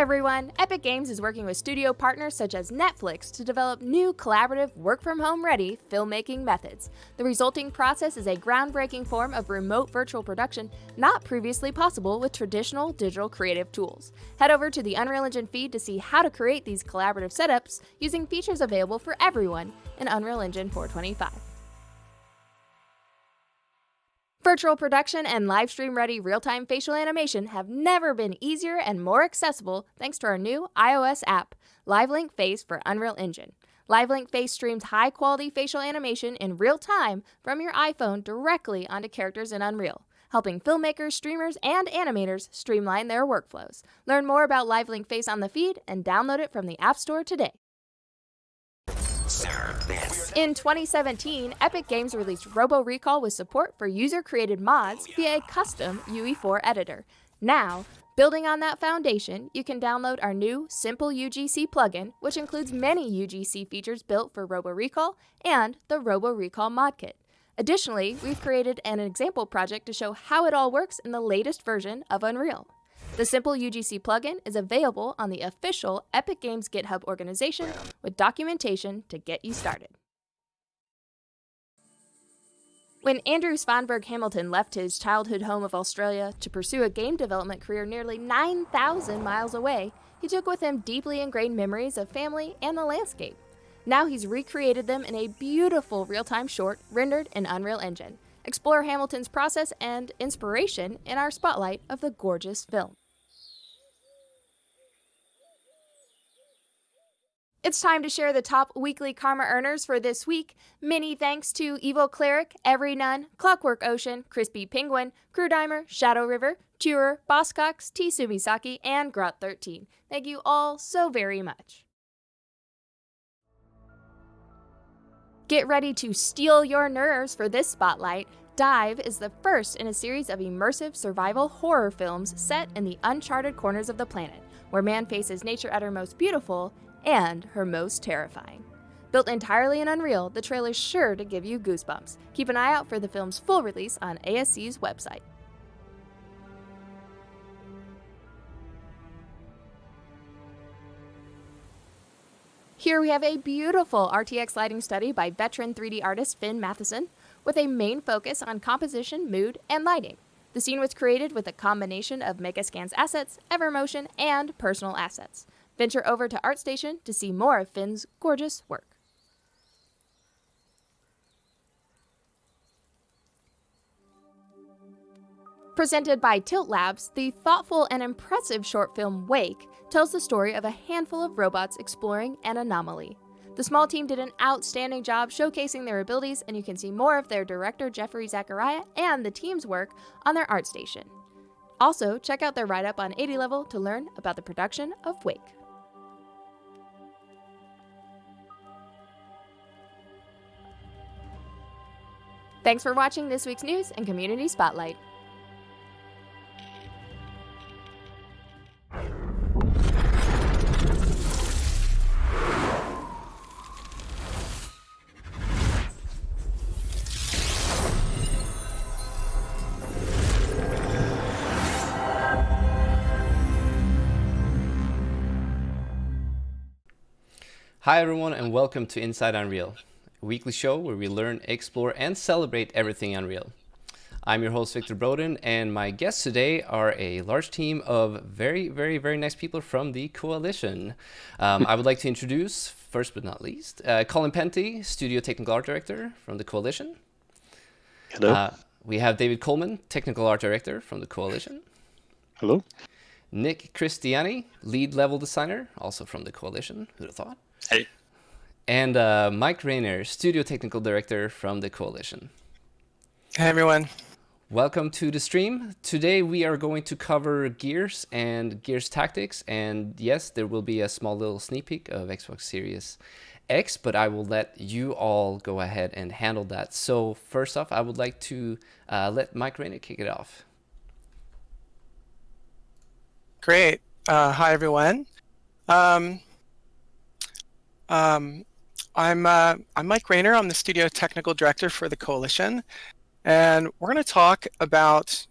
everyone! Epic Games is working with studio partners such as Netflix to develop new collaborative, work-from-home ready filmmaking methods. The resulting process is a groundbreaking form of remote virtual production not previously possible with traditional digital creative tools. Head over to the Unreal Engine feed to see how to create these collaborative setups using features available for everyone in Unreal Engine 425. Virtual production and livestream-ready real-time facial animation have never been easier and more accessible thanks to our new iOS app, LiveLink Face for Unreal Engine. LiveLink Face streams high-quality facial animation in real time from your iPhone directly onto characters in Unreal, helping filmmakers, streamers, and animators streamline their workflows. Learn more about LiveLink Face on the feed and download it from the App Store today. In 2017, Epic Games released Robo Recall with support for user-created mods via a custom UE4 editor. Now, building on that foundation, you can download our new Simple UGC plugin, which includes many UGC features built for Robo Recall and the Robo Recall mod kit. Additionally, we've created an example project to show how it all works in the latest version of Unreal. The Simple UGC plugin is available on the official Epic Games GitHub organization with documentation to get you started. When Andrew Svanberg Hamilton left his childhood home of Australia to pursue a game development career nearly 9,000 miles away, he took with him deeply ingrained memories of family and the landscape. Now he's recreated them in a beautiful real-time short rendered in Unreal Engine. Explore Hamilton's process and inspiration in our spotlight of the gorgeous film. It's time to share the top weekly Karma earners for this week. Many thanks to Evil Cleric, Every Nun, Clockwork Ocean, Crispy Penguin, Crewdimer, Shadow River, Turer, Bosscox, T. Sumisaki, and Grot13. Thank you all so very much. Get ready to steal your nerves for this spotlight. Dive is the first in a series of immersive survival horror films set in the uncharted corners of the planet, where man faces nature at her most beautiful and her most terrifying. Built entirely in Unreal, the trailer's sure to give you goosebumps. Keep an eye out for the film's full release on ASC's website. Here we have a beautiful RTX lighting study by veteran 3D artist Finn Matheson, with a main focus on composition, mood, and lighting. The scene was created with a combination of Megascan's assets, Evermotion, and personal assets. Venture over to ArtStation to see more of Finn's gorgeous work. Presented by Tilt Labs, the thoughtful and impressive short film Wake tells the story of a handful of robots exploring an anomaly. The small team did an outstanding job showcasing their abilities, and you can see more of their director Jeffrey Zachariah and the team's work on their ArtStation. Also, check out their write-up on 80 Level to learn about the production of Wake. Thanks for watching this week's news and community spotlight. Hi everyone and welcome to Inside Unreal, a weekly show where we learn, explore, and celebrate everything Unreal. I'm your host Victor Broden, and my guests today are a large team of very nice people from the Coalition. I would like to introduce, first but not least, Colin Penty, Studio Technical Art Director from the Coalition. Hello. We have David Coleman, Technical Art Director from the Coalition. Hello. Nick Christiani, Lead Level Designer, also from the Coalition. Who'd have thought? Hey. And Mike Rayner, Studio Technical Director from the Coalition. Hey everyone. Welcome to the stream. Today we are going to cover Gears and Gears Tactics, and yes, there will be a small little sneak peek of Xbox Series X, but I will let you all go ahead and handle that. So first off, I would like to let Mike Rayner kick it off. Great. Hi everyone. I'm Mike Rayner. I'm the Studio Technical Director for the Coalition, and we're going to talk about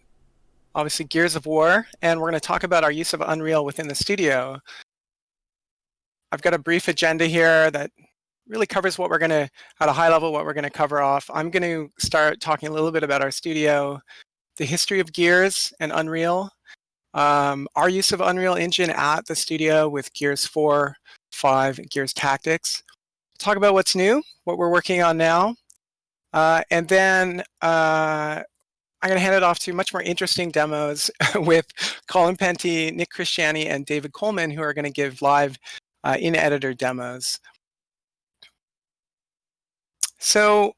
obviously Gears of War, and we're going to talk about our use of Unreal within the studio. I've got a brief agenda here that really covers what we're going to, at a high level, what we're going to cover off. I'm going to start talking a little bit about our studio, the history of Gears and Unreal, our use of Unreal Engine at the studio with Gears 4, 5, and Gears Tactics. Talk about what's new, what we're working on now, and then I'm going to hand it off to much more interesting demos with Colin Penty, Nick Christiani, and David Coleman, who are going to give live in-editor demos. So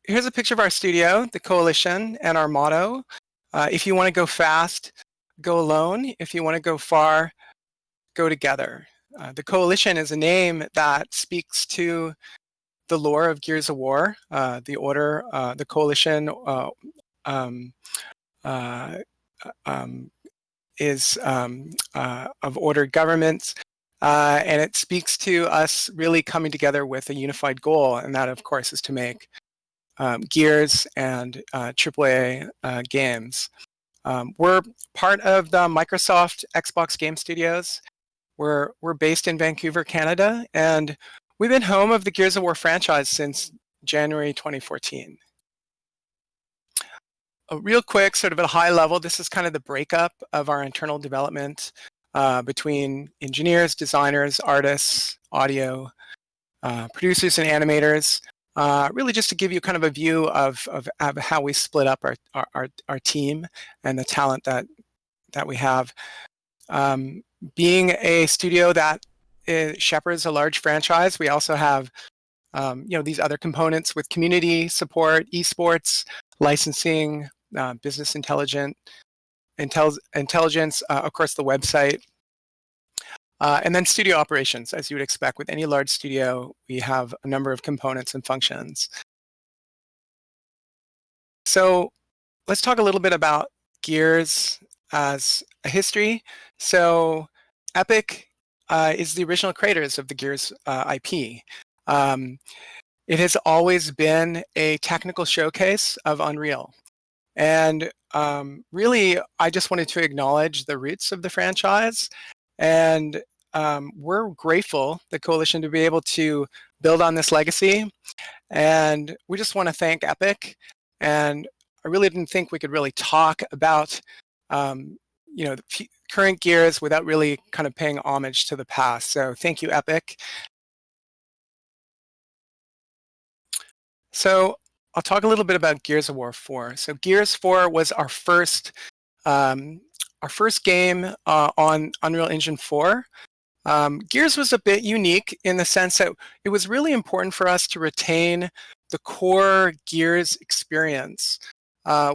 here's a picture of our studio, the Coalition, and our motto. If you want to go fast, go alone. If you want to go far, go together. The Coalition is a name that speaks to the lore of Gears of War, the Order, the Coalition is of ordered governments, and it speaks to us really coming together with a unified goal, and that, of course, is to make Gears and AAA games. We're part of the Microsoft Xbox Game Studios. We're based in Vancouver, Canada, and we've been home of the Gears of War franchise since January 2014. Real quick, sort of at a high level, this is kind of the breakup of our internal development between engineers, designers, artists, audio, producers, and animators. Really just to give you kind of a view of how we split up our team and the talent that we have. Being a studio that shepherds a large franchise, we also have these other components with community support, esports, licensing, business intelligence, of course the website, and then studio operations. As you would expect with any large studio, we have a number of components and functions. So let's talk a little bit about Gears as a history. So Epic is the original creators of the Gears IP. It has always been a technical showcase of Unreal. And really, I just wanted to acknowledge the roots of the franchise. And we're grateful, the Coalition, to be able to build on this legacy. And we just want to thank Epic. And I really didn't think we could really talk about the current Gears without really kind of paying homage to the past. So thank you, Epic. So I'll talk a little bit about Gears of War 4. So Gears 4 was our first game on Unreal Engine 4. Gears was a bit unique in the sense that it was really important for us to retain the core Gears experience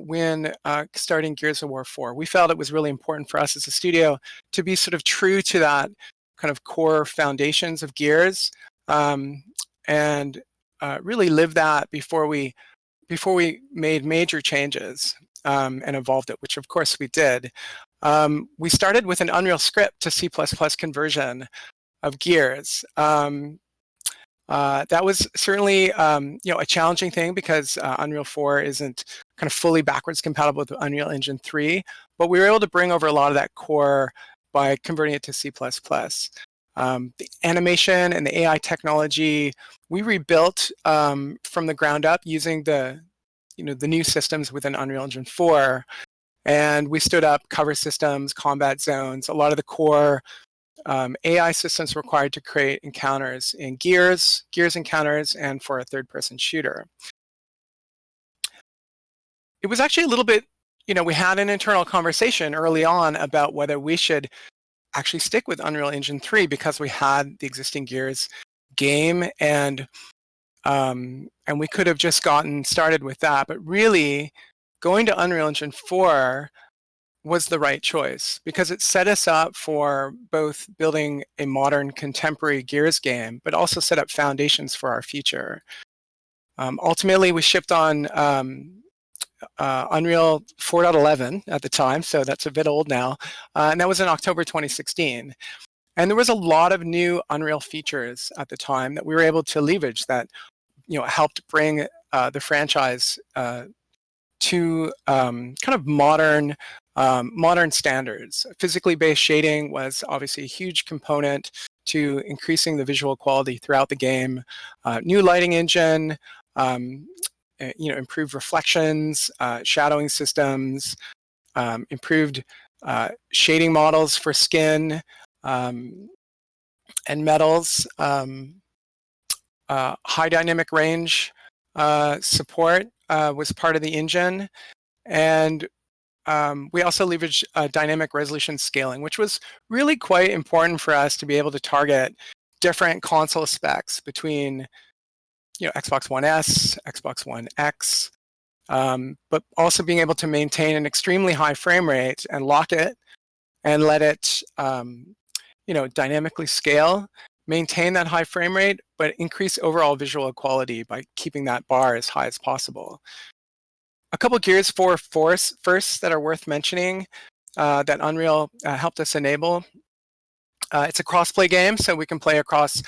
when starting Gears of War 4. We felt it was really important for us as a studio to be sort of true to that kind of core foundations of Gears, and really live that before we made major changes and evolved it, which of course we did. We started with an Unreal script to C++ conversion of Gears. That was certainly a challenging thing because Unreal 4 isn't kind of fully backwards compatible with Unreal Engine 3, but we were able to bring over a lot of that core by converting it to C++. The animation and the AI technology we rebuilt from the ground up using the new systems within Unreal Engine 4, and we stood up cover systems, combat zones, a lot of the core AI systems required to create encounters in Gears encounters, and for a third-person shooter. It was actually a little bit, we had an internal conversation early on about whether we should actually stick with Unreal Engine 3 because we had the existing Gears game, and we could have just gotten started with that. But really, going to Unreal Engine 4 was the right choice because it set us up for both building a modern contemporary Gears game, but also set up foundations for our future. Ultimately, we shipped on Unreal 4.11 at the time, so that's a bit old now, and that was in October 2016. And there was a lot of new Unreal features at the time that we were able to leverage that helped bring the franchise to kind of modern modern standards. Physically based shading was obviously a huge component to increasing the visual quality throughout the game. New lighting engine, improved reflections, shadowing systems, improved shading models for skin and metals, high dynamic range support was part of the engine, and we also leveraged dynamic resolution scaling, which was really quite important for us to be able to target different console specs between Xbox One S, Xbox One X, but also being able to maintain an extremely high frame rate and lock it and let it dynamically scale, maintain that high frame rate, but increase overall visual quality by keeping that bar as high as possible. A couple Gears 4 firsts that are worth mentioning that Unreal helped us enable. It's a cross-play game, so we can play across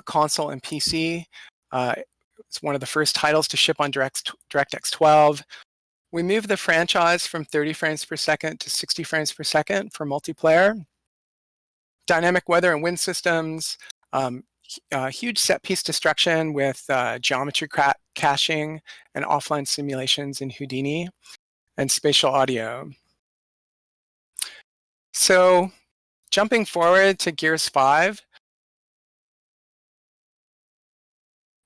console and PC. It's one of the first titles to ship on DirectX 12. We moved the franchise from 30 frames per second to 60 frames per second for multiplayer. Dynamic weather and wind systems, huge set-piece destruction with geometry caching and offline simulations in Houdini, and spatial audio. So jumping forward to Gears 5,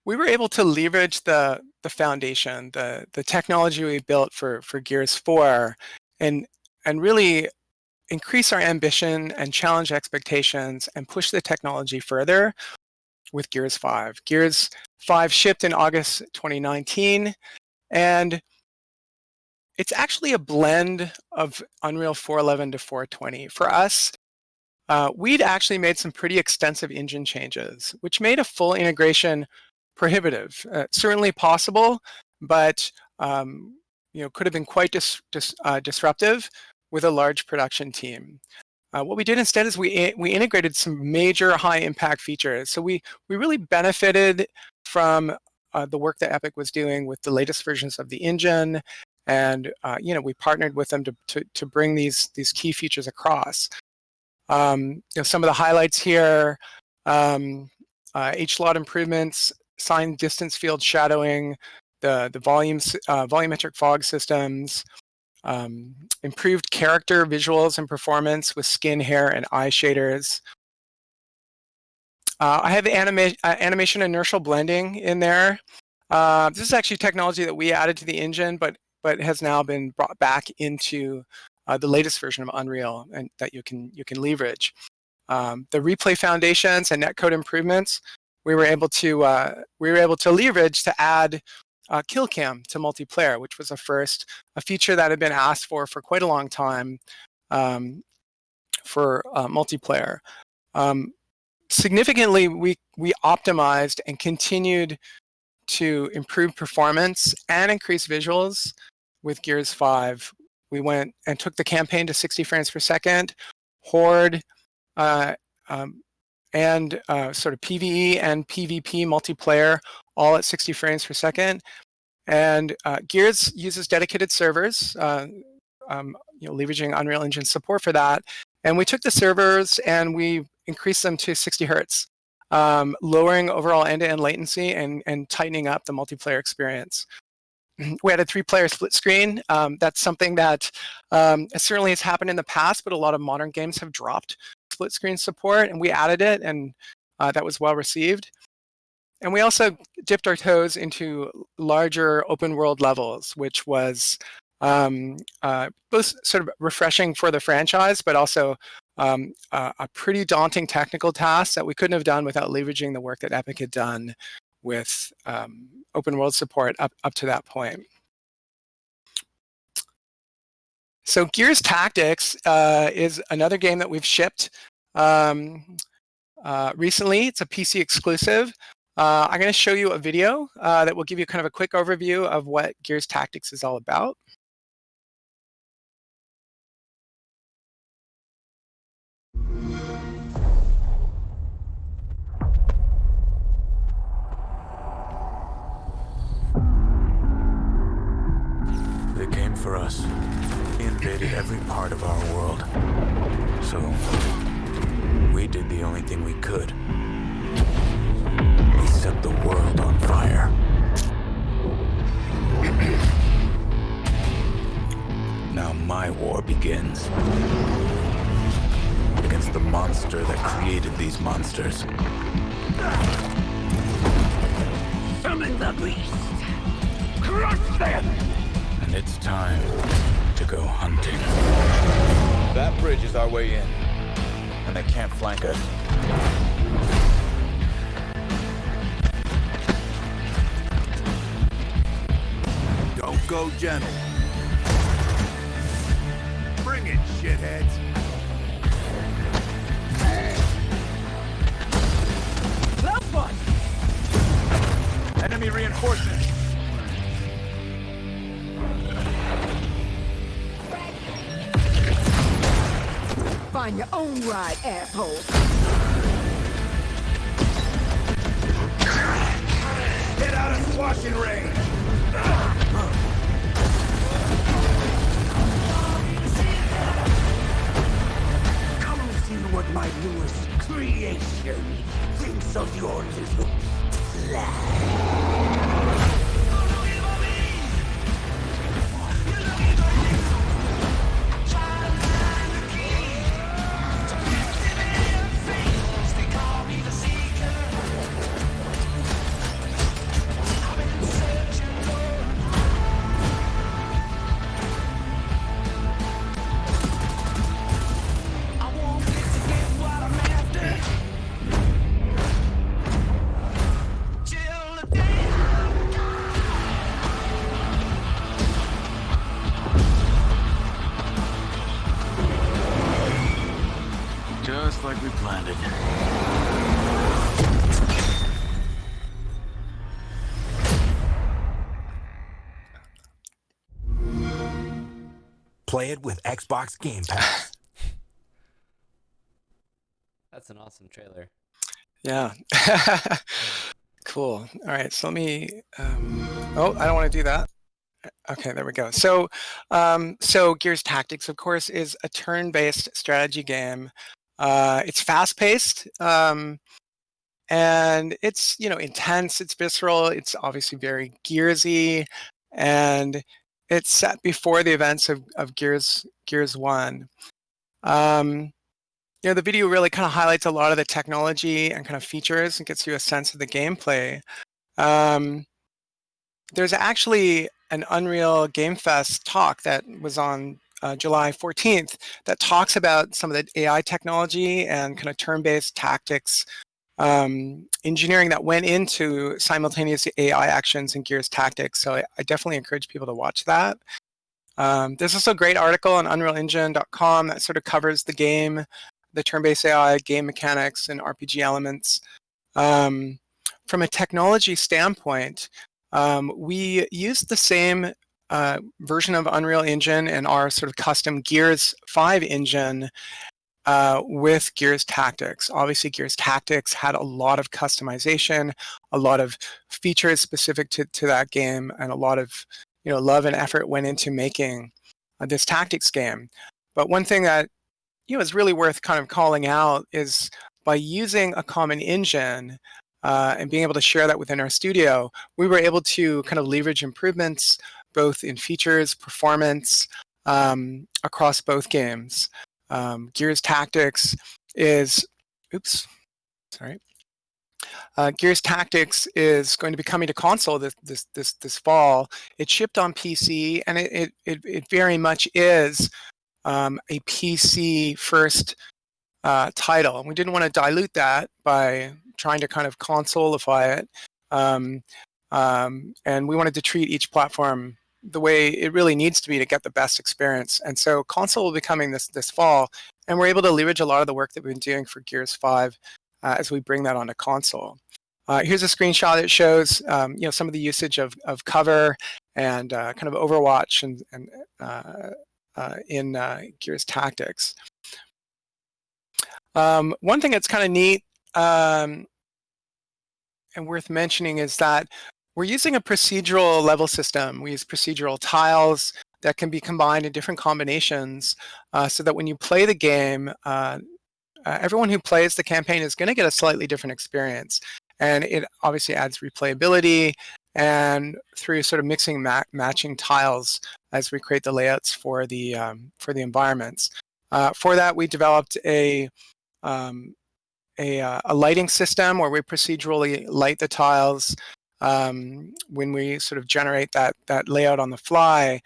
we were able to leverage the foundation, the technology we built for Gears 4, and really increase our ambition and challenge expectations and push the technology further with Gears 5. Gears 5 shipped in August 2019, and it's actually a blend of Unreal 411 to 420. For us, we'd actually made some pretty extensive engine changes, which made a full integration prohibitive. Certainly possible, but could have been quite disruptive with a large production team. What we did instead is we integrated some major high impact features. So we really benefited from the work that Epic was doing with the latest versions of the engine, and we partnered with them to bring these key features across. Some of the highlights here: H-slot improvements, signed distance field shadowing, the volumetric fog systems, improved character visuals and performance with skin, hair, and eye shaders. I have animation inertial blending in there. This is actually technology that we added to the engine, but has now been brought back into the latest version of Unreal, and that you can leverage. The replay foundations and netcode improvements we were able to leverage to add kill cam to multiplayer, which was a feature that had been asked for quite a long time for multiplayer. Significantly, we optimized and continued to improve performance and increase visuals with Gears 5. We went and took the campaign to 60 frames per second, Horde, and sort of PvE and PvP multiplayer, all at 60 frames per second. And Gears uses dedicated servers, leveraging Unreal Engine support for that. And we took the servers and we increased them to 60 hertz, lowering overall end-to-end latency and tightening up the multiplayer experience. We had a 3-player split screen. That's something that certainly has happened in the past, but a lot of modern games have dropped split screen support, and we added it, and that was well received. And we also dipped our toes into larger open world levels, which was both sort of refreshing for the franchise, but also a pretty daunting technical task that we couldn't have done without leveraging the work that Epic had done with open world support up to that point. So Gears Tactics is another game that we've shipped recently. It's a PC exclusive. I'm going to show you a video that will give you kind of a quick overview of what Gears Tactics is all about. They came for us in invaded every part of our world. So, we did the only thing we could. We set the world on fire. Now my war begins. Against the monster that created these monsters. Summon the beast! Crush them! And it's time to go hunting. That bridge is our way in, and they can't flank us. Don't go gentle. Bring it, shitheads. Love one! Enemy reinforcements! Find your own ride, asshole! Get out of squashing range. Come and see what my newest creation thinks of your little plan. Just like we planned it. Play it with Xbox Game Pass. That's an awesome trailer. Yeah. Cool. All right. So let me. Oh, I don't want to do that. Okay, there we go. So, Gears Tactics, of course, is a turn-based strategy game. It's fast-paced, and it's intense. It's visceral. It's obviously very Gearsy, and it's set before the events of Gears 1. The video really kind of highlights a lot of the technology and kind of features and gets you a sense of the gameplay. There's actually an Unreal Game Fest talk that was on July 14th that talks about some of the AI technology and kind of turn-based tactics engineering that went into simultaneous AI actions in Gears Tactics. So I definitely encourage people to watch that. There's also a great article on UnrealEngine.com that sort of covers the game, the turn-based AI, game mechanics, and RPG elements. From a technology standpoint, we used the same version of Unreal Engine and our sort of custom Gears 5 engine with Gears Tactics. Obviously, Gears Tactics had a lot of customization, a lot of features specific to that game, and a lot of love and effort went into making this tactics game. But one thing that is really worth kind of calling out is by using a common engine and being able to share that within our studio, we were able to kind of leverage improvements both in features, performance across both games. Gears Tactics is, Gears Tactics is going to be coming to console this fall. It shipped on PC, and it very much is a PC first title. And we didn't want to dilute that by trying to kind of consoleify it. And we wanted to treat each platform the way it really needs to be to get the best experience. And so console will be coming this fall, and we're able to leverage a lot of the work that we've been doing for Gears 5 as we bring that onto console. Here's a screenshot that shows some of the usage of cover and kind of Overwatch and in Gears Tactics. One thing that's kind of neat and worth mentioning is that we're using a procedural level system. We use procedural tiles that can be combined in different combinations so that when you play the game, everyone who plays the campaign is going to get a slightly different experience. And it obviously adds replayability and through sort of mixing matching tiles as we create the layouts for the environments. For that, we developed a lighting system where we procedurally light the tiles when we sort of generate that layout on the fly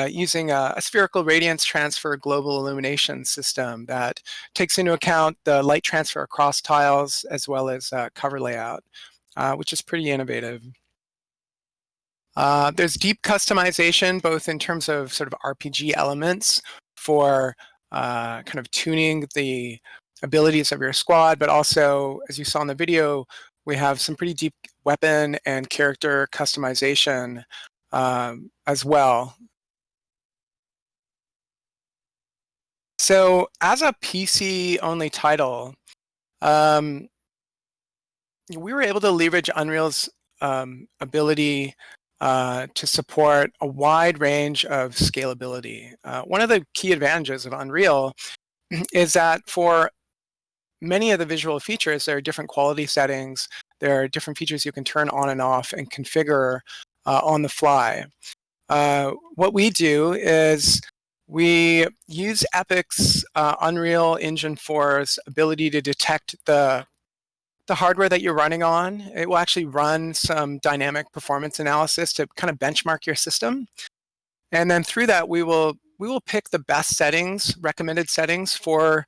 using a spherical radiance transfer global illumination system that takes into account the light transfer across tiles as well as cover layout, which is pretty innovative. There's deep customization, both in terms of sort of RPG elements for kind of tuning the abilities of your squad, but also, as you saw in the video, we have some pretty deep weapon and character customization as well. So as a PC-only title, we were able to leverage Unreal's ability to support a wide range of scalability. One of the key advantages of Unreal is that for many of the visual features, there are different quality settings. There are different features you can turn on and off and configure on the fly. What we do is we use Epic's Unreal Engine 4's ability to detect the hardware that you're running on. It will actually run some dynamic performance analysis to kind of benchmark your system. And then through that, we will pick the best settings, recommended settings for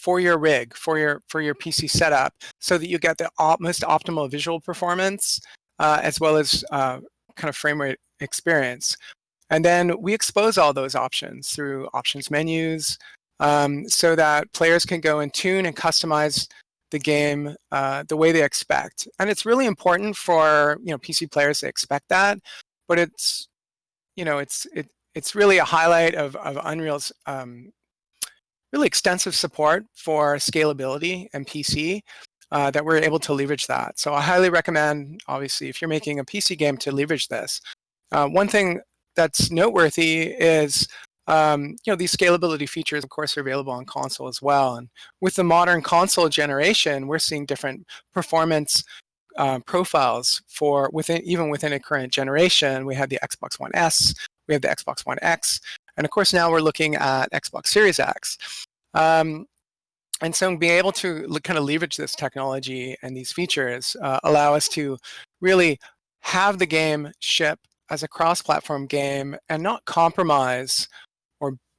your rig, for your PC setup, so that you get the most optimal visual performance as well as kind of frame rate experience. And then we expose all those options through options menus so that players can go and tune and customize the game the way they expect. And it's really important for PC players to expect that, but it's really a highlight of Unreal's really extensive support for scalability and PC that we're able to leverage that. So I highly recommend, obviously, if you're making a PC game, to leverage this. One thing that's noteworthy is these scalability features, of course, are available on console as well. And with the modern console generation, we're seeing different performance profiles even within a current generation. We have the Xbox One S, we have the Xbox One X, and of course now we're looking at Xbox Series X. And so being able to kind of leverage this technology and these features allow us to really have the game ship as a cross-platform game and not compromise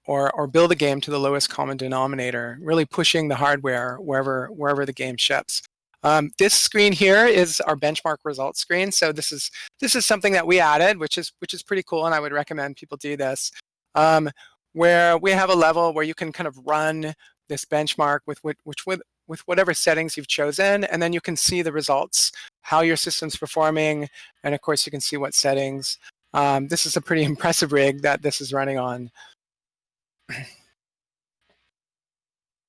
or build a game to the lowest common denominator, really pushing the hardware wherever the game ships. This screen here is our benchmark results screen. So this is something that we added, which is pretty cool, and I would recommend people do this, where we have a level where you can kind of run this benchmark with whatever settings you've chosen, and then you can see the results, how your system's performing, and of course you can see what settings. This is a pretty impressive rig that this is running on.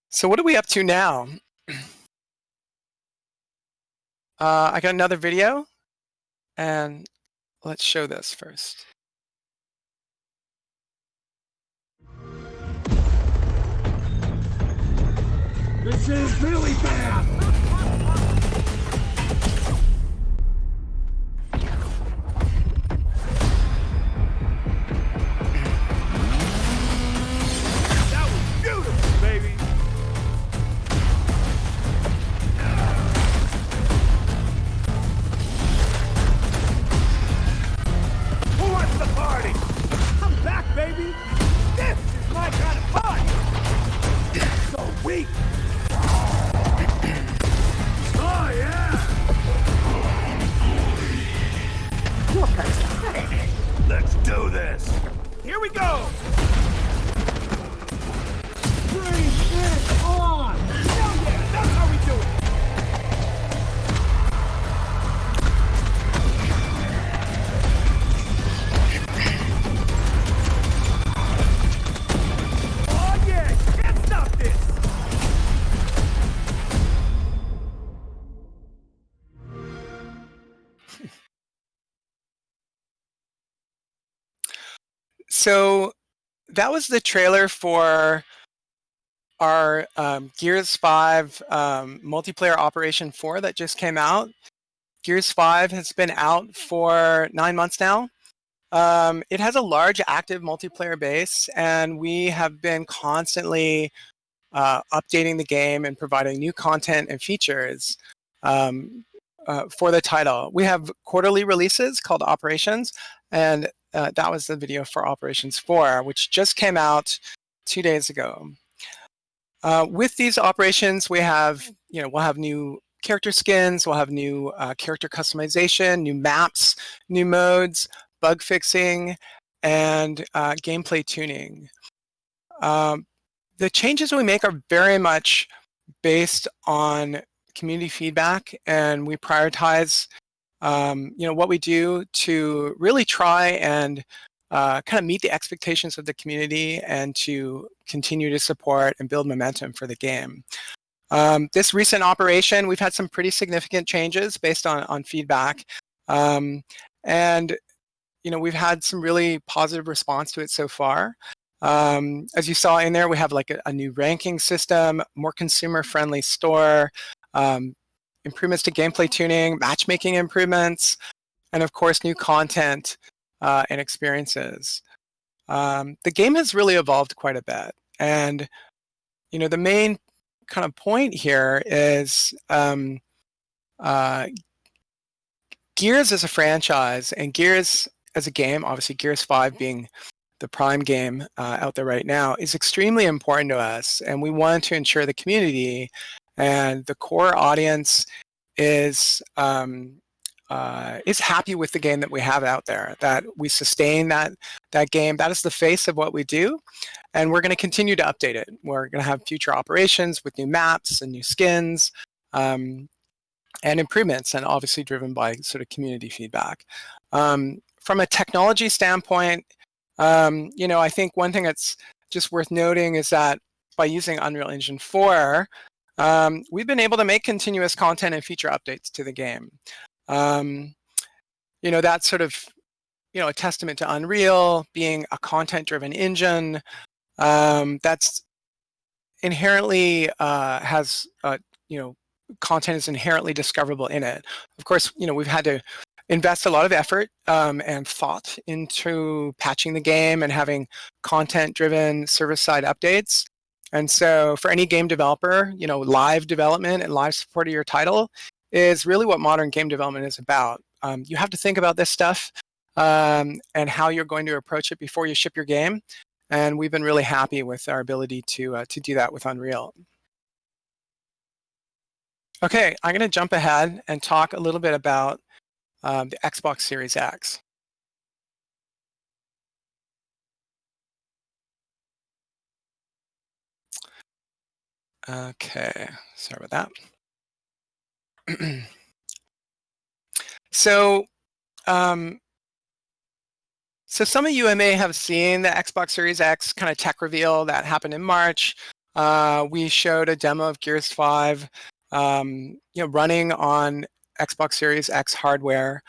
So what are we up to now? I got another video, and let's show this first. This is really bad! That was beautiful, baby! Who wants the party? I'm back, baby! This is my kind of fun! So weak! Oh, yeah! You're pathetic! Let's do this! Here we go! Bring it on! Hell yeah! That's how we do it! Oh yeah! Can't stop this! So that was the trailer for our Gears 5 multiplayer Operation 4 that just came out. Gears 5 has been out for 9 months now. It has a large active multiplayer base, and we have been constantly updating the game and providing new content and features for the title. We have quarterly releases called Operations, and that was the video for Operations 4, which just came out 2 days ago. With these operations, we'll have new character skins, we'll have new character customization, new maps, new modes, bug fixing, and gameplay tuning. The changes we make are very much based on community feedback, and we prioritize what we do to really try and kind of meet the expectations of the community and to continue to support and build momentum for the game. This recent operation, we've had some pretty significant changes based on feedback. And we've had some really positive response to it so far. As you saw in there, we have like a new ranking system, more consumer-friendly store, improvements to gameplay tuning, matchmaking improvements, and of course, new content and experiences. The game has really evolved quite a bit. And, the main kind of point here is Gears as a franchise and Gears as a game, obviously Gears 5 being the prime game out there right now, is extremely important to us. And we want to ensure the community and the core audience is happy with the game that we have out there, that we sustain that game. That is the face of what we do. And we're going to continue to update it. We're going to have future operations with new maps and new skins and improvements, and obviously driven by sort of community feedback. From a technology standpoint, I think one thing that's just worth noting is that by using Unreal Engine 4, we've been able to make continuous content and feature updates to the game. That's sort of, a testament to Unreal being a content-driven engine that's inherently has, content is inherently discoverable in it. Of course, we've had to invest a lot of effort and thought into patching the game and having content-driven server-side updates. And so for any game developer, live development and live support of your title is really what modern game development is about. You have to think about this stuff and how you're going to approach it before you ship your game. And we've been really happy with our ability to do that with Unreal. Okay, I'm going to jump ahead and talk a little bit about the Xbox Series X. Okay, sorry about that. So some of you may have seen the Xbox Series X kind of tech reveal that happened in March. We showed a demo of Gears 5, running on Xbox Series X hardware.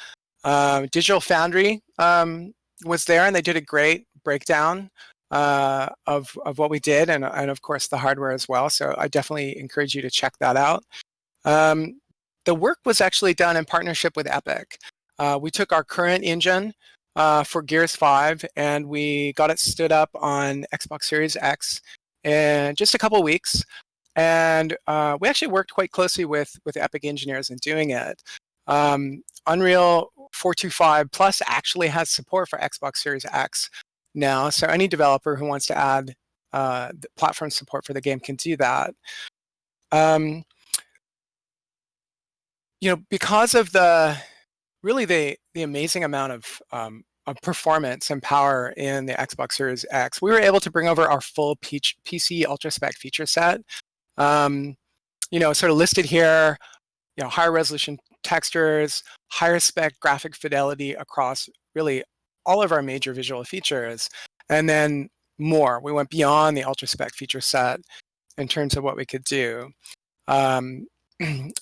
Digital Foundry was there, and they did a great breakdown of what we did, and of course the hardware as well. So I definitely encourage you to check that out. The work was actually done in partnership with Epic. We took our current engine for Gears 5 and we got it stood up on Xbox Series X in just a couple of weeks. And we actually worked quite closely with Epic engineers in doing it. Unreal 425 Plus actually has support for Xbox Series X now, so any developer who wants to add the platform support for the game can do that. Because of the amazing amount of performance and power in the Xbox Series X, we were able to bring over our full PC UltraSpec feature set. Sort of listed here, higher resolution textures, higher spec graphic fidelity across really all of our major visual features, and then more. We went beyond the UltraSpec feature set in terms of what we could do.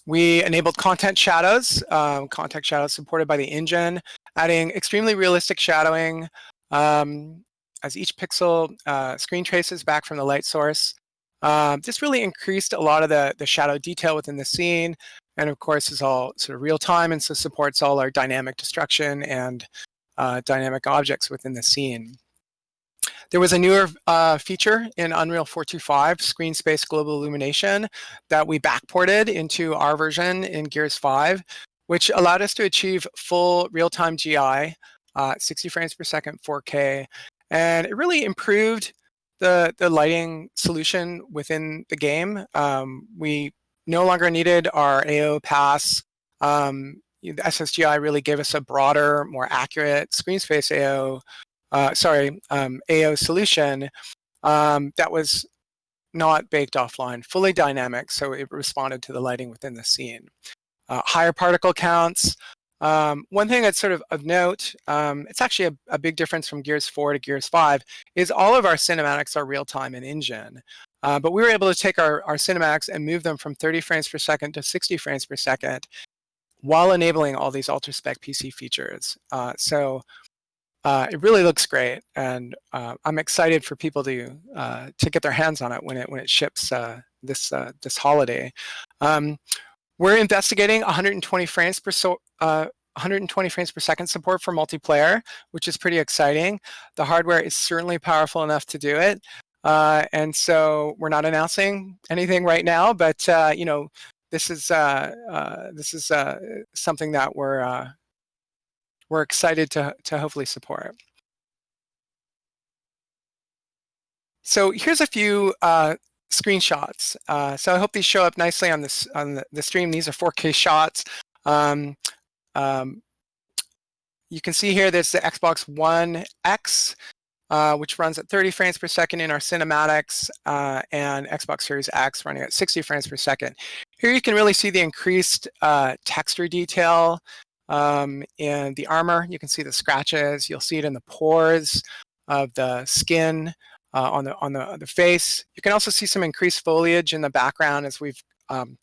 We enabled context shadows supported by the engine, adding extremely realistic shadowing, each pixel screen traces back from the light source. This really increased a lot of the shadow detail within the scene, and of course is all sort of real time, and so supports all our dynamic destruction and dynamic objects within the scene. There was a newer feature in Unreal 4.2.5, Screen Space Global Illumination, that we backported into our version in Gears 5, which allowed us to achieve full real-time GI, 60 frames per second, 4K, and it really improved the lighting solution within the game. We no longer needed our AO pass. The SSGI really gave us a broader, more accurate screen space AO solution that was not baked offline, fully dynamic, so it responded to the lighting within the scene. Higher particle counts. One thing that's sort of note, it's actually a big difference from Gears 4 to Gears 5, is all of our cinematics are real-time in engine. But we were able to take our cinematics and move them from 30 frames per second to 60 frames per second while enabling all these ultra-spec PC features. So it really looks great, and I'm excited for people to get their hands on it when it ships this holiday. We're investigating 120 frames per second support for multiplayer, which is pretty exciting. The hardware is certainly powerful enough to do it, and so we're not announcing anything right now. But you know, this is something that we're excited to hopefully support. So here's a few screenshots. So I hope these show up nicely on the stream. These are 4K shots. You can see here there's the Xbox One X, which runs at 30 frames per second in our cinematics, and Xbox Series X running at 60 frames per second. Here you can really see the increased texture detail in the armor. You can see the scratches. You'll see it in the pores of the skin on the face. You can also see some increased foliage in the background as we've kind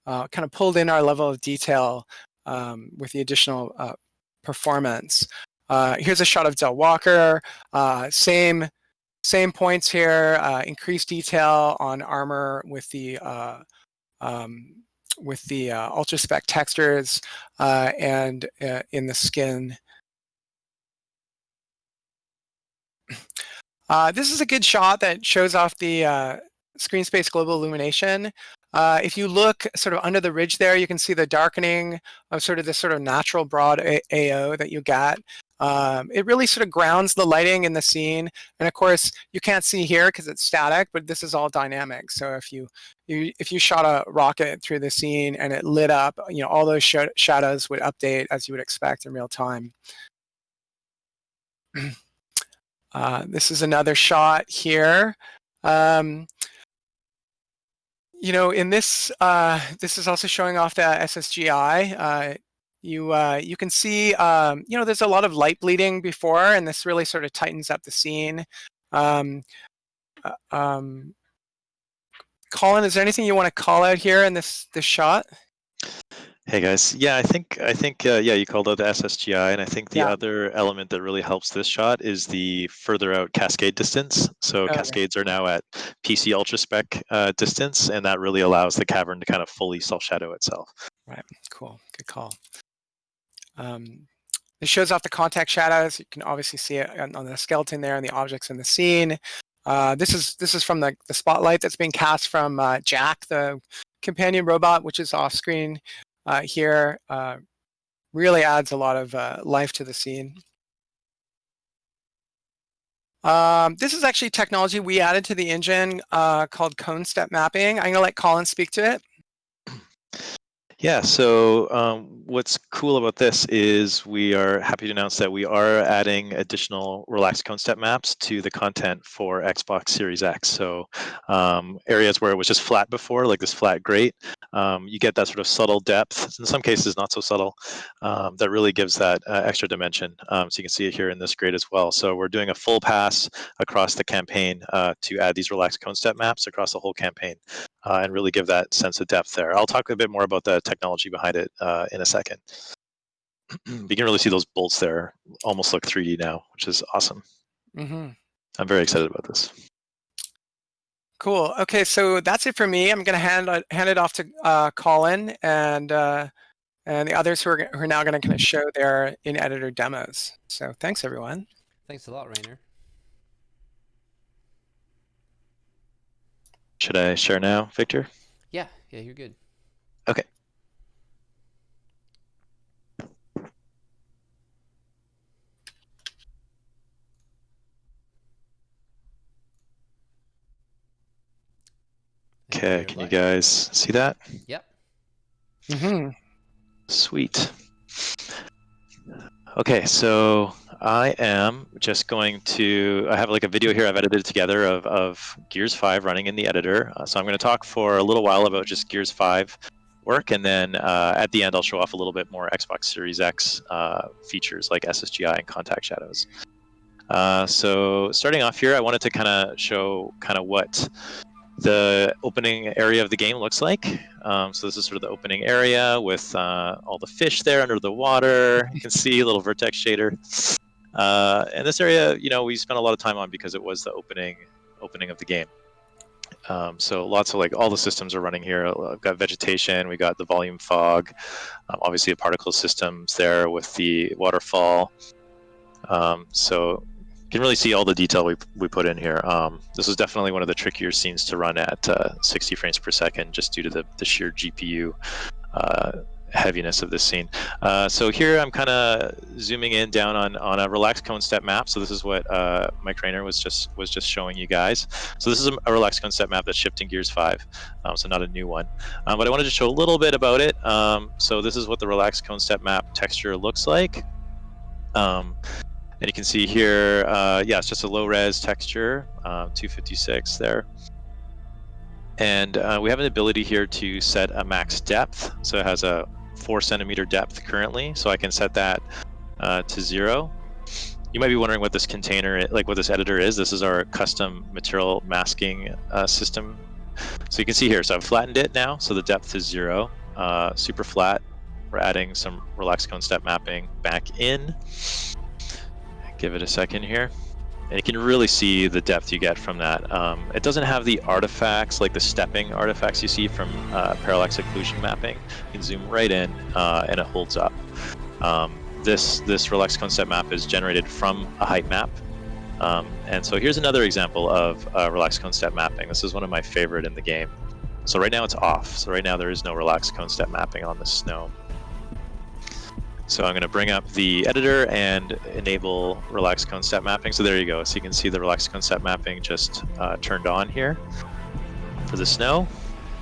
of pulled in our level of detail with the additional performance. Here's a shot of Del Walker. Same points here. Increased detail on armor with the ultra spec textures and in the skin. This is a good shot that shows off the screen space global illumination. If you look sort of under the ridge there, you can see the darkening of sort of this sort of natural broad AO that you get. It really sort of grounds the lighting in the scene. And of course, you can't see here because it's static, but this is all dynamic. So if you shot a rocket through the scene and it lit up, you know, all those shadows would update as you would expect in real time. This is another shot here. You know, in this, this is also showing off the SSGI. You can see, you know, there's a lot of light bleeding before, and this really sort of tightens up the scene. Colin, is there anything you want to call out here in this shot? Hey guys, yeah, I think yeah, you called out the SSGI, and I think the other element that really helps this shot is the further out cascade distance. So cascades are now at PC ultra spec distance, and that really allows the cavern to kind of fully self shadow itself. Right, cool, good call. It shows off the contact shadows. You can obviously see it on the skeleton there and the objects in the scene. This is from the spotlight that's being cast from Jack, the companion robot, which is off screen. Here really adds a lot of life to the scene. This is actually technology we added to the engine called cone step mapping. I'm going to let Colin speak to it. Yeah, so what's cool about this is we are happy to announce that we are adding additional relaxed cone step maps to the content for Xbox Series X. So areas where it was just flat before, like this flat grate, you get that sort of subtle depth, in some cases not so subtle, that really gives that extra dimension. So you can see it here in this grade as well. So we're doing a full pass across the campaign to add these relaxed cone step maps across the whole campaign and really give that sense of depth there. I'll talk a bit more about the technology behind it in a second. You can really see those bolts there almost look 3D now, which is awesome. Mm-hmm. I'm very excited about this. Cool. Okay, so that's it for me. I'm going to hand it off to Colin and the others who are now going to kind of show their in-editor demos. So thanks, everyone. Thanks a lot, Rainer. Should I share now, Victor? Yeah, you're good. Okay. Okay, can you guys see that? Yep. Mm-hmm. Sweet. Okay, so I am just going to, I have like a video here I've edited together of Gears 5 running in the editor. So I'm going to talk for a little while about just Gears 5 work, and then at the end I'll show off a little bit more Xbox Series X features like SSGI and contact shadows. So starting off here, I wanted to kind of show what the opening area of the game looks like. So this is sort of the opening area with all the fish there under the water. You can see a little vertex shader. And this area, we spent a lot of time on because it was the opening of the game. So lots of all the systems are running here. We've got vegetation, we got the volume fog, obviously the particle systems there with the waterfall. So you can really see all the detail we put in here. This was definitely one of the trickier scenes to run at 60 frames per second, just due to the sheer GPU heaviness of this scene. So here I'm kind of zooming in down on a relaxed cone step map. So this is what Mike Rainer was just showing you guys. So this is a relaxed cone step map that's shipped in Gears 5, so not a new one. But I wanted to show a little bit about it. So this is what the relaxed cone step map texture looks like. And you can see here, yeah, it's just a low-res texture, 256 there. And we have an ability here to set a max depth. So it has a 4-centimeter depth currently, so I can set that to 0. You might be wondering what this container, what this editor is. This is our custom material masking system. So you can see here, so I've flattened it now, so the depth is 0, super flat. We're adding some relaxed cone step mapping back in. Give it a second here, and you can really see the depth you get from that. It doesn't have the artifacts, like the stepping artifacts you see from parallax occlusion mapping. You can zoom right in, and it holds up. This relaxed cone step map is generated from a height map. And so here's another example of relaxed cone step mapping. This is one of my favorite in the game. So right now it's off. So right now there is no relaxed cone step mapping on the snow. So I'm going to bring up the editor and enable relaxed cone step mapping. So there you go. So you can see the relaxed cone step mapping just turned on here for the snow.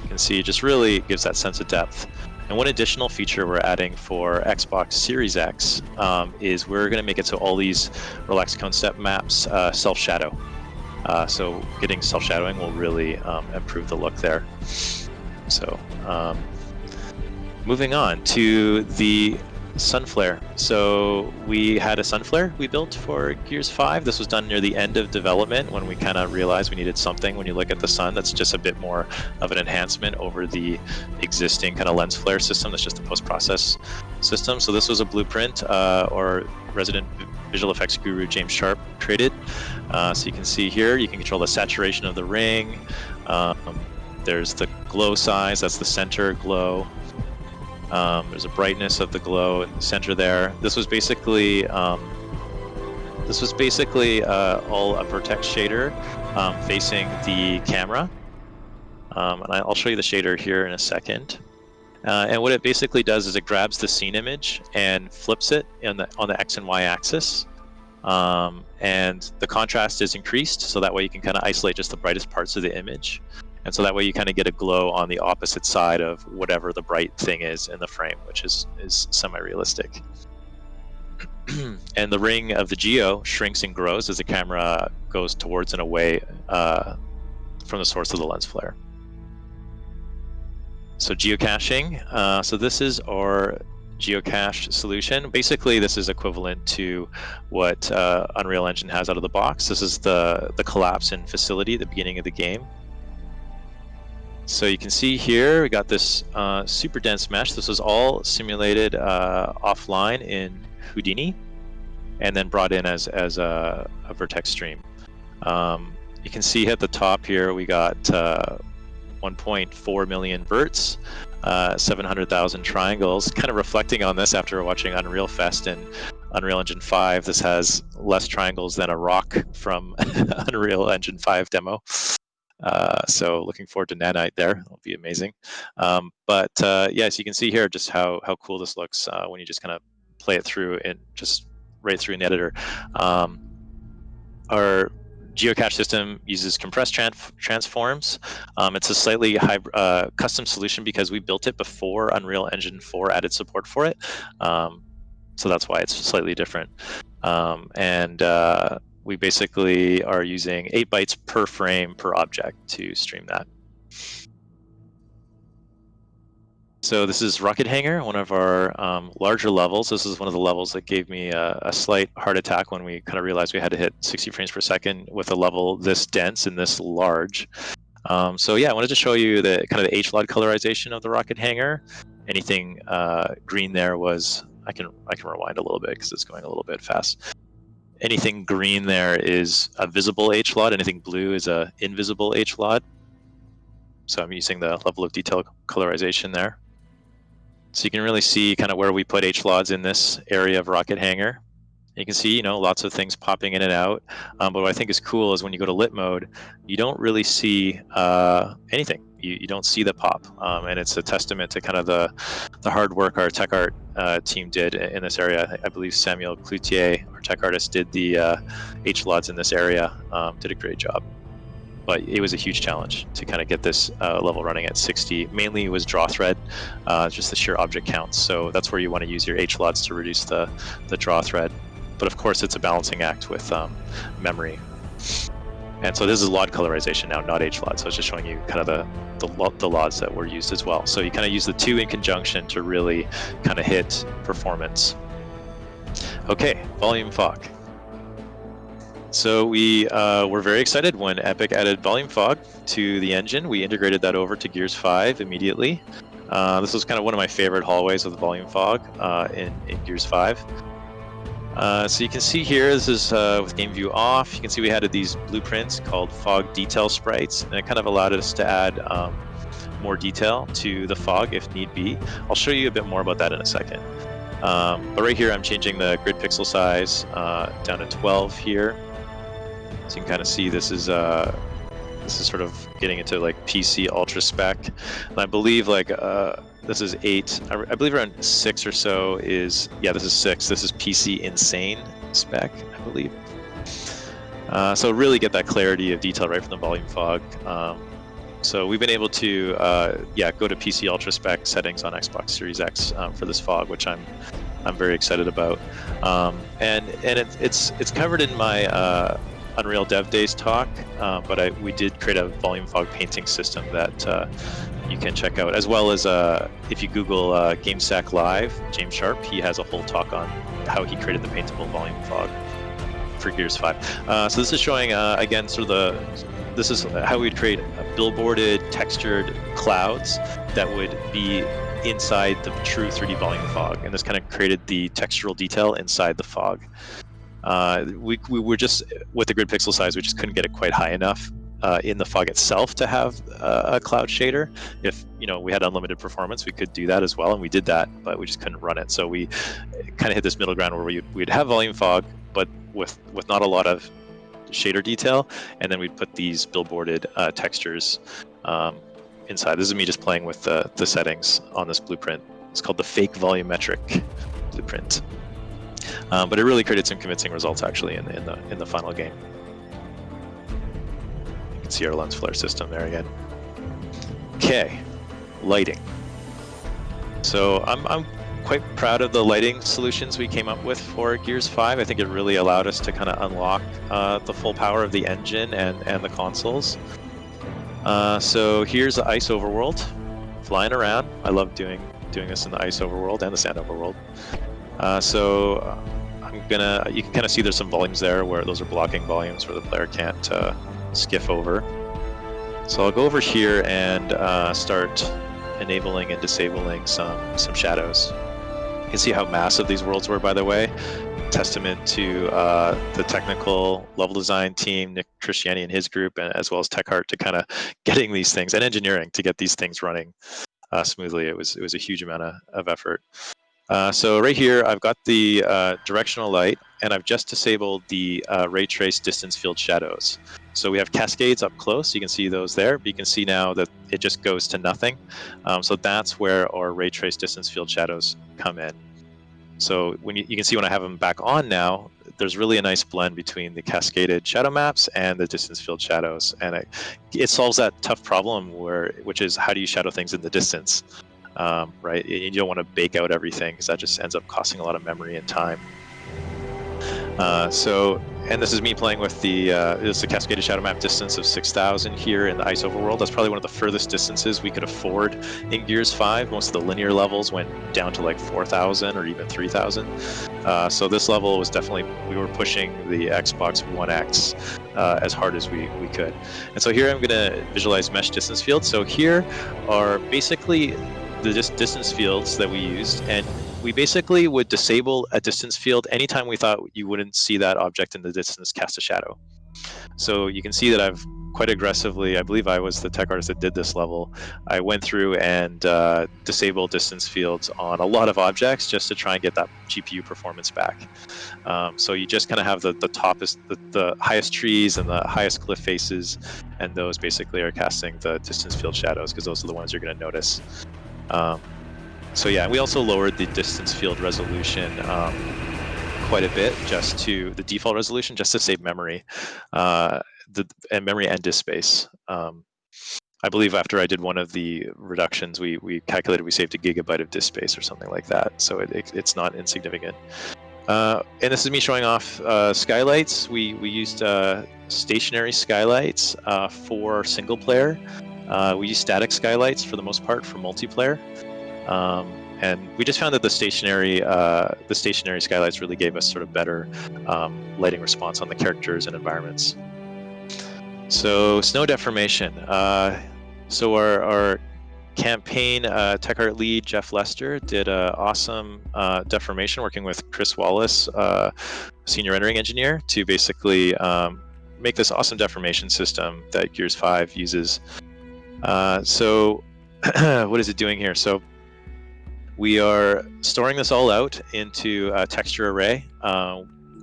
You can see it just really gives that sense of depth. And one additional feature we're adding for Xbox Series X is we're going to make it so all these relaxed cone step maps self-shadow. So getting self-shadowing will really improve the look there. So moving on to the sun flare. So we had a sun flare we built for Gears 5. This was done near the end of development when we kind of realized we needed something when you look at the sun that's just a bit more of an enhancement over the existing kind of lens flare system that's just a post-process system. So this was a blueprint or resident visual effects guru James Sharp created. So you can see here, you can control the saturation of the ring. There's the glow size, that's the center glow. There's a brightness of the glow in the center there. This was basically all a vertex shader facing the camera. And I'll show you the shader here in a second. And what it basically does is it grabs the scene image and flips it on the X and Y axis. And the contrast is increased, so that way you can kind of isolate just the brightest parts of the image. And so that way you kind of get a glow on the opposite side of whatever the bright thing is in the frame, which is semi-realistic. And the ring of the geo shrinks and grows as the camera goes towards and away from the source of the lens flare. So geocaching. So this is our geocache solution. Basically, this is equivalent to what Unreal Engine has out of the box. This is the collapse in facility at the beginning of the game. So you can see here, we got this super dense mesh. This was all simulated offline in Houdini, and then brought in as a vertex stream. You can see at the top here we got 1.4 million verts, 700,000 triangles. Kind of reflecting on this after watching Unreal Fest and Unreal Engine 5, this has less triangles than a rock from Unreal Engine 5 demo. So looking forward to Nanite there. It'll be amazing. But yes, you can see here just how cool this looks when you just kind of play it through and just right through in the editor. Our geocache system uses compressed transforms. It's a slightly custom solution because we built it before Unreal Engine 4 added support for it. So that's why it's slightly different. We basically are using 8 bytes per frame per object to stream that. So this is Rocket Hangar, one of our larger levels. This is one of the levels that gave me a slight heart attack when we kind of realized we had to hit 60 frames per second with a level this dense and this large. So yeah, I wanted to show you the kind of the HLOD colorization of the Rocket Hangar. Anything green there was, I can rewind a little bit because it's going a little bit fast. Anything green there is a visible HLOD. Anything blue is a invisible HLOD. So I'm using the level of detail colorization there. So you can really see kind of where we put HLODs in this area of Rocket Hangar. You can see, lots of things popping in and out. But what I think is cool is when you go to lit mode, you don't really see anything. You don't see the pop. And it's a testament to kind of the hard work our tech art team did in this area. I believe Samuel Cloutier, our tech artist, did the HLODs in this area, did a great job. But it was a huge challenge to kind of get this level running at 60. Mainly it was draw thread, just the sheer object counts. So that's where you want to use your HLODs to reduce the draw thread. But of course, it's a balancing act with memory. And so this is LOD colorization now, not HLOD. So it's just showing you kind of the LODs that were used as well. So you kind of use the two in conjunction to really kind of hit performance. Okay, volume fog. So we were very excited when Epic added volume fog to the engine. We integrated that over to Gears 5 immediately. This was kind of one of my favorite hallways of the volume fog in Gears 5. So you can see here, this is with game view off. You can see we added these blueprints called fog detail sprites, and it kind of allowed us to add more detail to the fog if need be. I'll show you a bit more about that in a second. But right here, I'm changing the grid pixel size down to 12 here. So you can kind of see this is sort of getting into like PC ultra spec, and I believe like this is 8. I believe around 6 or so is, yeah, this is 6. This is PC insane spec, I believe. So really get that clarity of detail right from the volume fog. So we've been able to go to PC ultra spec settings on Xbox Series X for this fog, which I'm very excited about. And it's covered in my Unreal Dev Days talk, but we did create a volume fog painting system that you can check out, as well as if you Google GameStack Live, James Sharp, he has a whole talk on how he created the paintable volume fog for Gears 5. So this is showing, again, sort of this is how we'd create billboarded, textured clouds that would be inside the true 3D volume fog, and this kind of created the textural detail inside the fog. We were just, with the grid pixel size, we just couldn't get it quite high enough in the fog itself to have a cloud shader. If we had unlimited performance, we could do that as well, and we did that, but we just couldn't run it. So we kind of hit this middle ground where we'd have volume fog, but with not a lot of shader detail, and then we'd put these billboarded textures inside. This is me just playing with the settings on this blueprint. It's called the fake volumetric blueprint. But it really created some convincing results actually in the final game. You can see our lens flare system there again. Okay, lighting. So I'm quite proud of the lighting solutions we came up with for Gears 5. I think it really allowed us to kind of unlock the full power of the engine and the consoles. So here's the ice overworld, flying around. I love doing this in the ice overworld and the sand overworld. So you can kind of see there's some volumes there where those are blocking volumes where the player can't skiff over. So I'll go over here and start enabling and disabling some shadows. You can see how massive these worlds were, by the way. testament to the technical level design team, Nick Christiani and his group, and as well as TechHeart to kind of getting these things, and engineering to get these things running smoothly. It was a huge amount of effort. So right here, I've got the directional light, and I've just disabled the ray trace distance field shadows. So we have cascades up close. You can see those there, but you can see now that it just goes to nothing. So that's where our ray trace distance field shadows come in. So when you can see when I have them back on now, there's really a nice blend between the cascaded shadow maps and the distance field shadows, and it solves that tough problem which is how do you shadow things in the distance, right? You don't want to bake out everything because that just ends up costing a lot of memory and time. And this is me playing with it's a cascaded shadow map distance of 6,000 here in the ice overworld. That's probably one of the furthest distances we could afford in Gears 5. Most of the linear levels went down to like 4,000 or even 3,000. So this level was definitely, we were pushing the Xbox One X as hard as we could. And so here I'm going to visualize mesh distance fields. So here are basically the distance fields that we used, and we basically would disable a distance field anytime we thought you wouldn't see that object in the distance cast a shadow. So you can see that I've quite aggressively, I believe I was the tech artist that did this level, I went through and disabled distance fields on a lot of objects just to try and get that GPU performance back. So you just kind of have the highest trees and the highest cliff faces, and those basically are casting the distance field shadows because those are the ones you're going to notice. So yeah, we also lowered the distance field resolution quite a bit, just to the default resolution, just to save memory, memory and disk space. I believe after I did one of the reductions, we calculated we saved 1 gigabyte of disk space or something like that. So it's not insignificant. And this is me showing off skylights. We used stationary skylights for single player. We use static skylights for the most part for multiplayer. And we just found that the stationary skylights really gave us sort of better lighting response on the characters and environments. So snow deformation. So our campaign TechArt lead Jeff Lester did an awesome deformation working with Chris Wallace, senior rendering engineer, to basically make this awesome deformation system that Gears 5 uses. So what is it doing here? So we are storing this all out into a texture array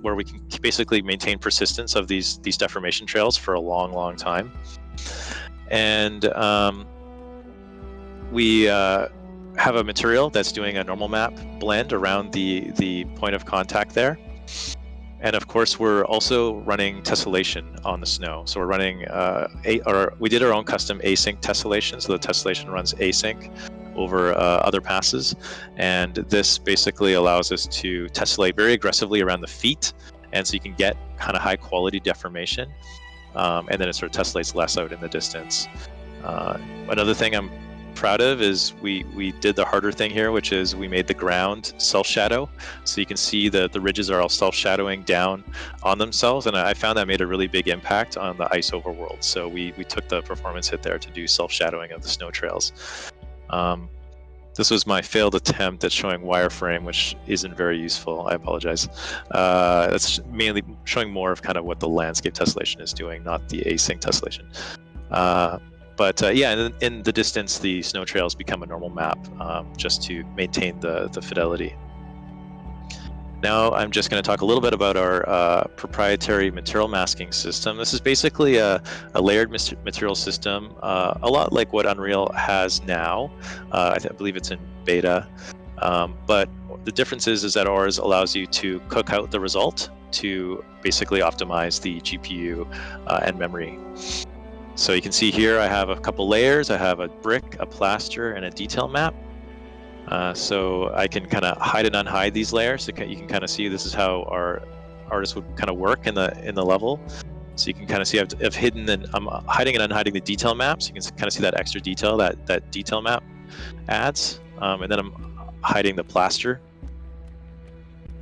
where we can basically maintain persistence of these deformation trails for a long time. And we have a material that's doing a normal map blend around the point of contact there. And of course, we're also running tessellation on the snow. So we're running, we did our own custom async tessellation. So the tessellation runs async over other passes. And this basically allows us to tessellate very aggressively around the feet. And so you can get kind of high quality deformation. And then it sort of tessellates less out in the distance. Another thing I'm proud of is we did the harder thing here, which is we made the ground self-shadow. So you can see that the ridges are all self-shadowing down on themselves, and I found that made a really big impact on the ice overworld. So we took the performance hit there to do self-shadowing of the snow trails. This was my failed attempt at showing wireframe, which isn't very useful. I apologize. That's mainly showing more of kind of what the landscape tessellation is doing, not the async tessellation. But yeah, in the distance, the snow trails become a normal map just to maintain the fidelity. Now I'm just going to talk a little bit about our proprietary material masking system. This is basically a layered material system, a lot like what Unreal has now. I believe it's in beta. But the difference is that ours allows you to cook out the result to basically optimize the GPU and memory. So you can see here I have a couple layers. I have a brick, a plaster, and a detail map. So I can kind of hide and unhide these layers. So you can kind of see this is how our artist would kind of work in the level. So you can kind of see I've hidden and I'm hiding and unhiding the detail maps. You can kind of see that extra detail that detail map adds. And then I'm hiding the plaster.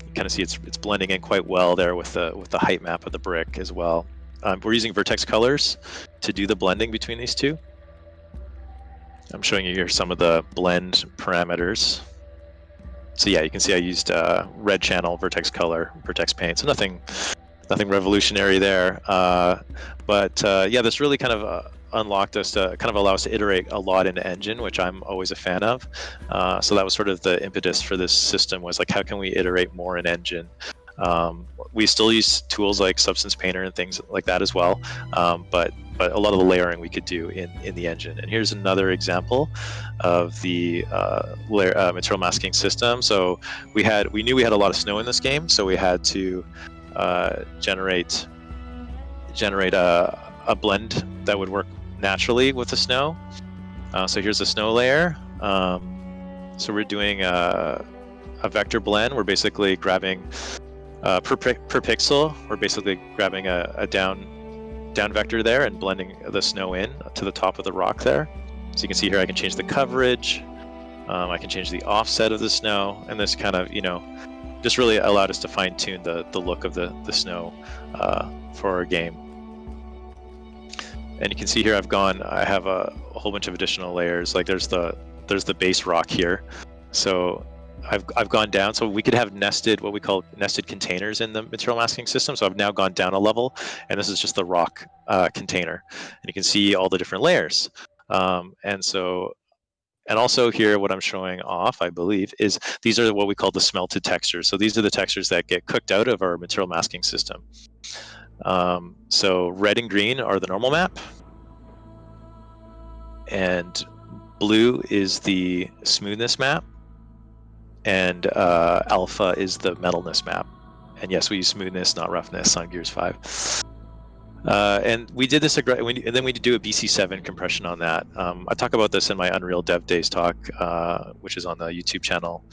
You kind of see it's blending in quite well there with the height map of the brick as well. We're using Vertex colors to do the blending between these two. I'm showing you here some of the blend parameters. So yeah, you can see I used red channel, vertex color, vertex paint. So nothing revolutionary there. But yeah, this really kind of unlocked us to kind of allow us to iterate a lot in the engine, which I'm always a fan of. So that was sort of the impetus for this system, was like, how can we iterate more in engine? We still use tools like Substance Painter and things like that as well, but a lot of the layering we could do in the engine. And here's another example of the material masking system. So we knew we had a lot of snow in this game, so we had to generate a blend that would work naturally with the snow. So here's the snow layer. So we're doing a vector blend. We're basically grabbing per pixel. We're basically grabbing a down vector there and blending the snow in to the top of the rock there. So you can see here I can change the coverage. I can change the offset of the snow, and this kind of, just really allowed us to fine tune the look of the snow for our game. And you can see here I have a whole bunch of additional layers. Like there's the base rock here. So I've gone down, so we could have what we call nested containers in the material masking system. So I've now gone down a level, and this is just the rock container. And you can see all the different layers. And also here, what I'm showing off, I believe, is these are what we call the smelted textures. So these are the textures that get cooked out of our material masking system. So red and green are the normal map, and blue is the smoothness map, and alpha is the metalness map. And yes, we use smoothness, not roughness, on Gears 5. And we did this, and then we do a BC7 compression on that. I talk about this in my Unreal Dev Days talk, which is on the YouTube channel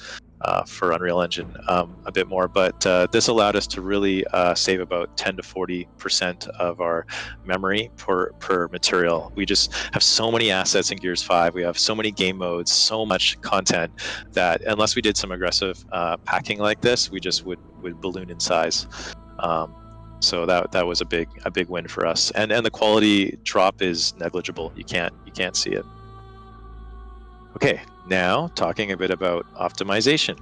for Unreal Engine a bit more. But this allowed us to really save about 10 to 40% of our memory per material. We just have so many assets in Gears 5. We have so many game modes, so much content, that unless we did some aggressive packing like this, we just would balloon in size. So that was a big win for us, and the quality drop is negligible. You can't see it. Okay, now talking a bit about optimization.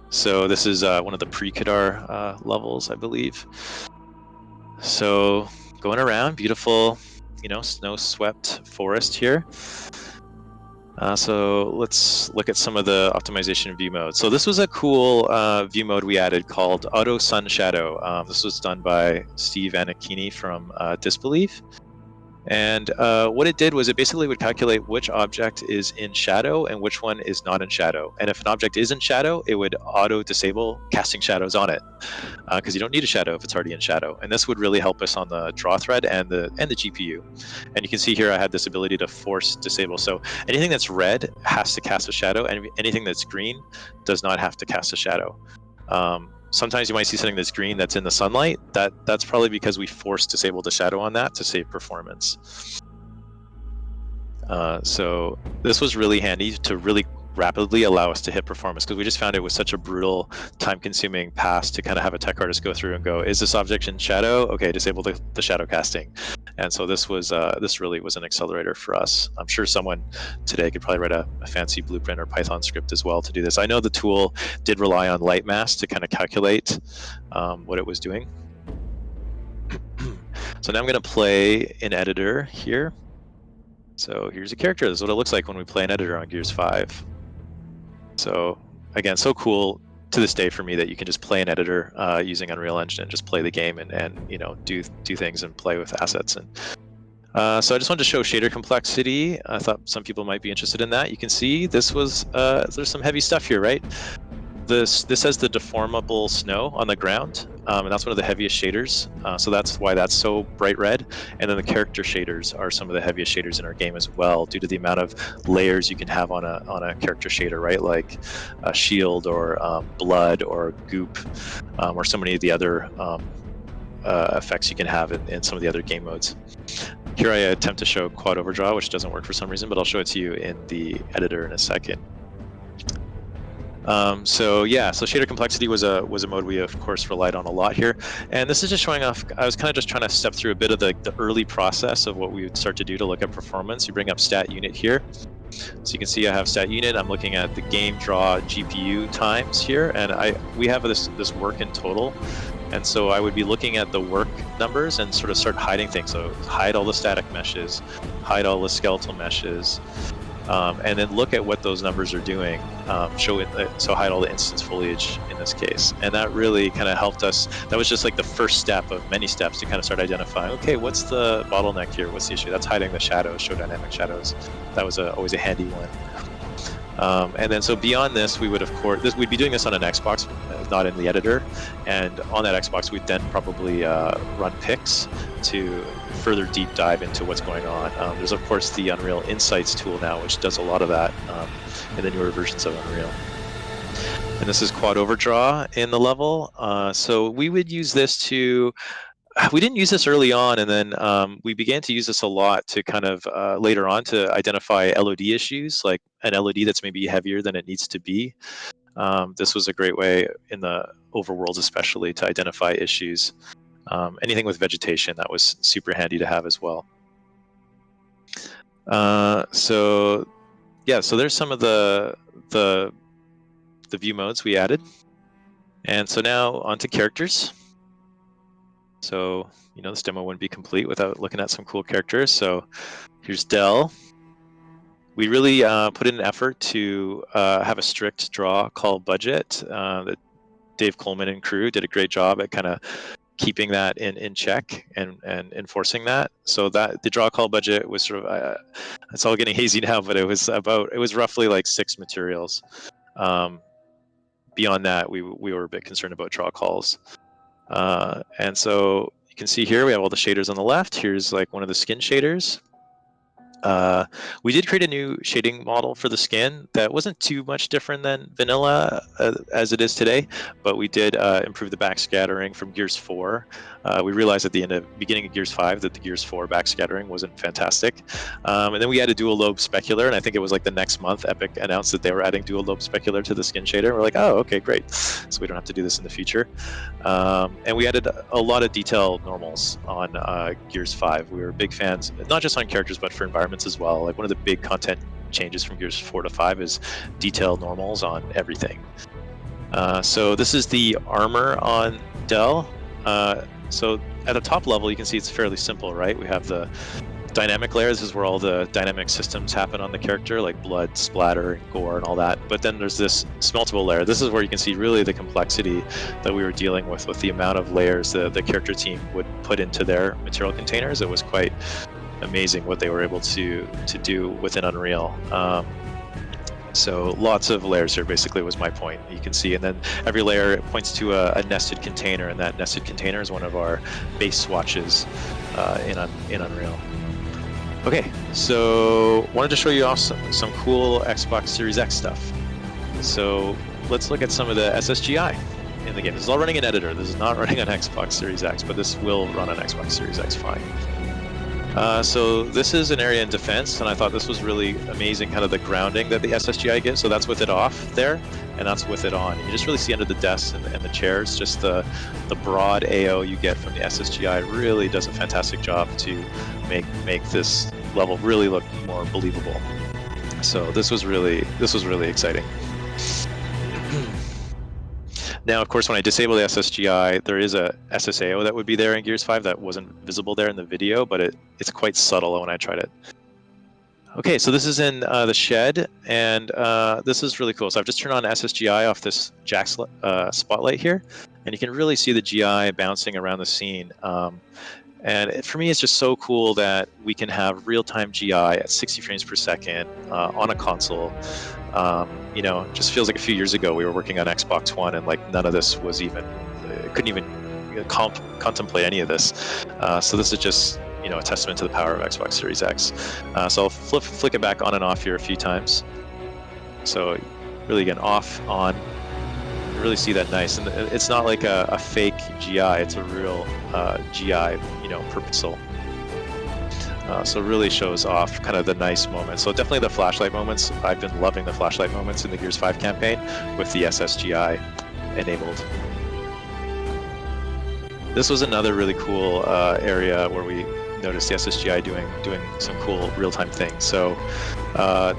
So this is one of the pre-Kadar levels, I believe. So going around, beautiful, snow-swept forest here. So let's look at some of the optimization view modes. So this was a cool view mode we added called Auto Sun Shadow. This was done by Steve Anachini from Disbelief. And what it did was it basically would calculate which object is in shadow and which one is not in shadow. And if an object is in shadow, it would auto disable casting shadows on it, because you don't need a shadow if it's already in shadow. And this would really help us on the draw thread and the GPU. And you can see here I had this ability to force disable. So anything that's red has to cast a shadow, and anything that's green does not have to cast a shadow. Sometimes you might see something that's green that's in the sunlight. That's probably because we forced disable the shadow on that to save performance. So this was really handy to really rapidly allow us to hit performance, because we just found it was such a brutal, time-consuming pass to kind of have a tech artist go through and go, is this object in shadow? Okay, disable the shadow casting. And so this really was an accelerator for us. I'm sure someone today could probably write a fancy blueprint or Python script as well to do this. I know the tool did rely on light mask to kind of calculate what it was doing. So now I'm going to play an editor here. So here's a character. This is what it looks like when we play an editor on Gears 5. So again, so cool to this day for me that you can just play an editor using Unreal Engine and just play the game and do things and play with assets. And so I just wanted to show shader complexity. I thought some people might be interested in that. You can see this was there's some heavy stuff here, right? This has the deformable snow on the ground, and that's one of the heaviest shaders. So that's why that's so bright red. And then the character shaders are some of the heaviest shaders in our game as well, due to the amount of layers you can have on a character shader, right? Like a shield or blood or goop, or so many of the other effects you can have in some of the other game modes. Here I attempt to show quad overdraw, which doesn't work for some reason, but I'll show it to you in the editor in a second. So shader complexity was a mode we of course relied on a lot here, and this is just showing off. I was kind of just trying to step through a bit of the early process of what we would start to do to look at performance. You bring up stat unit here, So you can see I have stat unit. I'm looking at the game draw GPU times here, and we have this work in total. And so I would be looking at the work numbers and sort of start hiding things. So hide all the static meshes, hide all the skeletal meshes, and then look at what those numbers are doing. So hide all the instance foliage in this case. And that really kind of helped us. That was just like the first step of many steps to kind of start identifying, okay, what's the bottleneck here? What's the issue? That's hiding the shadows, show dynamic shadows. That was always a handy one. And then so beyond this, we would of course, we'd be doing this on an Xbox, not in the editor. And on that Xbox, we'd then probably run pics to further deep dive into what's going on. There's of course the Unreal Insights tool now, which does a lot of that in the newer versions of Unreal. And this is quad overdraw in the level. So we would use this we didn't use this early on, and then we began to use this a lot to kind of later on to identify LOD issues, like an LOD that's maybe heavier than it needs to be. This was a great way in the overworlds especially to identify issues. Anything with vegetation, that was super handy to have as well. So there's some of the view modes we added. And so now onto characters. So, this demo wouldn't be complete without looking at some cool characters. So here's Dell. We really put in an effort to have a strict draw call budget. That Dave Coleman and crew did a great job at kind of keeping that in check and enforcing that. So that the draw call budget was sort of, it's all getting hazy now, but it was roughly like 6 materials. Beyond that, we were a bit concerned about draw calls. And so you can see here we have all the shaders on the left. Here's like one of the skin shaders. We did create a new shading model for the skin that wasn't too much different than vanilla as it is today, but we did improve the backscattering from Gears 4. We realized at the beginning of Gears 5 that the Gears 4 backscattering wasn't fantastic. And then we added dual lobe specular, and I think it was like the next month Epic announced that they were adding dual lobe specular to the skin shader. We're like, oh, okay, great. So we don't have to do this in the future. And we added a lot of detail normals on Gears 5. We were big fans, not just on characters, but for environments as well. Like one of the big content changes from Gears 4 to 5 is detail normals on everything. So this is the armor on Dell. So at the top level, you can see it's fairly simple, right? We have the dynamic layer. This is where all the dynamic systems happen on the character, like blood, splatter, gore, and all that. But then there's this smeltable layer. This is where you can see really the complexity that we were dealing with the amount of layers the character team would put into their material containers. It was quite amazing what they were able to do within Unreal. So lots of layers here basically was my point. You can see, and then every layer points to a nested container, and that nested container is one of our base swatches in Unreal. Okay, so wanted to show you off some cool Xbox Series X stuff. So let's look at some of the SSGI in the game. This is all running in editor. This is not running on Xbox Series X, but this will run on Xbox Series X fine. So this is an area in defense, and I thought this was really amazing, kind of the grounding that the SSGI gives. So that's with it off there, and that's with it on. You just really see under the desks and the chairs, just the broad AO you get from the SSGI really does a fantastic job to make this level really look more believable. So this was really exciting. Now, of course, when I disable the SSGI, there is a SSAO that would be there in Gears 5 that wasn't visible there in the video, but it's quite subtle when I tried it. Okay, so this is in the shed, and this is really cool. So I've just turned on SSGI off this jack spotlight here, and you can really see the GI bouncing around the scene. And for me, it's just so cool that we can have real-time GI at 60 frames per second on a console. It just feels like a few years ago we were working on Xbox One, and like none of this was couldn't even contemplate any of this. So this is just a testament to the power of Xbox Series X. So I'll flick it back on and off here a few times. So really again, off, on. You really see that nice, and it's not like a fake GI. It's a real GI, per pixel. So it really shows off kind of the nice moments. So definitely the flashlight moments. I've been loving the flashlight moments in the Gears 5 campaign with the SSGI enabled. This was another really cool area where we notice the SSGI doing some cool real-time things. So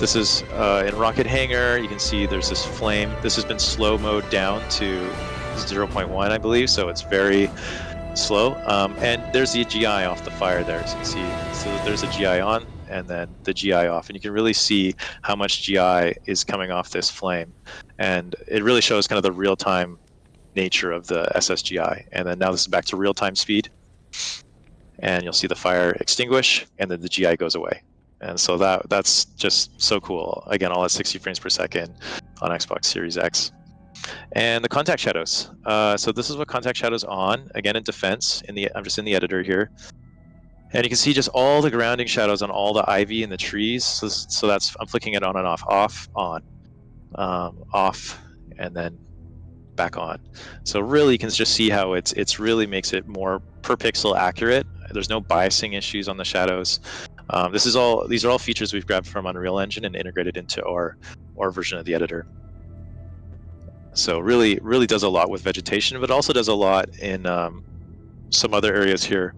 this is in Rocket Hangar. You can see there's this flame. This has been slow mode down to 0.1, I believe, so it's very slow. And there's the GI off the fire there. So you can see, so there's a GI on and then the GI off, and you can really see how much GI is coming off this flame. And it really shows kind of the real-time nature of the SSGI. And then now this is back to real-time speed, and you'll see the fire extinguish, and then the GI goes away. And so that's just so cool. Again, all at 60 frames per second on Xbox Series X. And the contact shadows. So this is what contact shadows on. Again, in defense. I'm just in the editor here, and you can see just all the grounding shadows on all the ivy and the trees. So that's, I'm flicking it on and off, on, off, and then back on. So really, you can just see how it's really makes it more per pixel accurate. There's no biasing issues on the shadows. These are all features we've grabbed from Unreal Engine and integrated into our version of the editor. So really does a lot with vegetation, but also does a lot in some other areas here.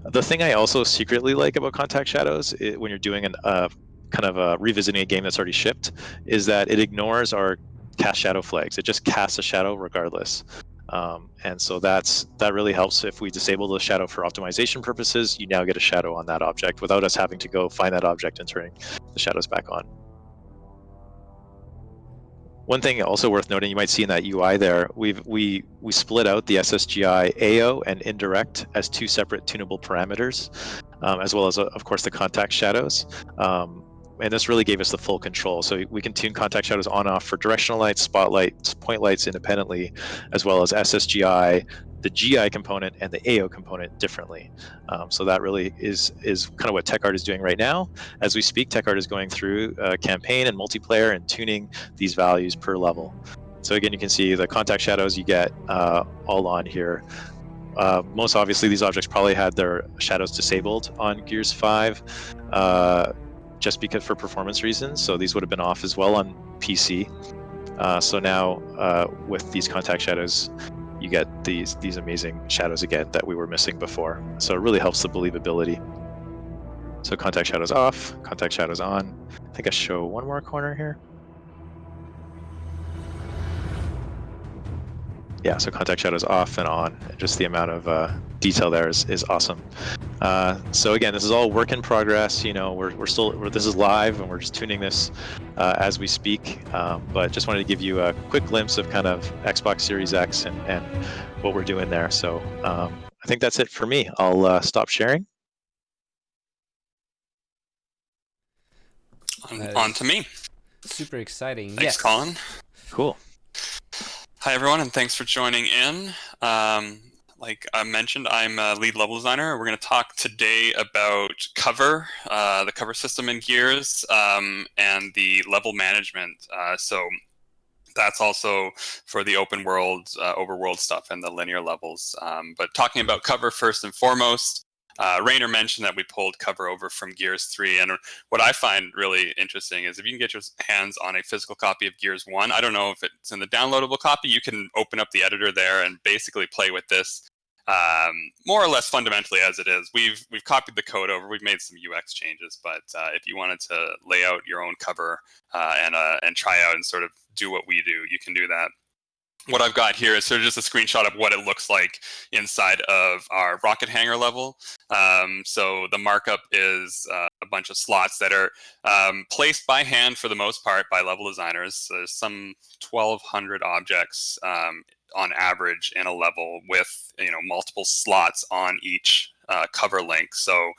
The thing I also secretly like about contact shadows, when you're doing kind of revisiting a game that's already shipped, is that it ignores our cast shadow flags. It just casts a shadow regardless. And so that really helps. If we disable the shadow for optimization purposes, you now get a shadow on that object without us having to go find that object and turning the shadows back on. One thing also worth noting, you might see in that UI there, we split out the SSGI AO and indirect as two separate tunable parameters, as well as, of course, the contact shadows. And this really gave us the full control. So we can tune contact shadows on off for directional lights, spotlights, point lights independently, as well as SSGI, the GI component, and the AO component differently. So that really is kind of what TechArt is doing right now. As we speak, TechArt is going through campaign and multiplayer and tuning these values per level. So again, you can see the contact shadows you get all on here. Most obviously, these objects probably had their shadows disabled on Gears 5. Just because for performance reasons, so these would have been off as well on PC. So now with these contact shadows, you get these amazing shadows again that we were missing before. So it really helps the believability. So contact shadows off, contact shadows on. I think I show one more corner here. Yeah, so contact shadows off and on. Just the amount of detail there is awesome. So again, this is all work in progress. You know, this is live and we're just tuning this as we speak. But just wanted to give you a quick glimpse of kind of Xbox Series X and what we're doing there. So I think that's it for me. I'll stop sharing. On to me. Super exciting. Thanks, yes. Colin. Cool. Hi, everyone, and thanks for joining in. Like I mentioned, I'm a lead level designer. We're going to talk today about cover, the cover system in Gears, and the level management. So that's also for the open world, overworld stuff and the linear levels. But talking about cover first and foremost, Rainer mentioned that we pulled cover over from Gears 3, and what I find really interesting is if you can get your hands on a physical copy of Gears 1, I don't know if it's in the downloadable copy, you can open up the editor there and basically play with this more or less fundamentally as it is. We've copied the code over, we've made some UX changes, but if you wanted to lay out your own cover and try out and sort of do what we do, you can do that. What I've got here is sort of just a screenshot of what it looks like inside of our Rocket Hangar level. So the markup is a bunch of slots that are placed by hand for the most part by level designers. So there's some 1,200 objects on average in a level with multiple slots on each cover link. So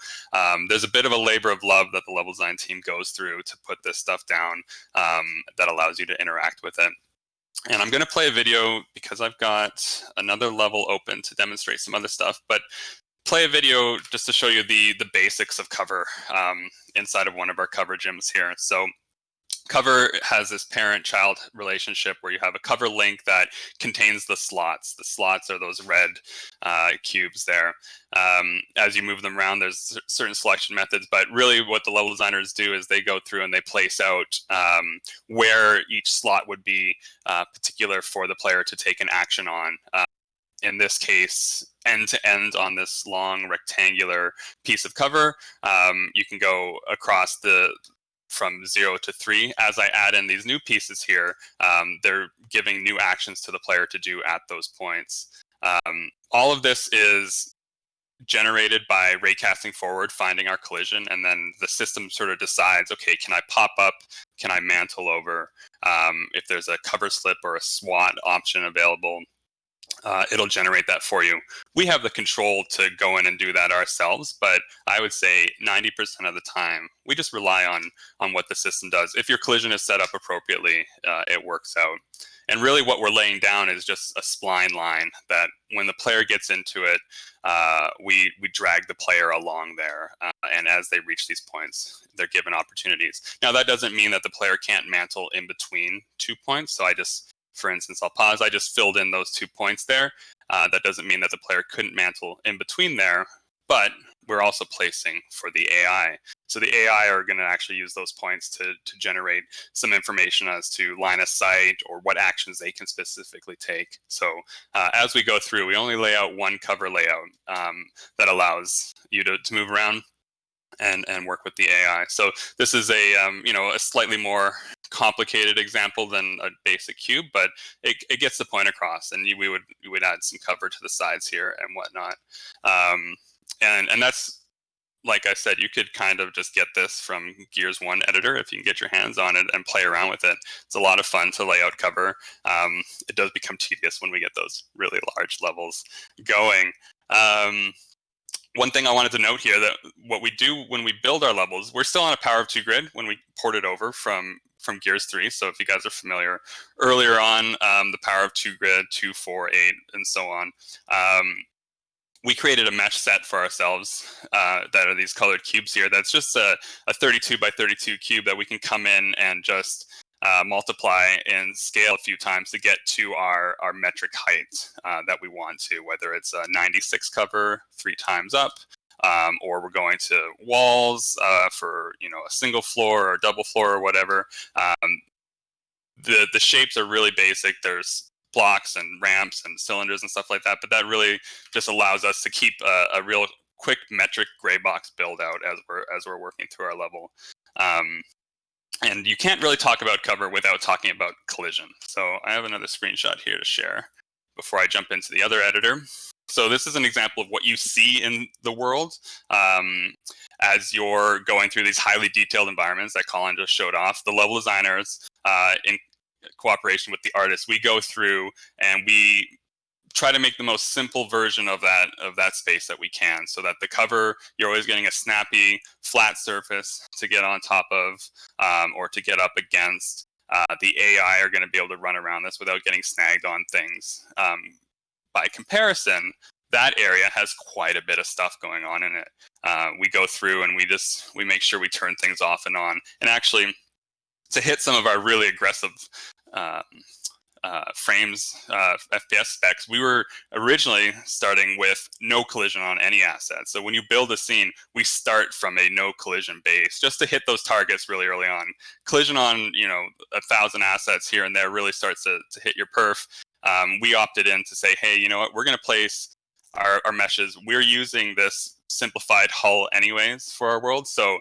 there's a bit of a labor of love that the level design team goes through to put this stuff down that allows you to interact with it. And I'm going to play a video because I've got another level open to demonstrate some other stuff, but play a video just to show you the basics of cover inside of one of our cover gyms here. So cover has this parent-child relationship where you have a cover link that contains the slots. The slots are those red cubes there. As you move them around, there's certain selection methods, but really what the level designers do is they go through and they place out where each slot would be particular for the player to take an action on. in this case, end to end on this long rectangular piece of cover. You can go across from 0 to 3. As I add in these new pieces here, they're giving new actions to the player to do at those points. All of this is generated by raycasting forward, finding our collision, and then the system sort of decides, okay, can I pop up? Can I mantle over? If there's a cover slip or a SWAT option available, it'll generate that for you. We have the control to go in and do that ourselves, but I would say 90% of the time, we just rely on what the system does. If your collision is set up appropriately, it works out. And really what we're laying down is just a spline line that when the player gets into it, we drag the player along there. And as they reach these points, they're given opportunities. Now, that doesn't mean that the player can't mantle in between 2 points. So for instance, I'll pause. I just filled in those 2 points there. That doesn't mean that the player couldn't mantle in between there, but we're also placing for the AI. So the AI are going to actually use those points to generate some information as to line of sight or what actions they can specifically take. So as we go through, we only lay out one cover layout that allows you to move around and work with the AI. So this is a slightly more complicated example than a basic cube, but it gets the point across, and we would add some cover to the sides here and whatnot. And that's, like I said, you could kind of just get this from Gears 1 editor if you can get your hands on it and play around with it. It's a lot of fun to lay out cover. It does become tedious when we get those really large levels going. One thing I wanted to note here, that what we do when we build our levels, we're still on a Power of 2 grid when we port it over from Gears 3. So if you guys are familiar, earlier on, the Power of 2 grid, 2, 4, 8, and so on, we created a mesh set for ourselves that are these colored cubes here. That's just a 32 by 32 cube that we can come in and just multiply and scale a few times to get to our metric height that we want to, whether it's a 96 cover 3 times up, or we're going to walls for a single floor or double floor or whatever. The shapes are really basic. There's blocks and ramps and cylinders and stuff like that, but that really just allows us to keep a real quick metric gray box build out as we're working through our level. And you can't really talk about cover without talking about collision. So I have another screenshot here to share before I jump into the other editor. So this is an example of what you see in the world as you're going through these highly detailed environments that Colin just showed off. The level designers, in cooperation with the artists, we go through and we try to make the most simple version of that space that we can, so that the cover, you're always getting a snappy flat surface to get on top of or to get up against. The AI are going to be able to run around this without getting snagged on things. By comparison, that area has quite a bit of stuff going on in it. We go through and we make sure we turn things off and on, and actually to hit some of our really aggressive frames, FPS specs, we were originally starting with no collision on any asset. So when you build a scene, we start from a no collision base just to hit those targets really early on. Collision on 1,000 assets here and there really starts to hit your perf. We opted in to say, hey, you know what, we're going to place our meshes. We're using this simplified hull anyways for our world. So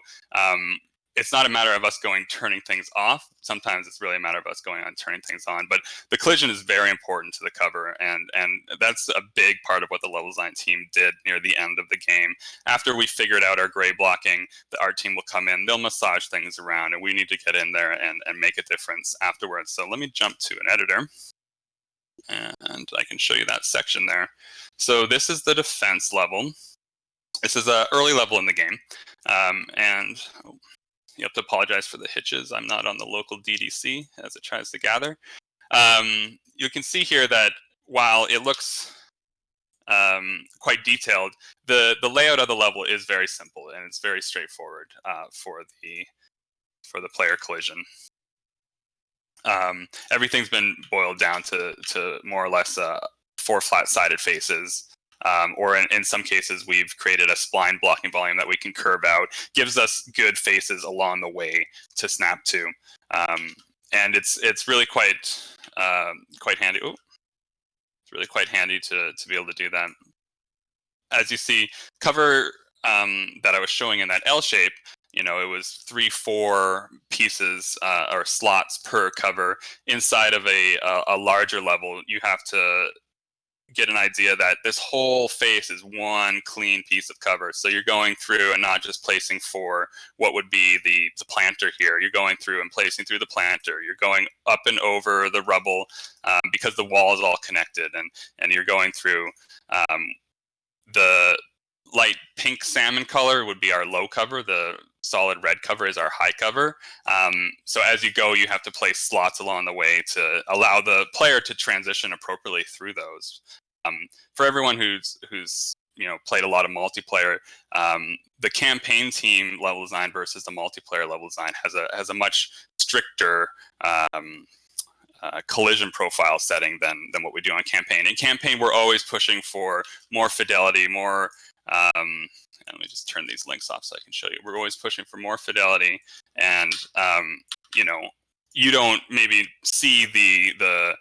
it's not a matter of us turning things off. Sometimes it's really a matter of us going on turning things on. But the collision is very important to the cover, and that's a big part of what the level design team did near the end of the game. After we figured out our gray blocking, the art team will come in, they'll massage things around, and we need to get in there and make a difference afterwards. So let me jump to an editor, and I can show you that section there. So this is the defense level. This is an early level in the game, and you have to apologize for the hitches. I'm not on the local DDC as it tries to gather. You can see here that while it looks quite detailed, the layout of the level is very simple and it's very straightforward for the player collision. Everything's been boiled down to more or less 4 flat-sided faces. Or in some cases, we've created a spline blocking volume that we can curve out, gives us good faces along the way to snap to, and it's really quite handy. Ooh, It's really quite handy to be able to do that. As you see, cover that I was showing in that L shape, it was 3-4 pieces or slots per cover. Inside of a larger level, you have to get an idea that this whole face is one clean piece of cover. So you're going through and not just placing for what would be the planter here. You're going through and placing through the planter. You're going up and over the rubble because the wall is all connected, and you're going through the light pink salmon color would be our low cover. The solid red cover is our high cover. So as you go, you have to place slots along the way to allow the player to transition appropriately through those. For everyone who's played a lot of multiplayer, the campaign team level design versus the multiplayer level design has a much stricter collision profile setting than what we do on campaign. In campaign, we're always pushing for more fidelity, more let me just turn these links off so I can show you. We're always pushing for more fidelity, and you don't maybe see the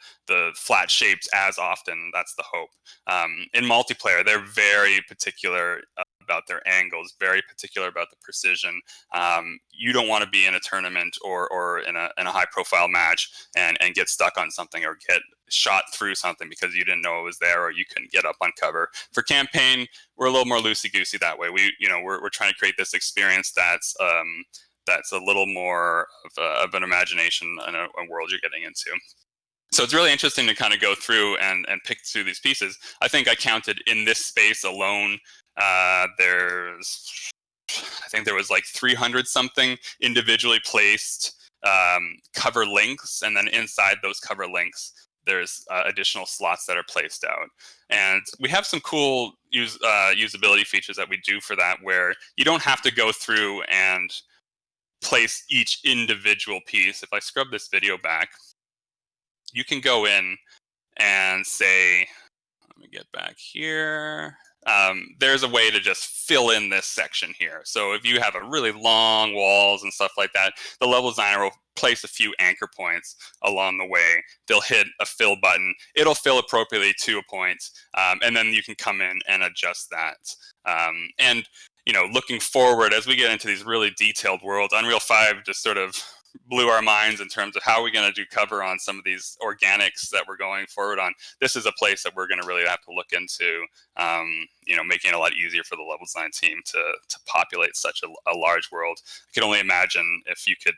flat shapes as often. That's the hope. In multiplayer, they're very particular about their angles, very particular about the precision. You don't want to be in a tournament or in a high profile match and get stuck on something or get shot through something because you didn't know it was there or you couldn't get up on cover. For campaign, we're a little more loosey-goosey that way. We're trying to create this experience that's a little more of an imagination and a world you're getting into. So it's really interesting to kind of go through and pick through these pieces. I think I counted in this space alone, I think there was like 300 something individually placed cover links, and then inside those cover links, there's additional slots that are placed out. And we have some cool usability features that we do for that, where you don't have to go through and place each individual piece. If I scrub this video back, you can go in and say, let me get back here. There's a way to just fill in this section here. So if you have a really long walls and stuff like that, the level designer will place a few anchor points along the way. They'll hit a fill button. It'll fill appropriately to a point, and then you can come in and adjust that. And looking forward, as we get into these really detailed worlds, Unreal 5 just sort of blew our minds in terms of how we're going to do cover on some of these organics that we're going forward on. This is a place that we're going to really have to look into, making it a lot easier for the level design team to populate such a large world. I can only imagine if you could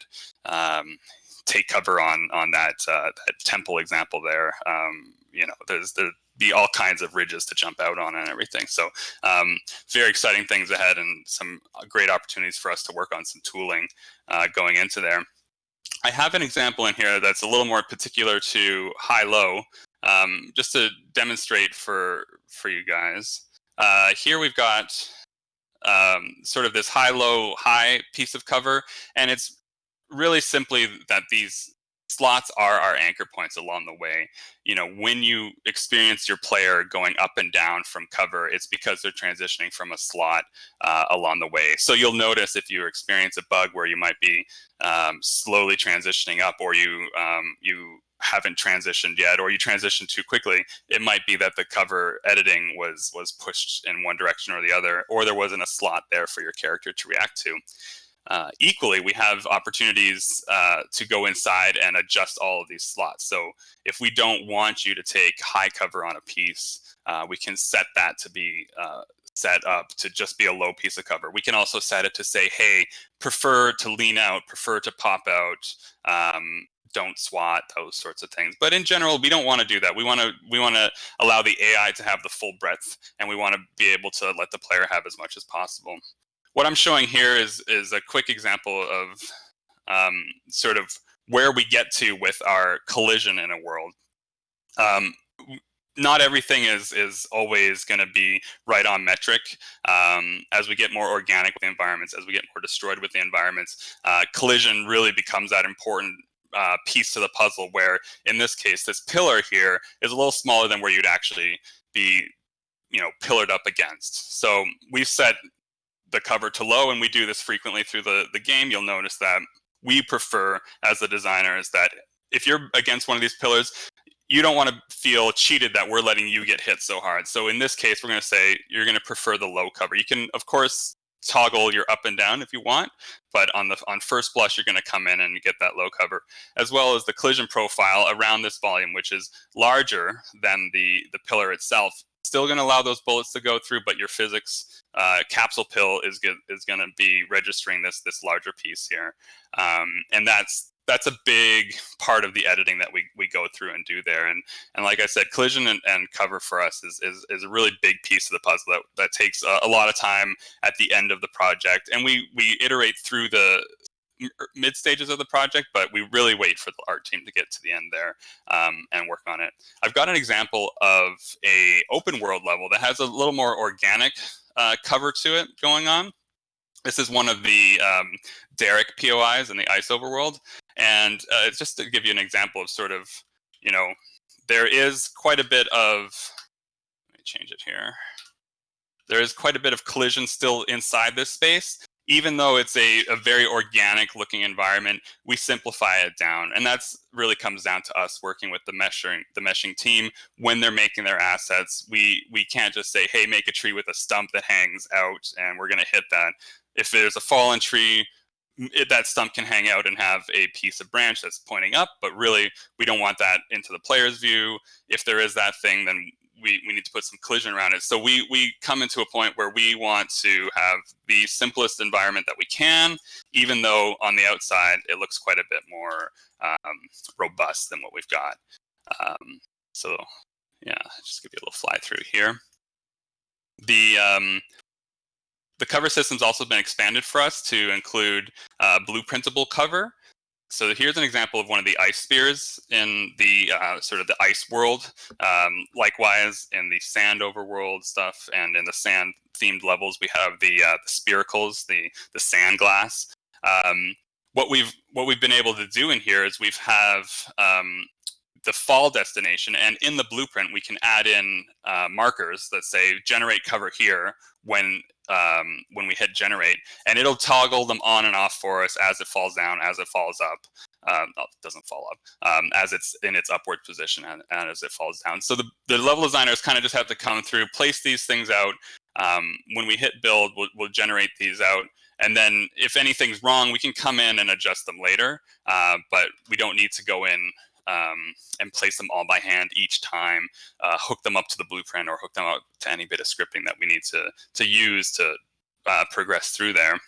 take cover on that temple example there. There'd be all kinds of ridges to jump out on and everything. So very exciting things ahead, and some great opportunities for us to work on some tooling going into there. I have an example in here that's a little more particular to high-low, just to demonstrate for you guys. Here we've got sort of this high piece of cover, and it's really simply that these slots are our anchor points along the way. When you experience your player going up and down from cover, it's because they're transitioning from a slot along the way. So you'll notice if you experience a bug where you might be slowly transitioning up, or you haven't transitioned yet, or you transition too quickly, it might be that the cover editing was pushed in one direction or the other, or there wasn't a slot there for your character to react to. Equally, we have opportunities to go inside and adjust all of these slots. So if we don't want you to take high cover on a piece, we can set that to be set up to just be a low piece of cover. We can also set it to say, hey, prefer to lean out, prefer to pop out, don't SWAT, those sorts of things. But in general, we don't want to do that. We want to allow the AI to have the full breadth, and we want to be able to let the player have as much as possible. What I'm showing here is a quick example of sort of where we get to with our collision in a world. Not everything is always going to be right on metric. As we get more organic with the environments, as we get more destroyed with the environments, collision really becomes that important piece to the puzzle, where in this case, this pillar here is a little smaller than where you'd actually be, pillared up against. So we've set the cover to low, and we do this frequently through the game. You'll notice that we prefer, as the designers, that if you're against one of these pillars, you don't want to feel cheated that we're letting you get hit so hard. So in this case, we're going to say you're going to prefer the low cover. You can, of course, toggle your up and down if you want, but on first blush, you're going to come in and get that low cover, as well as the collision profile around this volume, which is larger than the pillar itself. Still going to allow those bullets to go through, but your physics capsule pill is going to be registering this larger piece here, and that's a big part of the editing that we go through and do there. And like I said, collision and cover for us is a really big piece of the puzzle that takes a lot of time at the end of the project. And we iterate through the mid stages of the project, but we really wait for the art team to get to the end there and work on it. I've got an example of a open world level that has a little more organic cover to it going on. This is one of the Derek POIs in the Ice Overworld. And it's just to give you an example of sort of, there is quite a bit of, let me change it here. There is quite a bit of collision still inside this space. Even though it's a very organic looking environment, we simplify it down. And that's really comes down to us working with the meshing team when they're making their assets. We can't just say, hey, make a tree with a stump that hangs out and we're going to hit that. If there's a fallen tree, that stump can hang out and have a piece of branch that's pointing up, but really we don't want that into the player's view. If there is that thing, then we need to put some collision around it. So we come into a point where we want to have the simplest environment that we can, even though on the outside it looks quite a bit more robust than what we've got. So yeah, just give you a little fly through here. The cover system's also been expanded for us to include blueprintable cover. So here's an example of one of the ice spheres in the sort of the ice world. Likewise, in the sand overworld stuff and in the sand themed levels, we have the spiracles, the sand glass. What we've been able to do in here is we've have the fall destination, and in the blueprint we can add in markers that say generate cover here when we hit generate, and it'll toggle them on and off for us as it falls down, as it falls up. It doesn't fall up, as it's in its upward position and as it falls down. So the level designers kind of just have to come through, place these things out. When we hit build, we'll generate these out. And then if anything's wrong, we can come in and adjust them later, but we don't need to go in and place them all by hand each time, hook them up to the blueprint or hook them up to any bit of scripting that we need to use to progress through there.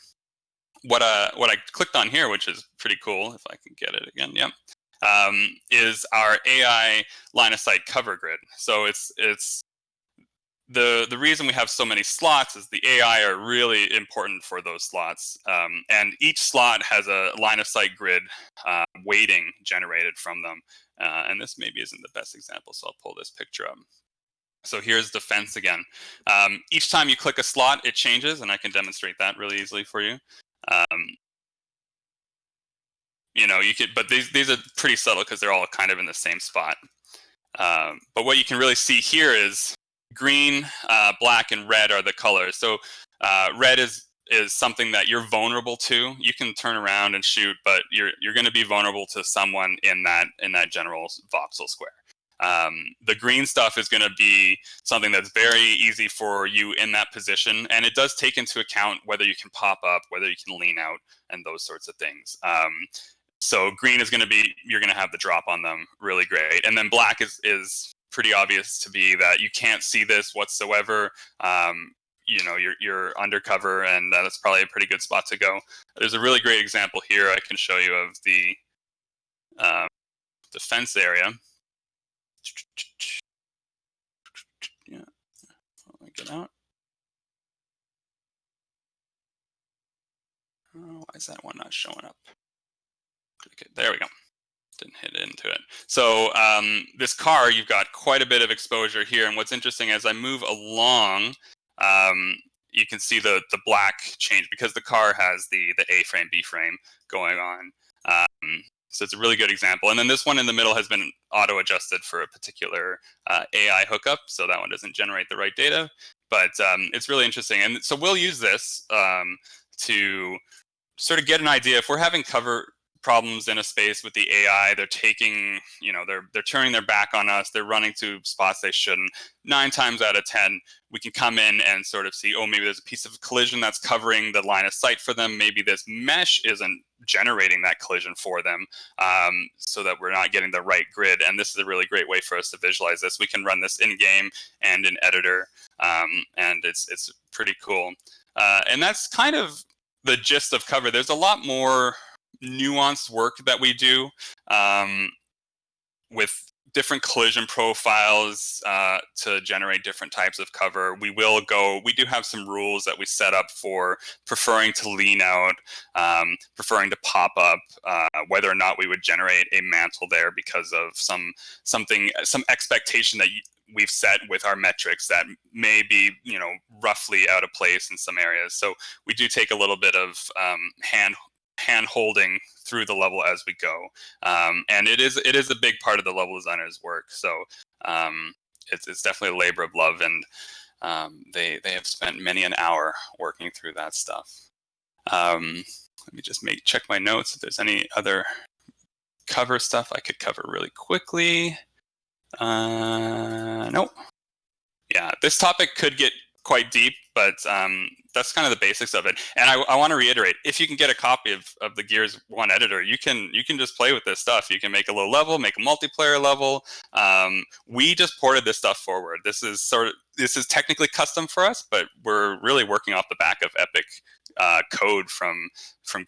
What I clicked on here, which is pretty cool, if I can get it again, yep, is our AI line of sight cover grid. So it's the reason we have so many slots is the AI are really important for those slots. And each slot has a line of sight grid weighting generated from them. And this maybe isn't the best example, so I'll pull this picture up. So here's the fence again. Each time you click a slot, it changes, and I can demonstrate that really easily for you. You could, but these are pretty subtle because they're all kind of in the same spot. But what you can really see here is green, black, and red are the colors. So red is something that you're vulnerable to. You can turn around and shoot, but you're going to be vulnerable to someone in that general voxel square. The green stuff is going to be something that's very easy for you in that position, and it does take into account whether you can pop up, whether you can lean out, and those sorts of things. So green is going to be, you're going to have the drop on them really great, and then black is pretty obvious to be that you can't see this whatsoever. You're undercover, and that's probably a pretty good spot to go. There's a really great example here I can show you of the fence area. Yeah, let me get out. Oh, why is that one not showing up? Click it. There we go. Didn't hit into it. So this car, you've got quite a bit of exposure here. And what's interesting, as I move along, you can see the black change because the car has the A frame, B frame going on. So it's a really good example. And then this one in the middle has been auto adjusted for a particular AI hookup. So that one doesn't generate the right data, but it's really interesting. And so we'll use this to sort of get an idea. If we're having cover problems in a space with the AI. They're taking, they're turning their back on us. They're running to spots they shouldn't. 9 times out of 10, we can come in and sort of see, oh, maybe there's a piece of collision that's covering the line of sight for them. Maybe this mesh isn't generating that collision for them, so that we're not getting the right grid. And this is a really great way for us to visualize this. We can run this in game and in editor, and it's pretty cool. And that's kind of the gist of cover. There's a lot more nuanced work that we do with different collision profiles to generate different types of cover. We do have some rules that we set up for preferring to lean out, preferring to pop up, whether or not we would generate a mantle there because of some expectation that we've set with our metrics that may be, roughly out of place in some areas. So we do take a little bit of hand holding through the level as we go, and it is a big part of the level designer's work. So it's definitely a labor of love, and they have spent many an hour working through that stuff. Let me just check my notes if there's any other cover stuff I could cover really quickly. Nope. Yeah, this topic could get quite deep, but that's kind of the basics of it. And I want to reiterate, if you can get a copy of the Gears 1 editor, you can just play with this stuff. You can make a low level, make a multiplayer level. We just ported this stuff forward. This is technically custom for us, but we're really working off the back of Epic code from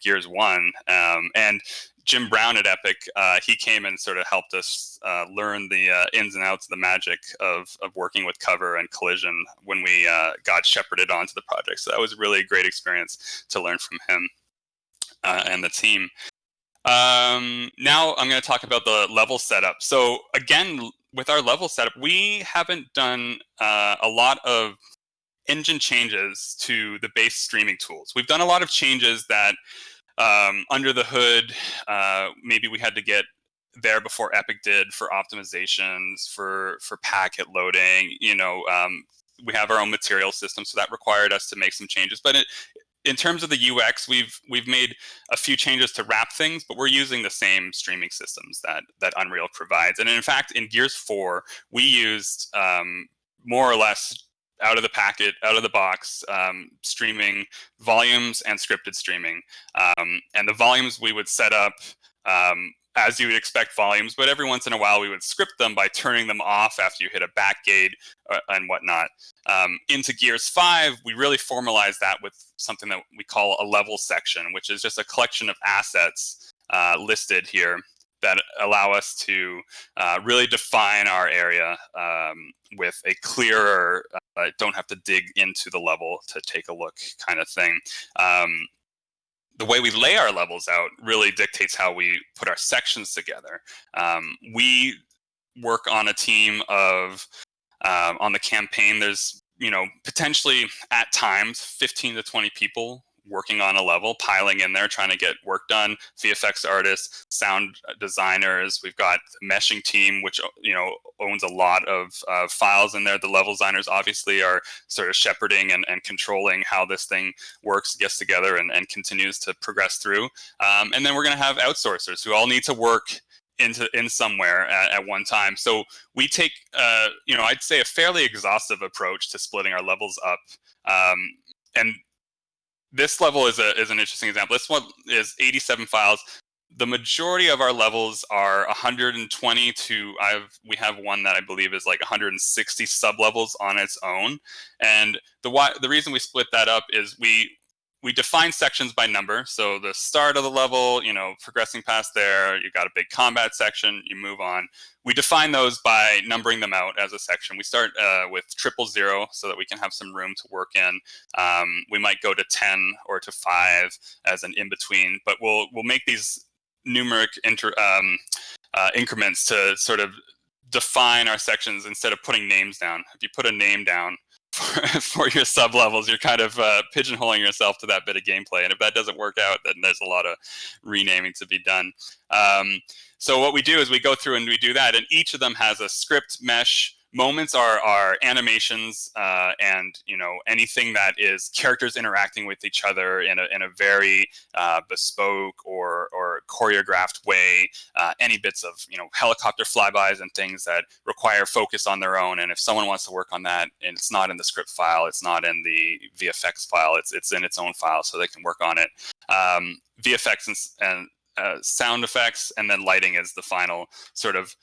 Gears 1. And Jim Brown at Epic, he came and sort of helped us learn the ins and outs of the magic of working with cover and collision when we got shepherded onto the project. So that was really a great experience to learn from him and the team. Now I'm going to talk about the level setup. So again, with our level setup, we haven't done a lot of engine changes to the base streaming tools. We've done a lot of changes that under the hood, maybe we had to get there before Epic did for optimizations, for packet loading. We have our own material system, so that required us to make some changes. But in terms of the UX, we've made a few changes to wrap things, but we're using the same streaming systems that Unreal provides. And in fact, in Gears 4, we used more or less out of the packet, out of the box, streaming volumes and scripted streaming. And the volumes we would set up as you would expect volumes, but every once in a while we would script them by turning them off after you hit a back gate and whatnot. Into Gears 5, we really formalized that with something that we call a level section, which is just a collection of assets listed here that allow us to really define our area with a clearer, don't have to dig into the level to take a look kind of thing. The way we lay our levels out really dictates how we put our sections together. We work on a team of, on the campaign, there's, potentially at times 15 to 20 people working on a level, piling in there, trying to get work done. VFX artists, sound designers. We've got the meshing team, which owns a lot of files in there. The level designers obviously are sort of shepherding and controlling how this thing works, gets together, and continues to progress through. And then we're going to have outsourcers who all need to work in somewhere at one time. So we take, I'd say a fairly exhaustive approach to splitting our levels up. And this level is an interesting example. This one is 87 files. The majority of our levels are 120 to, we have one that I believe is like 160 sub-levels on its own. And the reason we split that up is we define sections by number. So the start of the level, progressing past there, you've got a big combat section, you move on. We define those by numbering them out as a section. We start with 000 so that we can have some room to work in. We might go to 10 or to 5 as an in-between, but we'll make these numeric increments to sort of define our sections instead of putting names down. If you put a name down for your sub levels, you're kind of pigeonholing yourself to that bit of gameplay. And if that doesn't work out, then there's a lot of renaming to be done. So what we do is we go through and we do that, and each of them has a script mesh moments are animations and anything that is characters interacting with each other in a very bespoke or choreographed way. Any bits of helicopter flybys and things that require focus on their own. And if someone wants to work on that, and it's not in the script file, it's not in the VFX file, it's in its own file, so they can work on it. VFX and sound effects, and then lighting is the final sort of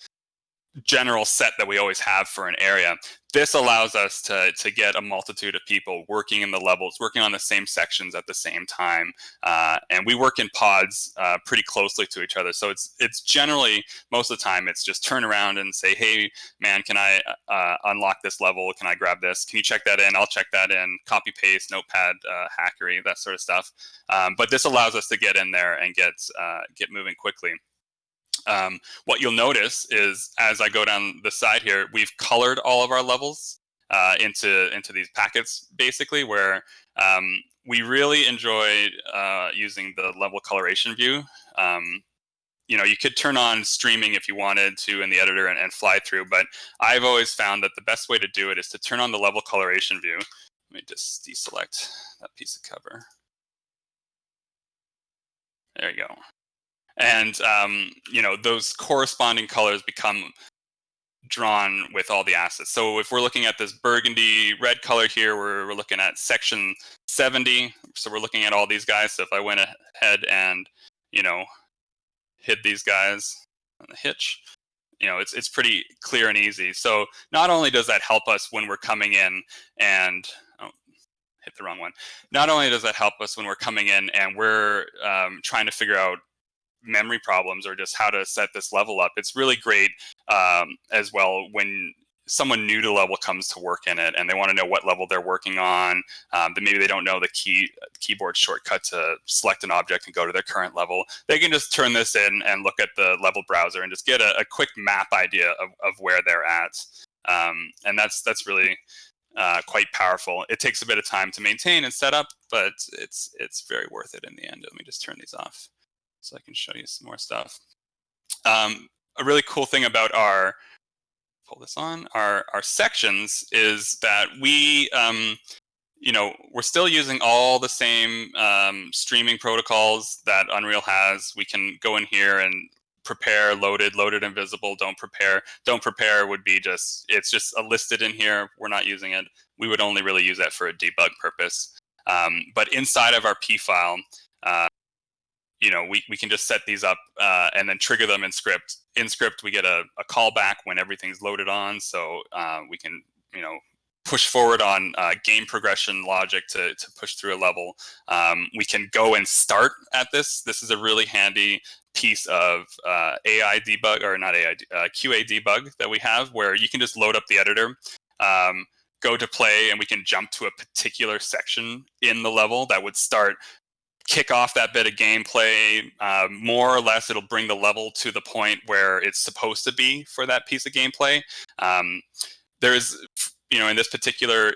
general set that we always have for an area. This allows us to get a multitude of people working in the levels, working on the same sections at the same time, and we work in pods pretty closely to each other. So it's generally, most of the time, it's just turn around and say, hey man, can I unlock this level? Can I grab this? Can you check that in? I'll check that in. Copy paste, notepad, hackery, that sort of stuff. But this allows us to get in there and get moving quickly. What you'll notice is, as I go down the side here, we've colored all of our levels into these packets, basically, where we really enjoy using the level coloration view. You could turn on streaming if you wanted to in the editor and fly through, but I've always found that the best way to do it is to turn on the level coloration view. Let me just deselect that piece of cover. There you go. And, those corresponding colors become drawn with all the assets. So if we're looking at this burgundy red color here, we're looking at section 70. So we're looking at all these guys. So if I went ahead and, hit these guys on the hitch, it's pretty clear and easy. So not only does that help us when we're coming in and, hit the wrong one. Not only does that help us when we're coming in and we're trying to figure out memory problems or just how to set this level up, it's really great as well when someone new to level comes to work in it and they want to know what level they're working on, that maybe they don't know the keyboard shortcut to select an object and go to their current level. They can just turn this in and look at the level browser and just get a quick map idea of where they're at. And that's really quite powerful. It takes a bit of time to maintain and set up, but it's very worth it in the end. Let me just turn these off so I can show you some more stuff. A really cool thing about our sections is that we, we're still using all the same streaming protocols that Unreal has. We can go in here and prepare, loaded, invisible, don't prepare. Don't prepare would be it's just listed in here. We're not using it. We would only really use that for a debug purpose. But inside of our P file, we can just set these up and then trigger them in script. In script, we get a callback when everything's loaded on, so we can push forward on game progression logic to push through a level. We can go and start at this. This is a really handy piece of AI debug, or not AI, QA debug that we have, where you can just load up the editor, go to play, and we can jump to a particular section in the level that would kick off that bit of gameplay. More or less, it'll bring the level to the point where it's supposed to be for that piece of gameplay. There's, in this particular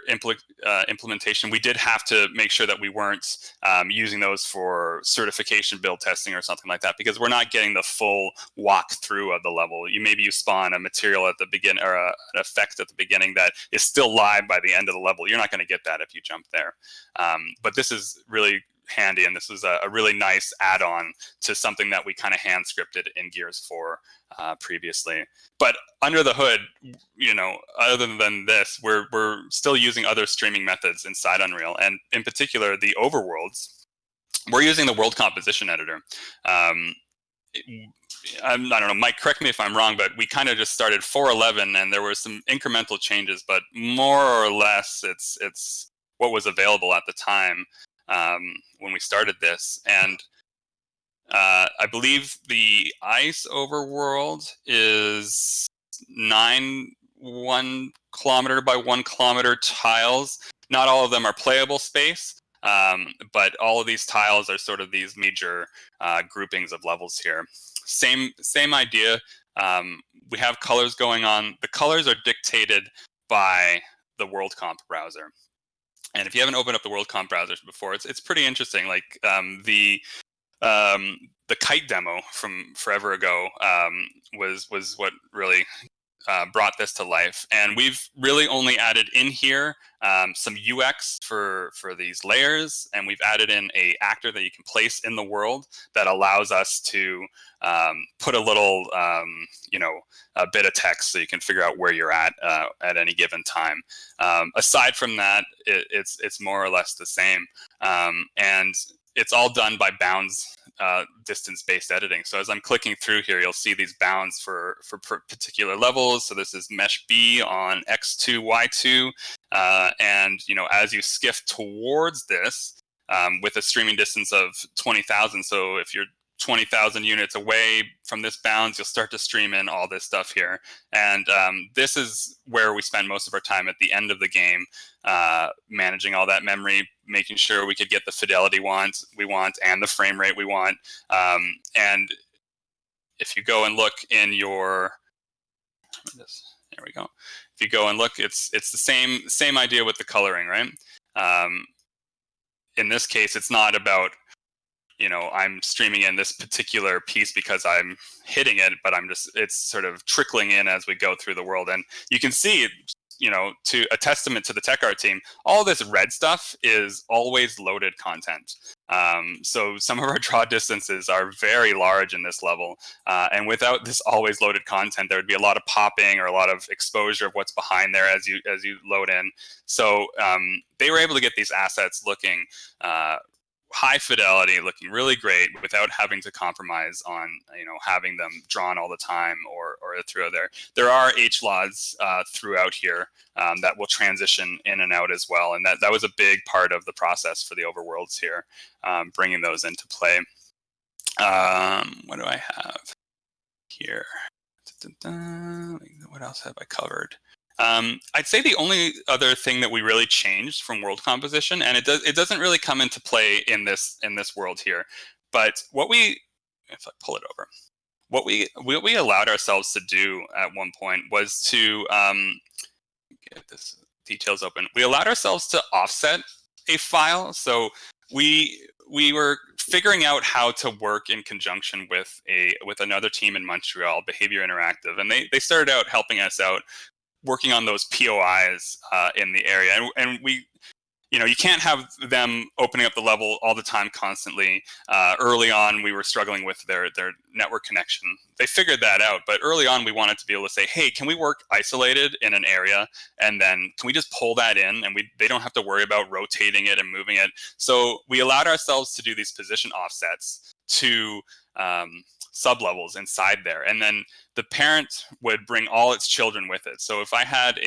implementation, we did have to make sure that we weren't using those for certification build testing or something like that, because we're not getting the full walkthrough of the level. Maybe you spawn a material at the beginning, or an effect at the beginning that is still live by the end of the level. You're not going to get that if you jump there. But this is really handy, and this is a really nice add-on to something that we kind of hand scripted in Gears 4 previously. But under the hood, other than this, we're still using other streaming methods inside Unreal, and in particular the overworlds. We're using the world composition editor. I don't know, Mike, correct me if I'm wrong, but we kind of just started 4.11 and there were some incremental changes, but more or less it's what was available at the time when we started this. And I believe the ice overworld is 9 1 kilometer by 1 kilometer tiles. Not all of them are playable space, but all of these tiles are sort of these major groupings of levels here. Same idea. We have colors going on. The colors are dictated by the World Comp browser. And if you haven't opened up the World Comp browser before, it's pretty interesting. Like the kite demo from forever ago was what really brought this to life. And we've really only added in here some UX for these layers, and we've added in a actor that you can place in the world that allows us to put a little, a bit of text so you can figure out where you're at any given time. Aside from that, it's more or less the same, and it's all done by bounds distance-based editing. So as I'm clicking through here, you'll see these bounds for particular levels. So this is mesh B on X2, Y2, and as you skiff towards this with a streaming distance of 20,000. So if you're 20,000 units away from this bounds, you'll start to stream in all this stuff here. And this is where we spend most of our time at the end of the game, managing all that memory, making sure we could get the fidelity we want and the frame rate we want. And if you go and look in your, there we go. If you go and look, it's the same idea with the coloring, right? In this case, it's not about, I'm streaming in this particular piece because I'm hitting it, but it's sort of trickling in as we go through the world. And you can see, to a testament to the tech art team, all this red stuff is always loaded content. So some of our draw distances are very large in this level. And without this always loaded content, there would be a lot of popping or a lot of exposure of what's behind there as you load in. So they were able to get these assets looking high fidelity, looking really great without having to compromise on having them drawn all the time or through there. There are HLODs throughout here that will transition in and out as well, and that was a big part of the process for the overworlds here, bringing those into play. What do I have here? What else have I covered? I'd say the only other thing that we really changed from world composition, and it doesn't really come into play in this world here, but if I pull it over, what we allowed ourselves to do at one point was to get this details open. We allowed ourselves to offset a file, so we were figuring out how to work in conjunction with another team in Montreal, Behavior Interactive, and they started out helping us out, working on those POIs in the area. And we, you can't have them opening up the level all the time constantly. Early on, we were struggling with their network connection. They figured that out, but early on, we wanted to be able to say, hey, can we work isolated in an area? And then can we just pull that in? And they don't have to worry about rotating it and moving it. So we allowed ourselves to do these position offsets to sublevels inside there. And then the parent would bring all its children with it. So if I had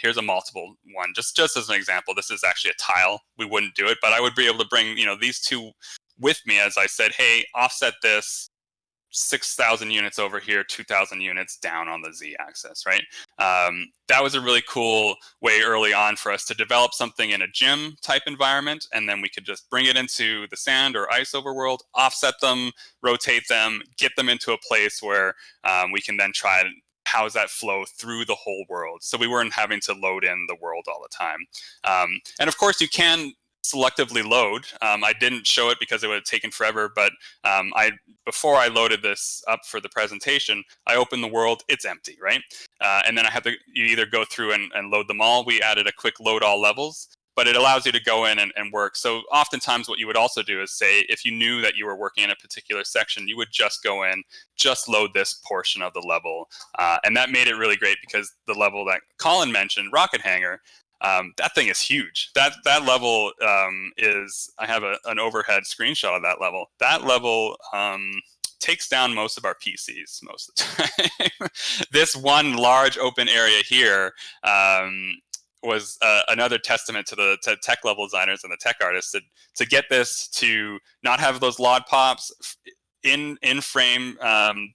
here's a multiple one, just as an example, this is actually a tile. We wouldn't do it, but I would be able to bring, these two with me as I said, hey, offset this 6,000 units over here, 2,000 units down on the Z-axis, right? That was a really cool way early on for us to develop something in a gym type environment, and then we could just bring it into the sand or ice overworld, offset them, rotate them, get them into a place where we can then try to house that flow through the whole world. So we weren't having to load in the world all the time. And of course, you can selectively load. I didn't show it because it would have taken forever, but before I loaded this up for the presentation, I opened the world, it's empty, right? And then you either go through and load them all. We added a quick load all levels, but it allows you to go in and work. So oftentimes what you would also do is say, if you knew that you were working in a particular section, you would just go in, just load this portion of the level. And that made it really great because the level that Colin mentioned, Rocket Hangar, that thing is huge. That level is, I have an overhead screenshot of that level. That level takes down most of our PCs most of the time. This one large open area here was another testament to the tech level designers and the tech artists to get this to not have those LOD pops in frame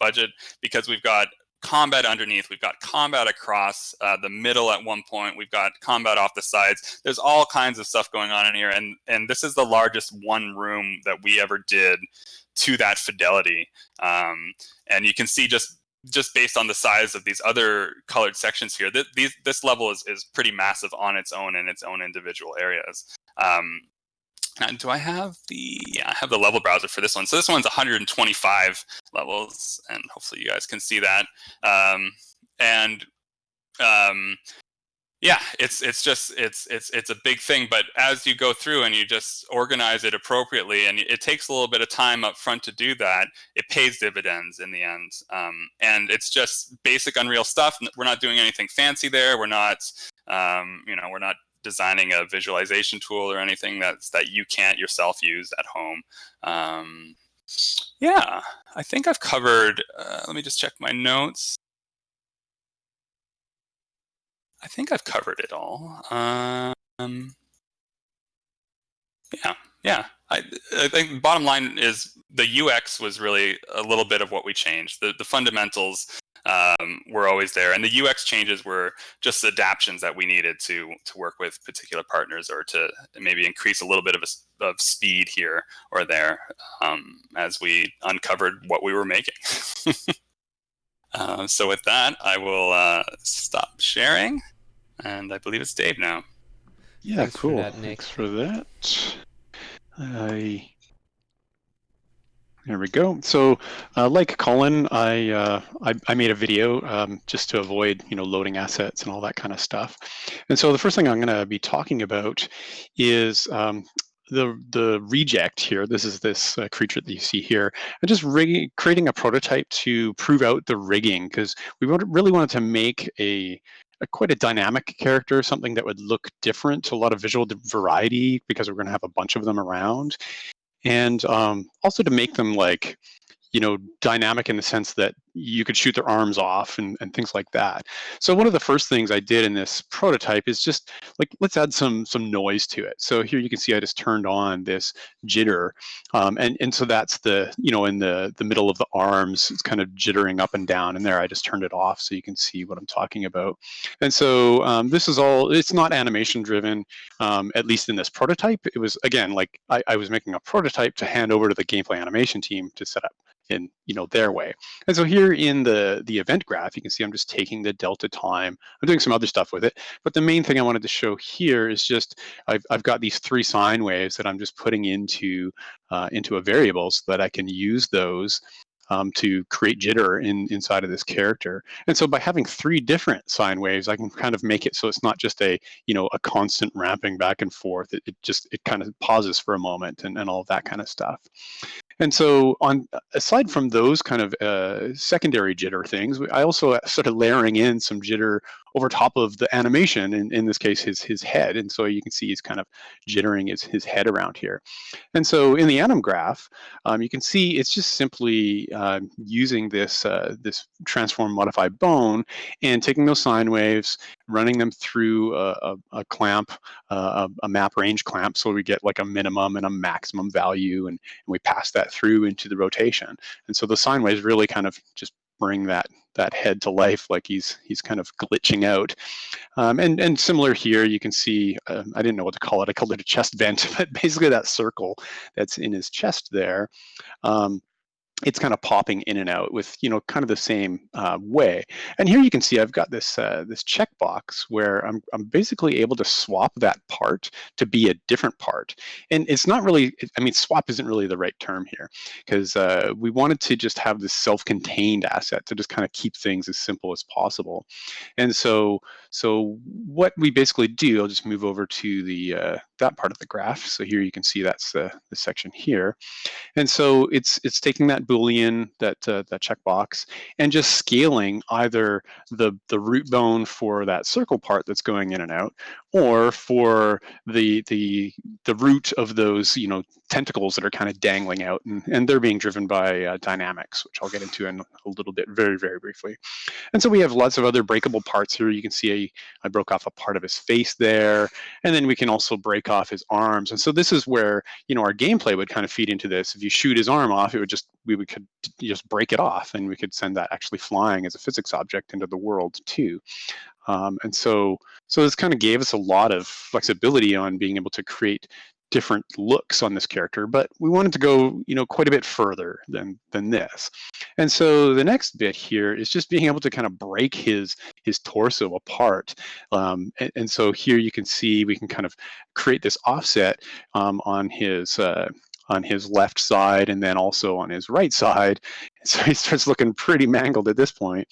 budget, because we've got combat underneath, we've got combat across the middle at one point, we've got combat off the sides. There's all kinds of stuff going on in here, and this is the largest one room that we ever did to that fidelity. And you can see just based on the size of these other colored sections here, this level is pretty massive on its own in its own individual areas. Do I have the? Yeah, I have the level browser for this one. So this one's 125 levels, and hopefully you guys can see that. Yeah, it's a big thing. But as you go through and you just organize it appropriately, and it takes a little bit of time up front to do that, it pays dividends in the end. And it's just basic Unreal stuff. We're not doing anything fancy there. We're not, we're not designing a visualization tool or anything that you can't yourself use at home. Yeah, I think I've covered. Let me just check my notes. I think I've covered it all. Yeah. I think the bottom line is the UX was really a little bit of what we changed. The fundamentals were always there, and the UX changes were just adaptions that we needed to work with particular partners, or to maybe increase a little bit of speed here or there as we uncovered what we were making. So with that, I will stop sharing, and I believe it's Dave now. Yeah, Thanks cool. for that, Nick. Thanks for that. There we go. So, like Colin, I made a video just to avoid loading assets and all that kind of stuff. And so the first thing I'm going to be talking about is the reject here. This is this creature that you see here, and just creating a prototype to prove out the rigging, because we really wanted to make quite a dynamic character, something that would look different, a lot of visual variety, because we're going to have a bunch of them around, and also to make them dynamic in the sense that you could shoot their arms off and things like that. So one of the first things I did in this prototype is just let's add some noise to it. So here you can see I just turned on this jitter, and so that's in the middle of the arms, it's kind of jittering up and down, and there I just turned it off so you can see what I'm talking about. And so this is all, it's not animation driven, at least in this prototype. It was, again, I was making a prototype to hand over to the gameplay animation team to set up in their way. And so here in the event graph, you can see I'm just taking the delta time. I'm doing some other stuff with it, but the main thing I wanted to show here is just I've got these 3 sine waves that I'm just putting into a variable so that I can use those to create jitter inside of this character. And so by having 3 different sine waves, I can kind of make it so it's not just a constant ramping back and forth. It kind of pauses for a moment and all of that kind of stuff. And so aside from those kind of secondary jitter things, I also started layering in some jitter over top of the animation, in this case his head. And so you can see he's kind of jittering his head around here. And so in the anim graph, you can see it's just simply using this transform modify bone and taking those sine waves, running them through a clamp, a map range clamp, so we get like a minimum and a maximum value, and we pass that through into the rotation. And so the sine waves really kind of just bring that head to life, like he's kind of glitching out. And similar here, you can see, I didn't know what to call it. I called it a chest vent, but basically that circle that's in his chest there, it's kind of popping in and out with kind of the same way. And here you can see I've got this checkbox where I'm basically able to swap that part to be a different part. And it's not really, swap isn't really the right term here, because we wanted to just have this self-contained asset to just kind of keep things as simple as possible. And so what we basically do, I'll just move over to the that part of the graph. So here you can see that's the section here. And so it's taking that Boolean, that checkbox, and just scaling either the root bone for that circle part that's going in and out, or for the root of those tentacles that are kind of dangling out, and they're being driven by dynamics, which I'll get into in a little bit, very, very briefly. And so we have lots of other breakable parts here. You can see I broke off a part of his face there, and then we can also break off his arms. And so this is where our gameplay would kind of feed into this. If you shoot his arm off, we could just break it off, and we could send that actually flying as a physics object into the world too. And so this kind of gave us a lot of flexibility on being able to create different looks on this character, but we wanted to go quite a bit further than this. And so the next bit here is just being able to kind of break his his torso apart. And so here you can see we can kind of create this offset on his left side and then also on his right side. So he starts looking pretty mangled at this point.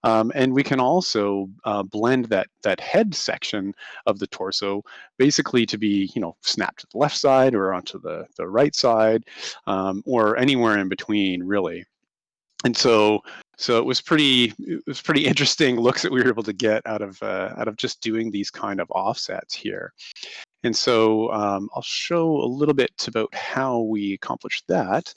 And we can also blend that head section of the torso basically to be, snapped to the left side or onto the right side, or anywhere in between, really. And so it was pretty interesting looks that we were able to get out of just doing these kind of offsets here. And so I'll show a little bit about how we accomplished that.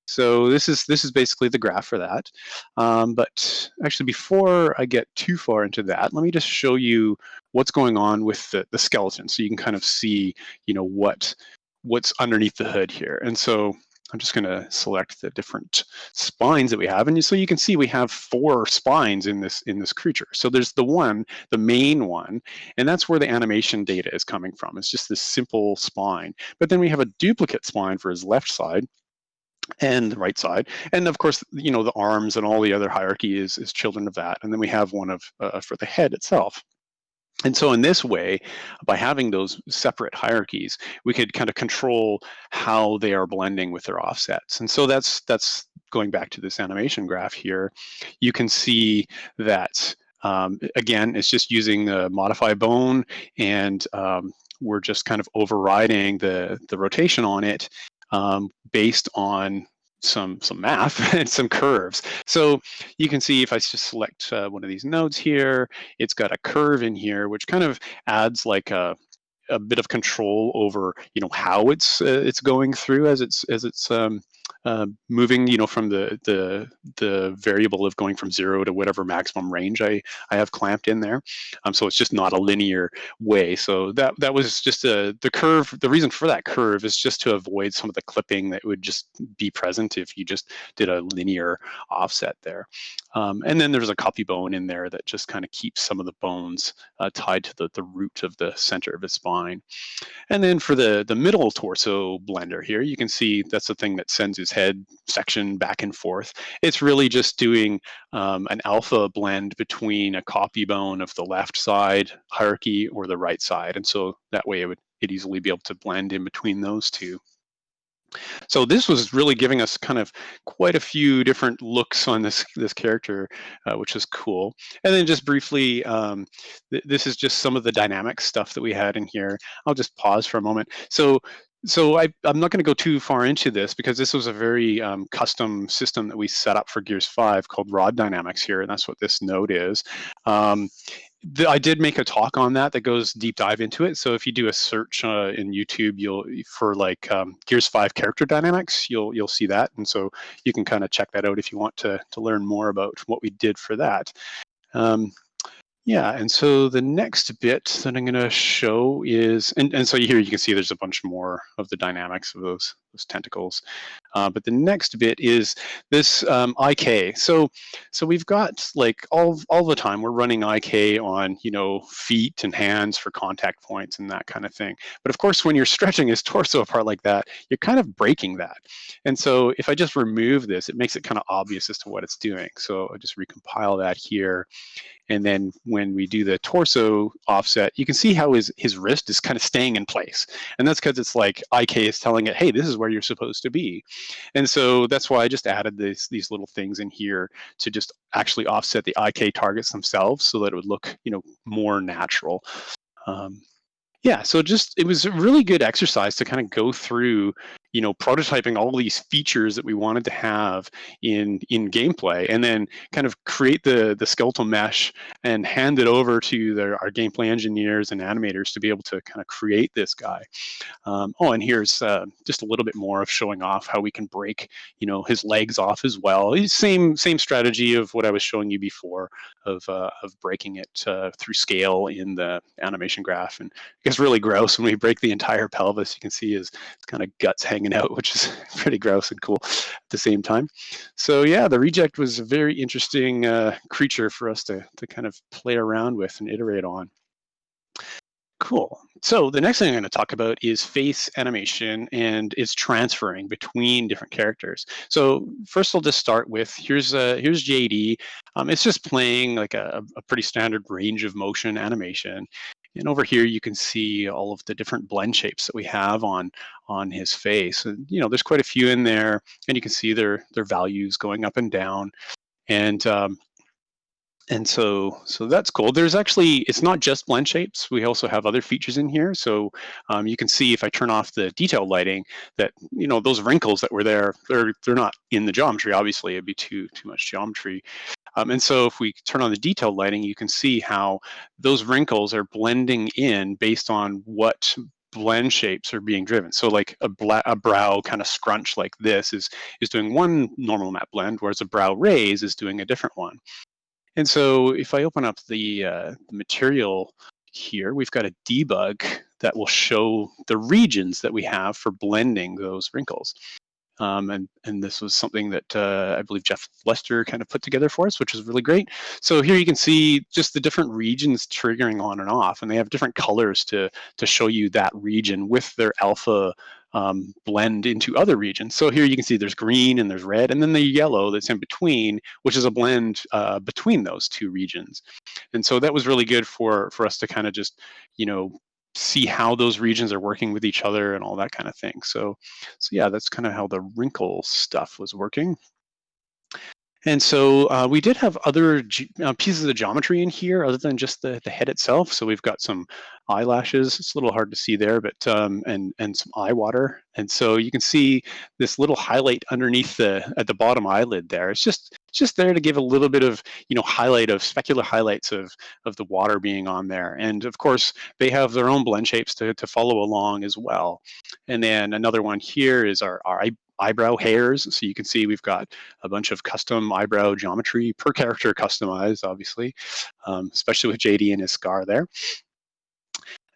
So this is basically the graph for that. But actually, before I get too far into that, let me just show you what's going on with the skeleton, so you can kind of see, what's underneath the hood here. And so I'm just going to select the different spines that we have, and so you can see we have 4 spines in this creature. So there's the main one, and that's where the animation data is coming from. It's just this simple spine. But then we have a duplicate spine for his left side and the right side, and of course, the arms and all the other hierarchy is children of that. And then we have one for the head itself. And so in this way, by having those separate hierarchies, we could kind of control how they are blending with their offsets. And so that's going back to this animation graph here. You can see that, again, it's just using the modify bone, and we're just kind of overriding the rotation on it based on some math and some curves. So you can see if I just select one of these nodes here, it's got a curve in here, which kind of adds like a bit of control over how it's going through as it's moving from the variable of going from 0 to whatever maximum range I have clamped in there. So it's just not a linear way. So that was just the curve. The reason for that curve is just to avoid some of the clipping that would just be present if you just did a linear offset there. And then there's a copy bone in there that just kind of keeps some of the bones tied to the root of the center of his spine. And then for the middle torso blender here, you can see that's the thing that sends his head section back and forth. It's really just doing an alpha blend between a copy bone of the left side hierarchy or the right side. And so that way it'd easily be able to blend in between those two. So this was really giving us kind of quite a few different looks on this character, which is cool. And then just briefly, this is just some of the dynamic stuff that we had in here. I'll just pause for a moment. So I'm not going to go too far into this because this was a very custom system that we set up for Gears 5 called Rod Dynamics here, and that's what this node is. I did make a talk on that goes deep dive into it. So if you do a search in YouTube, for like Gears 5 character dynamics, you'll see that, and so you can kind of check that out if you want to learn more about what we did for that. Yeah, and so the next bit that I'm going to show is, and so here you can see there's a bunch more of the dynamics of those tentacles. But the next bit is this IK. So we've got like all the time we're running IK on feet and hands for contact points and that kind of thing. But of course, when you're stretching his torso apart like that, you're kind of breaking that. And so if I just remove this, it makes it kind of obvious as to what it's doing. So I just recompile that here. And then when we do the torso offset, you can see how his wrist is kind of staying in place. And that's because it's like IK is telling it, hey, this is where you're supposed to be. And so that's why I just added these little things in here to just actually offset the IK targets themselves so that it would look, more natural. Yeah, so it was a really good exercise to kind of go through, prototyping all these features that we wanted to have in gameplay, and then kind of create the skeletal mesh and hand it over to our gameplay engineers and animators to be able to kind of create this guy. And here's just a little bit more of showing off how we can break, his legs off as well. Same strategy of what I was showing you before of breaking it through scale in the animation graph. And it gets really gross when we break the entire pelvis. You can see his kind of guts hanging out, which is pretty gross and cool at the same time. So yeah, the reject was a very interesting creature for us to kind of play around with and iterate on. Cool. So the next thing I'm going to talk about is face animation and its transferring between different characters. So first I'll just start with, here's JD. It's just playing like a pretty standard range of motion animation. And over here, you can see all of the different blend shapes that we have on his face. And there's quite a few in there, and you can see their values going up and down. And so that's cool. There's actually, it's not just blend shapes. We also have other features in here. So you can see if I turn off the detail lighting that, those wrinkles that were there, they're not in the geometry. Obviously, it'd be too much geometry. And so if we turn on the detail lighting, you can see how those wrinkles are blending in based on what blend shapes are being driven. So like a brow kind of scrunch like this is doing one normal map blend, whereas a brow raise is doing a different one. And so if I open up the material here, we've got a debug that will show the regions that we have for blending those wrinkles. And this was something that I believe Jeff Lester kind of put together for us, which was really great. So here you can see just the different regions triggering on and off, and they have different colors to show you that region with their alpha blend into other regions. So here you can see there's green and there's red, and then the yellow that's in between, which is a blend between those two regions. And so that was really good for us to kind of just, see how those regions are working with each other and all that kind of thing. So yeah, that's kind of how the wrinkle stuff was working. And so we did have other pieces of geometry in here other than just the head itself. So we've got some eyelashes. It's a little hard to see there, but and some eye water. And so you can see this little highlight underneath at the bottom eyelid there. It's just there to give a little bit of highlight of specular highlights of the water being on there. And of course they have their own blend shapes to follow along as well. And then another one here is our eyebrow hairs. So you can see we've got a bunch of custom eyebrow geometry per character customized, obviously, especially with JD and his scar there.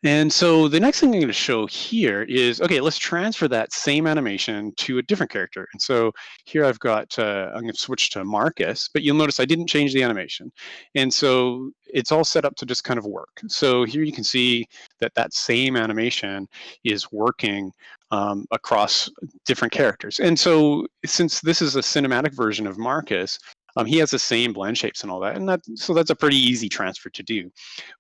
And so the next thing I'm going to show here is, okay, let's transfer that same animation to a different character. And so here I've got, I'm going to switch to Marcus, but you'll notice I didn't change the animation. And so it's all set up to just kind of work. So here you can see that same animation is working across different characters. And so since this is a cinematic version of Marcus, he has the same blend shapes and all that, and so that's a pretty easy transfer to do.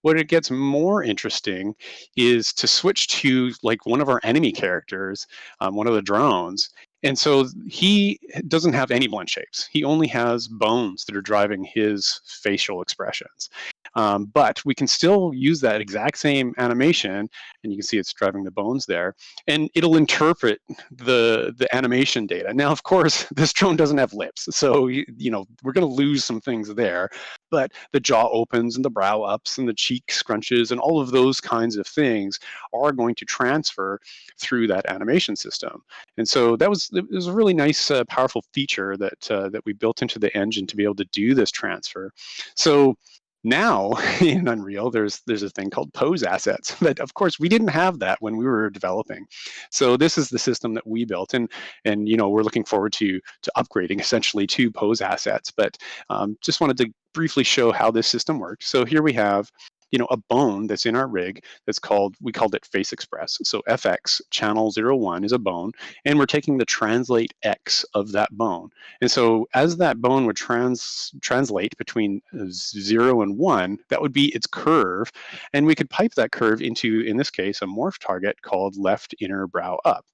What it gets more interesting is to switch to like one of our enemy characters, one of the drones, and so he doesn't have any blend shapes. He only has bones that are driving his facial expressions. But we can still use that exact same animation, and you can see it's driving the bones there, and it'll interpret the animation data. Now, of course, this drone doesn't have lips, so we're going to lose some things there, but the jaw opens and the brow ups and the cheek scrunches and all of those kinds of things are going to transfer through that animation system. And so it was a really nice, powerful feature that we built into the engine to be able to do this transfer. So now in Unreal, there's a thing called pose assets, but of course we didn't have that when we were developing. So this is the system that we built, and we're looking forward to upgrading essentially to pose assets. But just wanted to briefly show how this system works. So here we have a bone that's in our rig that's we called it Face Express. So FX channel 01 is a bone, and we're taking the translate X of that bone. And so as that bone would translate between 0 and 1, that would be its curve, and we could pipe that curve into, in this case, a morph target called left inner brow up.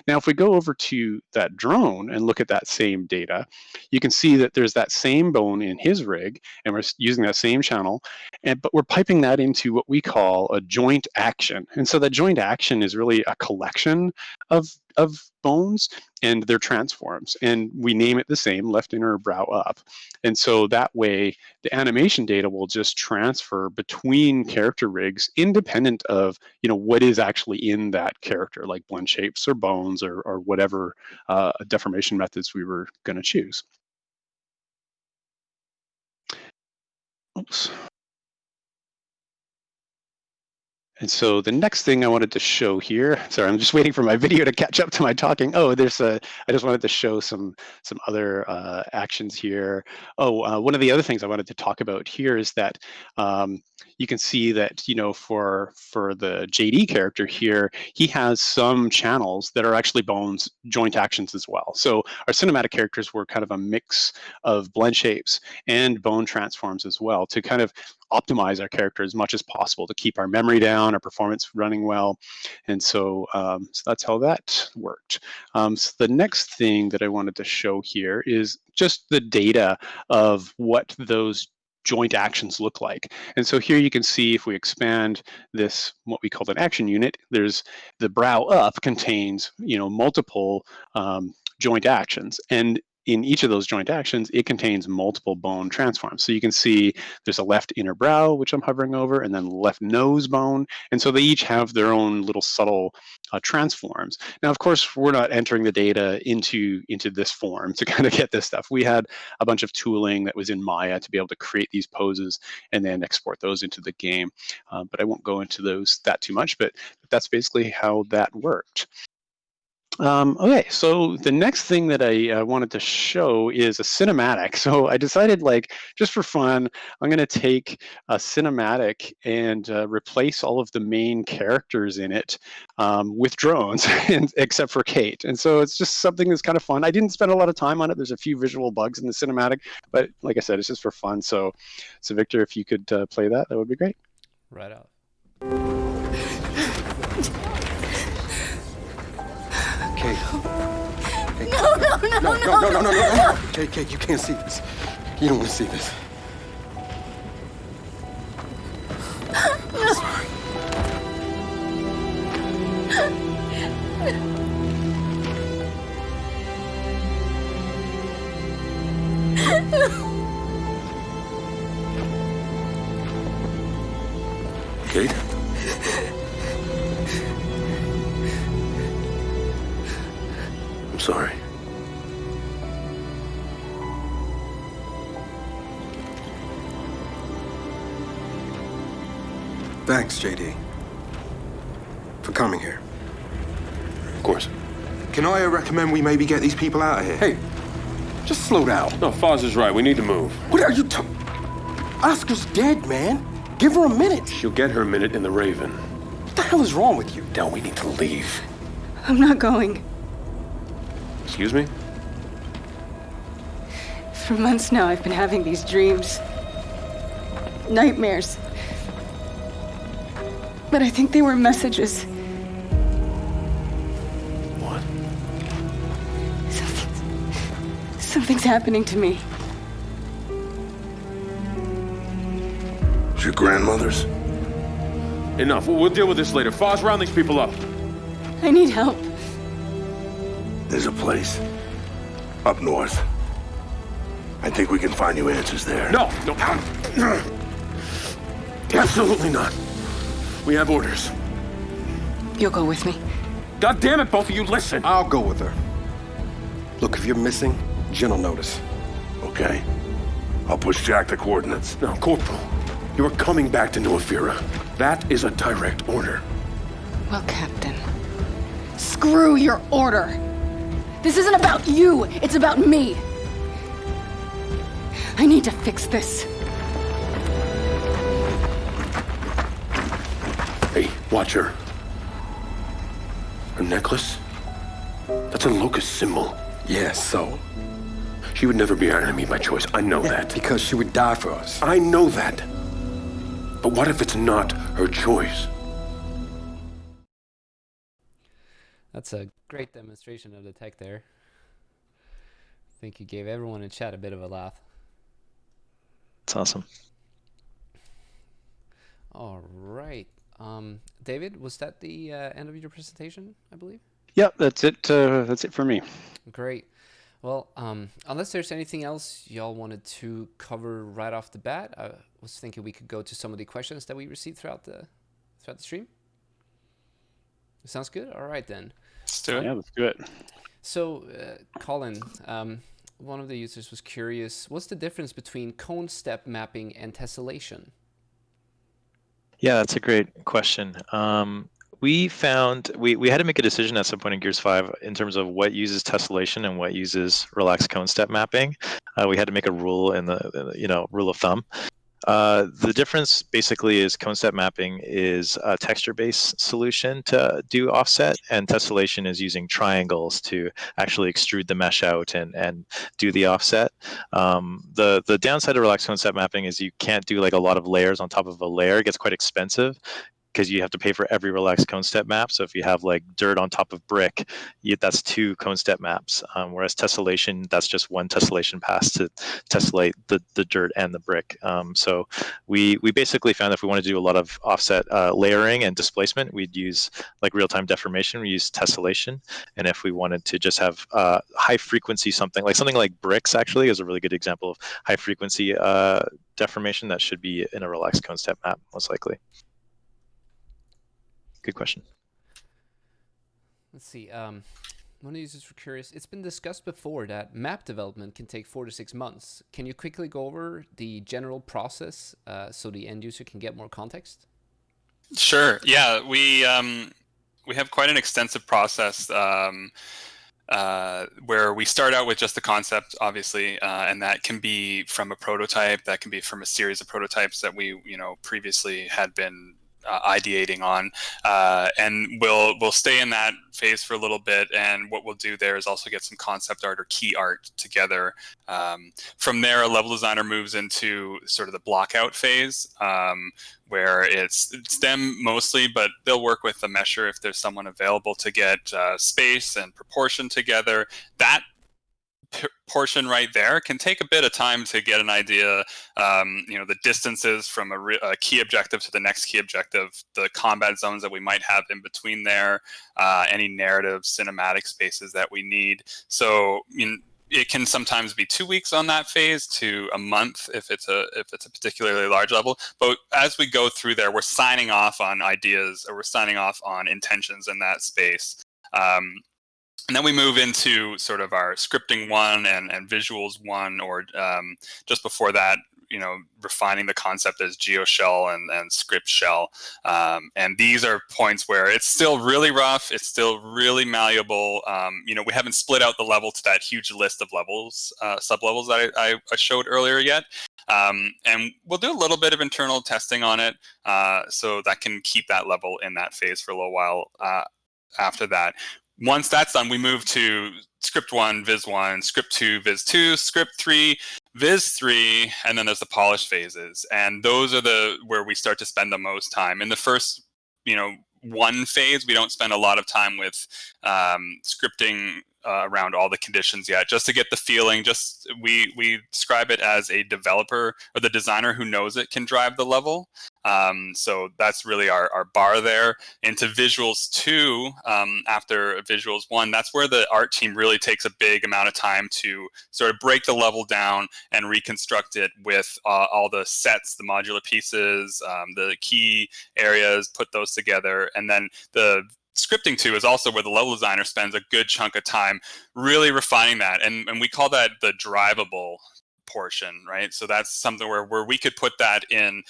Now, if we go over to that drone and look at that same data, you can see that there's that same bone in his rig, and we're using that same channel, but we're piping that into what we call a joint action. And so that joint action is really a collection of bones and their transforms, and we name it the same, left inner brow up. And so that way the animation data will just transfer between character rigs independent of what is actually in that character, like blend shapes or bones or whatever deformation methods we were going to choose. Oops. And so the next thing I wanted to show here, sorry, I'm just waiting for my video to catch up to my talking. Oh, I just wanted to show some other actions here. One of the other things I wanted to talk about here is that you can see that, for the JD character here, he has some channels that are actually Bone's joint actions as well. So our cinematic characters were kind of a mix of blend shapes and Bone transforms as well to kind of optimize our character as much as possible to keep our memory down, our performance running well. And so, so that's how that worked. So the next thing that I wanted to show here is just the data of what those joint actions look like. And so here you can see if we expand this, what we call an action unit, there's the brow up contains, multiple joint actions. And in each of those joint actions, it contains multiple bone transforms. So you can see there's a left inner brow, which I'm hovering over, and then left nose bone. And so they each have their own little subtle transforms. Now, of course, we're not entering the data into this form to kind of get this stuff. We had a bunch of tooling that was in Maya to be able to create these poses and then export those into the game. But I won't go into that too much, but that's basically how that worked. Okay, so the next thing that I wanted to show is a cinematic. So I decided, just for fun, I'm going to take a cinematic and replace all of the main characters in it with drones, except for Kate. And so it's just something that's kind of fun. I didn't spend a lot of time on it. There's a few visual bugs in the cinematic, but like I said, it's just for fun. So Victor, if you could play that would be great. Right out. Kate. No. Kate, you can't see this. You don't want to see this. I'm sorry. Kate? I'm sorry. Thanks, JD, for coming here. Of course. Can I recommend we maybe get these people out of here? Hey, just slow down. No, Foz is right. We need to move. What are you talking? Oscar's dead, man. Give her a minute. She'll get her minute in the Raven. What the hell is wrong with you? Now we need to leave. I'm not going. Excuse me? For months now, I've been having these dreams. Nightmares. But I think they were messages. What? Something's happening to me. It's your grandmother's? Enough. We'll deal with this later. Foz, round these people up. I need help. There's a place up north. I think we can find you answers there. No. Absolutely not. We have orders. You'll go with me. God damn it, both of you, listen. I'll go with her. Look, if you're missing, Jen will notice. Okay. I'll push Jack the coordinates. No, Corporal. You are coming back to New Ephyra. That is a direct order. Well, Captain, screw your order. This isn't about you. It's about me. I need to fix this. Hey, watch her. Her necklace? That's a locust symbol. Yeah, so? She would never be our enemy by choice. I know that. Because she would die for us. I know that. But what if it's not her choice? That's a great demonstration of the tech there. I think you gave everyone in chat a bit of a laugh. That's awesome. All right. David, was that the end of your presentation, I believe? Yeah, that's it. That's it for me. Great. Well, unless there's anything else y'all wanted to cover right off the bat, I was thinking we could go to some of the questions that we received throughout the stream. Sounds good? All right, then. Let's do it. Yeah, let's do it. So, Colin, one of the users was curious, what's the difference between cone step mapping and tessellation? Yeah, that's a great question. We found we had to make a decision at some point in Gears 5 in terms of what uses tessellation and what uses relaxed cone step mapping. We had to make a rule in the rule of thumb. The difference basically is cone step mapping is a texture-based solution to do offset, and tessellation is using triangles to actually extrude the mesh out and do the offset. The downside of relaxed cone step mapping is you can't do like a lot of layers on top of a layer. It gets quite expensive, because you have to pay for every relaxed cone step map. So if you have like dirt on top of brick, that's 2 cone step maps. Whereas tessellation, that's just 1 tessellation pass to tessellate the dirt and the brick. So we basically found that if we want to do a lot of offset layering and displacement, we'd use like real-time deformation. We use tessellation. And if we wanted to just have high frequency something like bricks, actually is a really good example of high frequency deformation that should be in a relaxed cone step map, most likely. Good question. Let's see. One of these is curious. It's been discussed before that map development can take 4 to 6 months. Can you quickly go over the general process so the end user can get more context? Sure. Yeah, we have quite an extensive process where we start out with just the concept, obviously, and that can be from a prototype. That can be from a series of prototypes that we, previously had been ideating on, and we'll stay in that phase for a little bit, and what we'll do there is also get some concept art or key art together. From there, a level designer moves into sort of the block out phase, where it's them mostly, but they'll work with the mesher if there's someone available to get space and proportion together. That portion right there can take a bit of time to get an idea, the distances from a key objective to the next key objective, the combat zones that we might have in between there, any narrative cinematic spaces that we need. So it can sometimes be 2 weeks on that phase to a month if it's a particularly large level. But as we go through there, we're signing off on ideas, or we're signing off on intentions in that space. And then we move into sort of our scripting 1 and visuals 1, or just before that, refining the concept as GeoShell and script shell. And these are points where it's still really rough. It's still really malleable. We haven't split out the level to that huge list of levels, sub-levels that I showed earlier yet. And we'll do a little bit of internal testing on it, so that can keep that level in that phase for a little while after that. Once that's done, we move to script 1, viz 1, script 2, viz 2, script 3, viz 3, and then there's the polish phases. And those are where we start to spend the most time. In the first, 1 phase, we don't spend a lot of time with scripting around all the conditions yet, just to get the feeling. We describe it as a developer or the designer who knows it can drive the level. So that's really our bar there. Into visuals 2, after visuals 1, that's where the art team really takes a big amount of time to sort of break the level down and reconstruct it with all the sets, the modular pieces, the key areas, put those together. And then the scripting 2 is also where the level designer spends a good chunk of time really refining that. And we call that the drivable portion, right? So that's something where we could put that in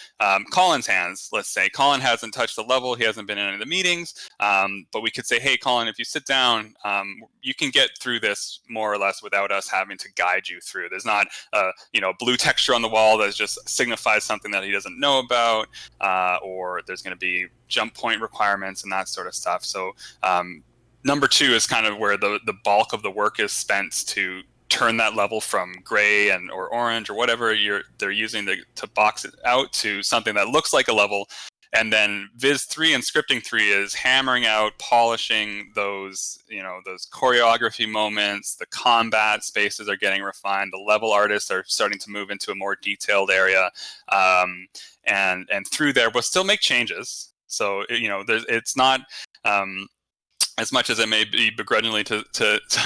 Colin's hands. Let's say Colin hasn't touched the level, he hasn't been in any of the meetings, but we could say, hey, Colin, if you sit down, you can get through this more or less without us having to guide you through. There's not blue texture on the wall that just signifies something that he doesn't know about, or there's going to be jump point requirements and that sort of stuff. So number 2 is kind of where the bulk of the work is spent to turn that level from gray or orange or whatever they're using to box it out to something that looks like a level. And then Viz 3 and Scripting 3 is hammering out, polishing those choreography moments. The combat spaces are getting refined. The level artists are starting to move into a more detailed area. And through there, we'll still make changes. So, it's not... as much as it may be begrudgingly to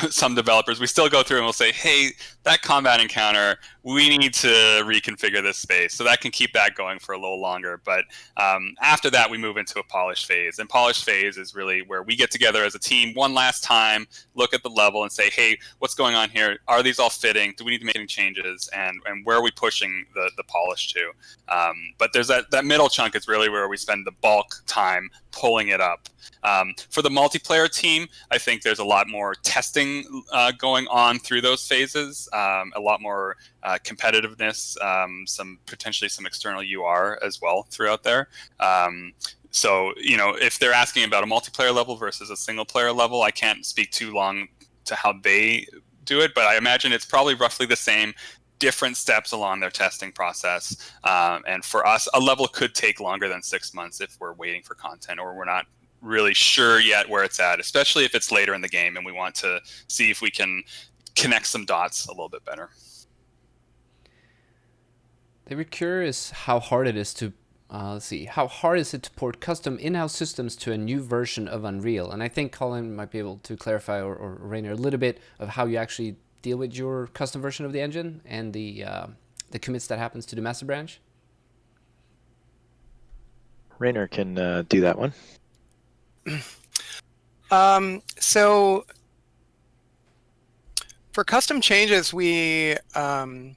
some developers, we still go through and we'll say, hey, that combat encounter, we need to reconfigure this space. So that can keep that going for a little longer. But after that, we move into a polish phase. And polish phase is really where we get together as a team one last time, look at the level and say, hey, what's going on here? Are these all fitting? Do we need to make any changes? And where are we pushing the polish to? But there's that middle chunk is really where we spend the bulk time pulling it up. For the multiplayer team, I think there's a lot more testing going on through those phases, a lot more competitiveness, potentially some external UR as well throughout there. So, if they're asking about a multiplayer level versus a single player level, I can't speak too long to how they do it, but I imagine it's probably roughly the same, different steps along their testing process. And for us, a level could take longer than 6 months if we're waiting for content or we're not really sure yet where it's at, especially if it's later in the game and we want to see if we can connect some dots a little bit better. They were curious how hard it is to how hard is it to port custom in-house systems to a new version of Unreal? And I think Colin might be able to clarify, or Rainer, a little bit of how you actually deal with your custom version of the engine and the commits that happens to the master branch. Rainer can do that one. So for custom changes, we have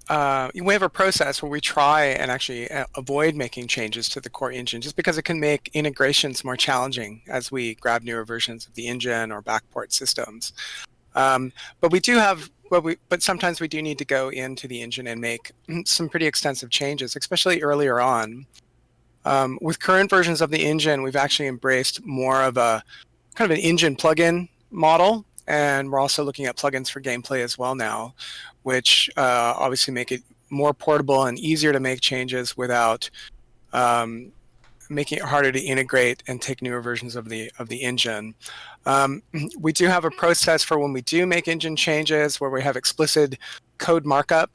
a process where we try and actually avoid making changes to the core engine, just because it can make integrations more challenging as we grab newer versions of the engine or backport systems. But we do have, but sometimes we do need to go into the engine and make some pretty extensive changes, especially earlier on. With current versions of the engine, we've actually embraced more of a kind of an engine plugin model, and we're also looking at plugins for gameplay as well now, which obviously make it more portable and easier to make changes without making it harder to integrate and take newer versions of the engine. We do have a process for when we do make engine changes where we have explicit code markup,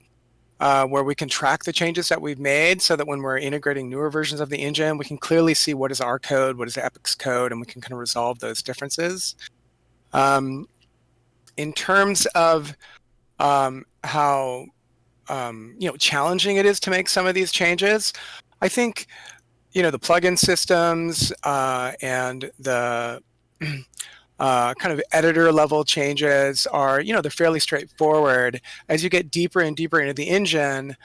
where we can track the changes that we've made so that when we're integrating newer versions of the engine, we can clearly see what is our code, what is Epic's code, and we can kind of resolve those differences. In terms of how challenging it is to make some of these changes, I think the plugin systems and the kind of editor level changes are they're fairly straightforward. As you get deeper and deeper into the engine,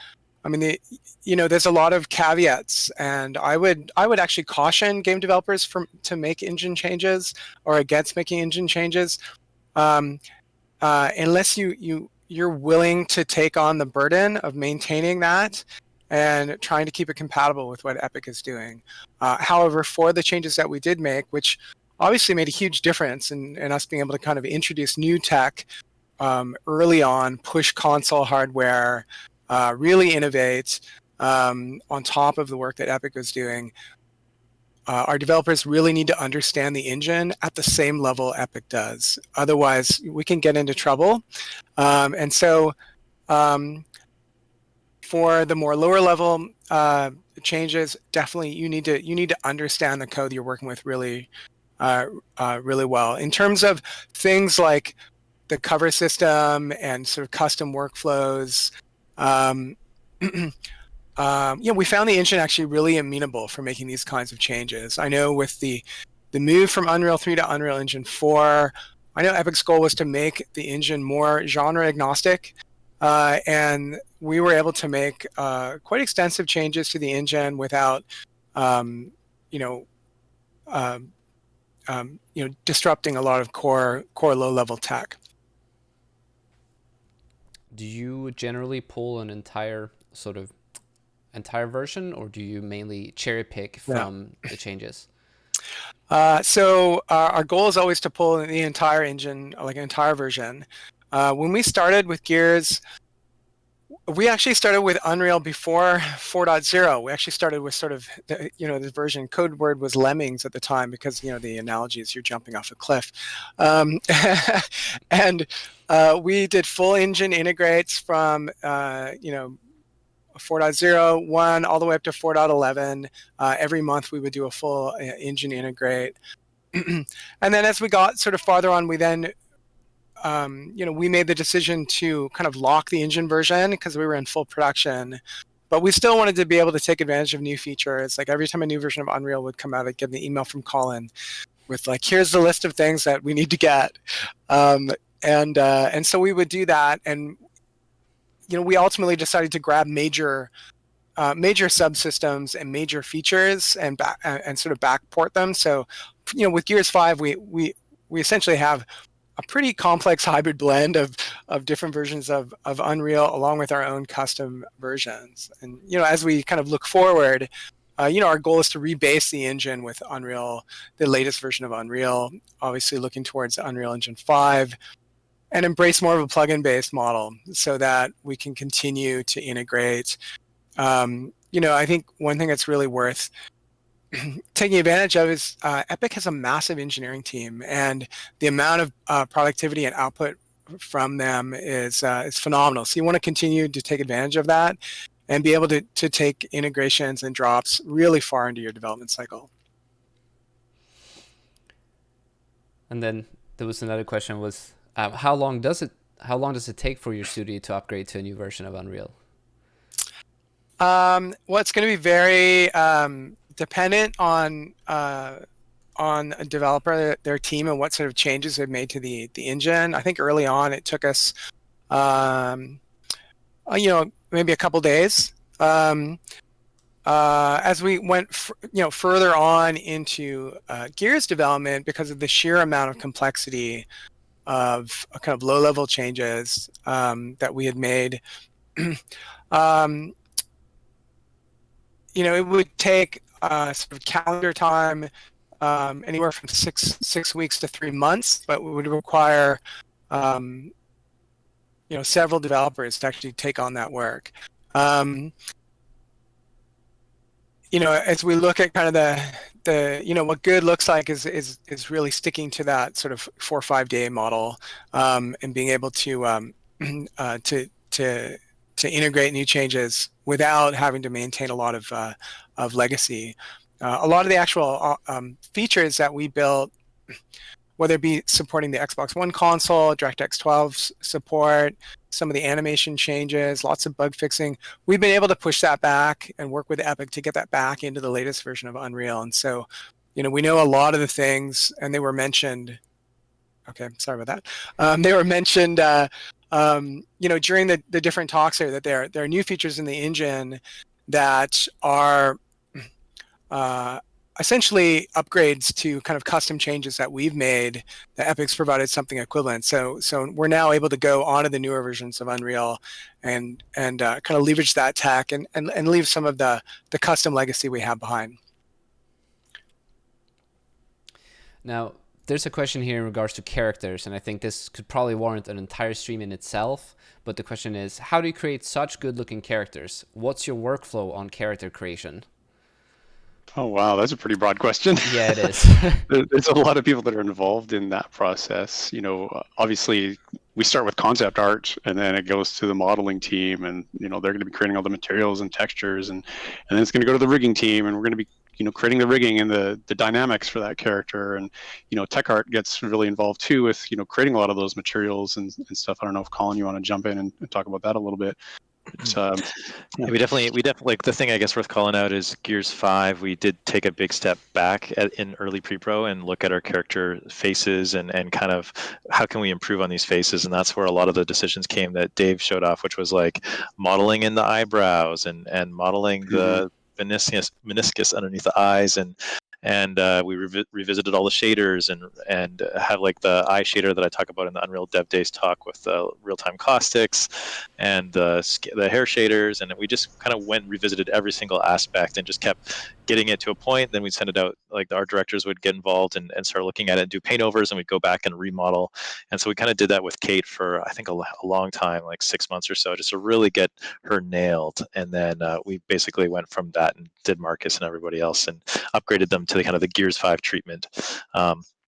I mean there's a lot of caveats, and I would actually caution game developers to make engine changes or against making engine changes unless you're willing to take on the burden of maintaining that and trying to keep it compatible with what Epic is doing. However, for the changes that we did make, which obviously made a huge difference in us being able to kind of introduce new tech early on, push console hardware, really innovate on top of the work that Epic was doing, our developers really need to understand the engine at the same level Epic does. Otherwise, we can get into trouble. And so for the more lower level changes, definitely you need to understand the code you're working with really well. In terms of things like the cover system and sort of custom workflows, we found the engine actually really amenable for making these kinds of changes. I know with the move from Unreal 3 to Unreal Engine 4, I know Epic's goal was to make the engine more genre agnostic, and we were able to make quite extensive changes to the engine without, disrupting a lot of core low-level tech. Do you generally pull an entire version, or do you mainly cherry pick from the changes? So our goal is always to pull the entire engine, like an entire version. When we started with Gears, we actually started with Unreal before 4.0. We actually started with sort of, the version, code word was lemmings at the time because, the analogy is you're jumping off a cliff. And we did full engine integrates from, 4.0, 1, all the way up to 4.11. Every month we would do a full engine integrate. And then as we got sort of farther on, we then we made the decision to kind of lock the engine version because we were in full production. But we still wanted to be able to take advantage of new features. Like every time a new version of Unreal would come out, I'd get an email from Colin with like, here's the list of things that we need to get. And so we would do that. And, we ultimately decided to grab major subsystems and major features and sort of backport them. So, with Gears 5, we essentially have a pretty complex hybrid blend of different versions of Unreal along with our own custom versions. And, as we kind of look forward, our goal is to rebase the engine with Unreal, the latest version of Unreal, obviously looking towards Unreal Engine 5, and embrace more of a plugin based model so that we can continue to integrate. I think one thing that's really worth taking advantage of is Epic has a massive engineering team, and the amount of productivity and output from them is phenomenal. So you want to continue to take advantage of that and be able to take integrations and drops really far into your development cycle. And then there was another question: was how long does it take for your studio to upgrade to a new version of Unreal? Well, it's going to be very dependent on a developer, their team, and what sort of changes they've made to the engine. I think early on it took us, maybe a couple days. As we went, further on into Gears development, because of the sheer amount of complexity of kind of low-level changes that we had made, it would take sort of calendar time, anywhere from six weeks to 3 months, but it would require several developers to actually take on that work. As we look at kind of the what good looks like is really sticking to that sort of 4 or 5 day model, and being able to integrate new changes without having to maintain a lot of legacy. A lot of the actual features that we built, whether it be supporting the Xbox One console, DirectX 12 support, some of the animation changes, lots of bug fixing, we've been able to push that back and work with Epic to get that back into the latest version of Unreal. And so, we know a lot of the things, and they were mentioned. Okay, sorry about that. They were mentioned, during the different talks here, that there are new features in the engine that are essentially upgrades to kind of custom changes that we've made that Epic's provided something equivalent. So we're now able to go onto the newer versions of Unreal and kind of leverage that tech and leave some of the custom legacy we have behind. Now, there's a question here in regards to characters, and I think this could probably warrant an entire stream in itself. But the question is, how do you create such good-looking characters? What's your workflow on character creation? Oh, wow, that's a pretty broad question. Yeah, it is. There's a lot of people that are involved in that process. Obviously, we start with concept art, and then it goes to the modeling team, and they're going to be creating all the materials and textures, and then it's going to go to the rigging team, and we're going to be creating the rigging and the dynamics for that character. And tech art gets really involved too with creating a lot of those materials and stuff. I don't know if Colin, you want to jump in and talk about that a little bit. Yeah, we definitely like the thing I guess worth calling out is Gears 5. We did take a big step back in early pre-pro and look at our character faces and kind of how can we improve on these faces, and that's where a lot of the decisions came that Dave showed off, which was like modeling in the eyebrows and modeling the meniscus underneath the eyes, and we revisited all the shaders and have like the eye shader that I talk about in the Unreal Dev Days talk with the real-time caustics and the hair shaders, and we just kind of revisited every single aspect and just kept getting it to a point. Then we'd send it out, like the art directors would get involved and start looking at it and do paint overs, and we'd go back and remodel. And so we kind of did that with Kate for I think a long time, like 6 months or so, just to really get her nailed. And then we basically went from that and did Marcus and everybody else and upgraded them to the kind of the Gears 5 treatment.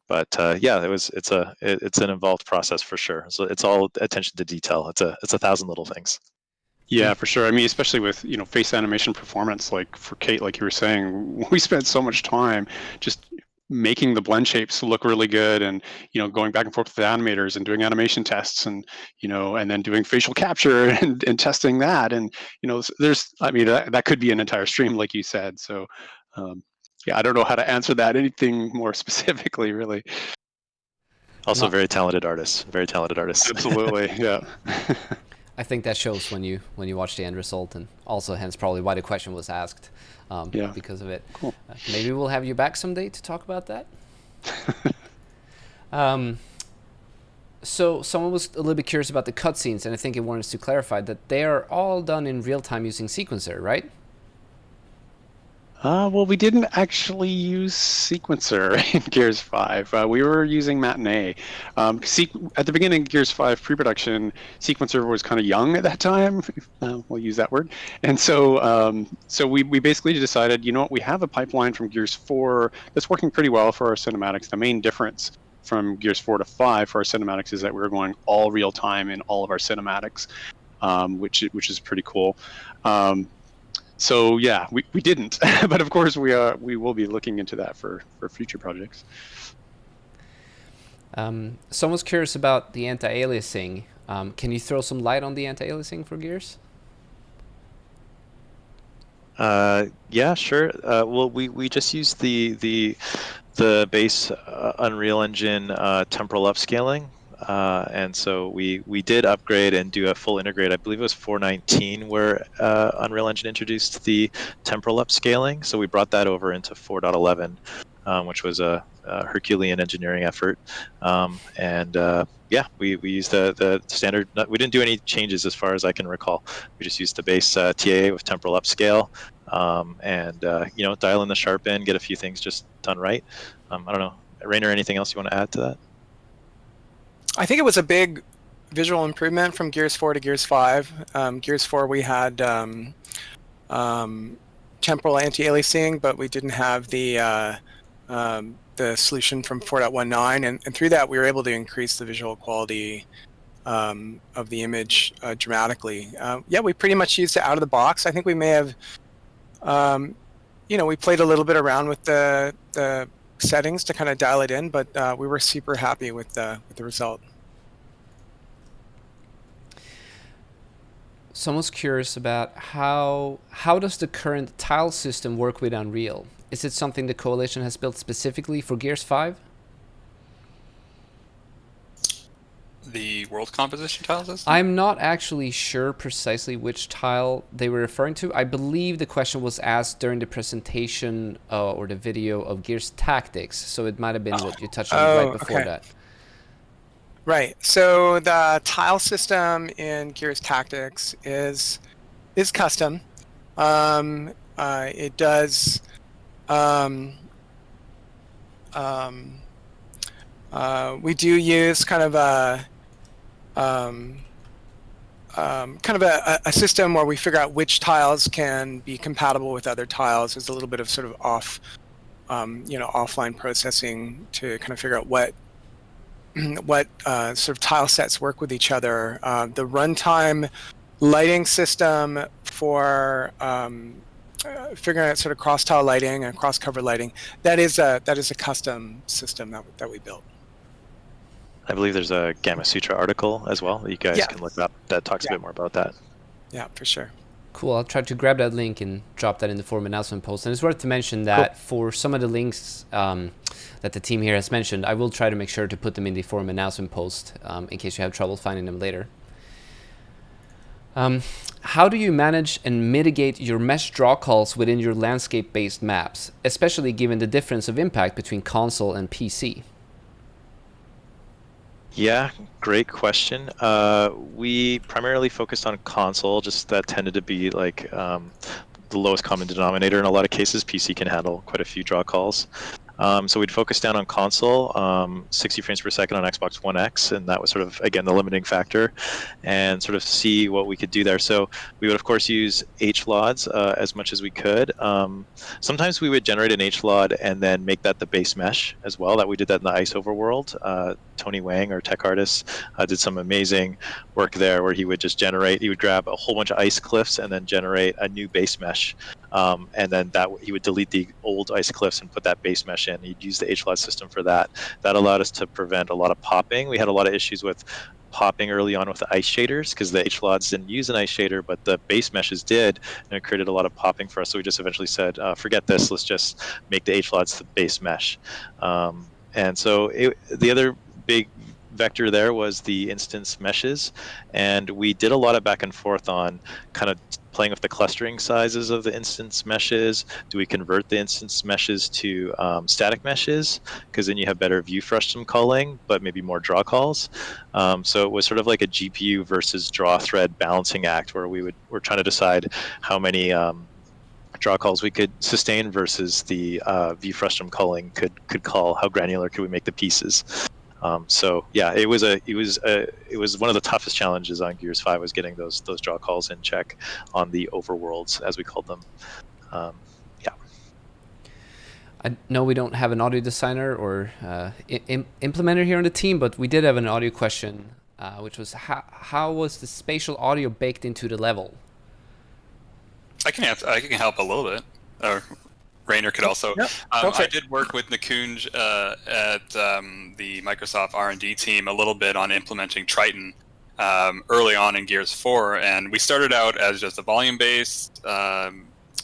But it's an involved process for sure. So it's all attention to detail. It's 1,000 little things. Yeah, for sure. I mean, especially with face animation performance, like for Kate, like you were saying, we spent so much time just making the blend shapes look really good, and going back and forth with the animators and doing animation tests, and and then doing facial capture and testing that, and there's that could be an entire stream, like you said. So yeah, I don't know how to answer that anything more specifically, really. Also, very talented artists. Absolutely, yeah. I think that shows when you watch the end result, and also hence probably why the question was asked, because of it. Cool. Maybe we'll have you back someday to talk about that. So someone was a little bit curious about the cutscenes, and I think it wanted to clarify that they are all done in real time using Sequencer, right? Well, we didn't actually use Sequencer in Gears 5. We were using Matinee. At the beginning of Gears 5 pre-production, Sequencer was kind of young at that time. We'll use that word. And so we basically decided, we have a pipeline from Gears 4 that's working pretty well for our cinematics. The main difference from Gears 4 to 5 for our cinematics is that we're going all real time in all of our cinematics, which is pretty cool. So yeah, we didn't, but of course we will be looking into that for future projects. Someone's curious about the anti-aliasing. Can you throw some light on the anti-aliasing for Gears? Yeah, sure. Well, we just used the base Unreal Engine temporal upscaling. And so we did upgrade and do a full integrate. I believe it was 4.19 where Unreal Engine introduced the temporal upscaling. So we brought that over into 4.11, which was a Herculean engineering effort. Yeah, we used the standard. We didn't do any changes as far as I can recall. We just used the base TAA with temporal upscale, dial in the sharp end, get a few things just done right. I don't know, Rainer, anything else you want to add to that? I think it was a big visual improvement from Gears 4 to Gears 5. Gears 4 we had temporal anti-aliasing, but we didn't have the solution from 4.19, and through that we were able to increase the visual quality of the image dramatically. Yeah, we pretty much used it out of the box. I think we may have, we played a little bit around with the settings to kind of dial it in, but we were super happy with the result. Someone's curious about how does the current tile system work with Unreal? Is it something the Coalition has built specifically for Gears 5? The world composition tile system? I'm not actually sure precisely which tile they were referring to. I believe the question was asked during the presentation or the video of Gears Tactics, so it might have been what you touched on right before that. Right. So the tile system in Gears Tactics is custom. It does. We do use kind of a system where we figure out which tiles can be compatible with other tiles. There's a little bit of sort of offline processing to kind of figure out what sort of tile sets work with each other. The runtime lighting system for figuring out sort of cross tile lighting and cross cover lighting, that is a custom system that we built. I believe there's a Gamma Sutra article as well that you guys can look up that talks a bit more about that. Yeah, for sure. Cool. I'll try to grab that link and drop that in the forum announcement post. And it's worth to mention that for some of the links that the team here has mentioned, I will try to make sure to put them in the forum announcement post in case you have trouble finding them later. How do you manage and mitigate your mesh draw calls within your landscape-based maps, especially given the difference of impact between console and PC? Yeah, great question. We primarily focused on console, just that tended to be like the lowest common denominator in a lot of cases. PC can handle quite a few draw calls. So we'd focus down on console, 60 frames per second on Xbox One X, and that was sort of, again, the limiting factor, and sort of see what we could do there. So we would, of course, use HLODs as much as we could. Sometimes we would generate an HLOD and then make that the base mesh as well. That we did that in the Ice Overworld. Tony Wang, our tech artist, did some amazing work there where he would just generate, he would grab a whole bunch of ice cliffs and then generate a new base mesh and then he would delete the old ice cliffs and put that base mesh in. He'd use the HLOD system for that. That allowed us to prevent a lot of popping. We had a lot of issues with popping early on with the ice shaders because the HLODs didn't use an ice shader, but the base meshes did, and it created a lot of popping for us. So we just eventually said, forget this, let's just make the HLODs the base mesh. And so the other big vector there was the instance meshes, and we did a lot of back and forth on kind of playing with the clustering sizes of the instance meshes. Do we convert the instance meshes to static meshes, because then you have better view frustum culling but maybe more draw calls? So it was sort of like a GPU versus draw thread balancing act, where we're trying to decide how many draw calls we could sustain versus the view frustum culling could call. How granular could we make the pieces? So yeah, it was one of the toughest challenges on Gears 5 was getting those draw calls in check on the overworlds, as we called them. Yeah. I know we don't have an audio designer or implementer here on the team, but we did have an audio question, which was how was the spatial audio baked into the level? I can help a little bit. Or Rainer could also. Yep, I did work with Nikunj at the Microsoft R&D team a little bit on implementing Triton early on in Gears 4, and we started out as just a volume-based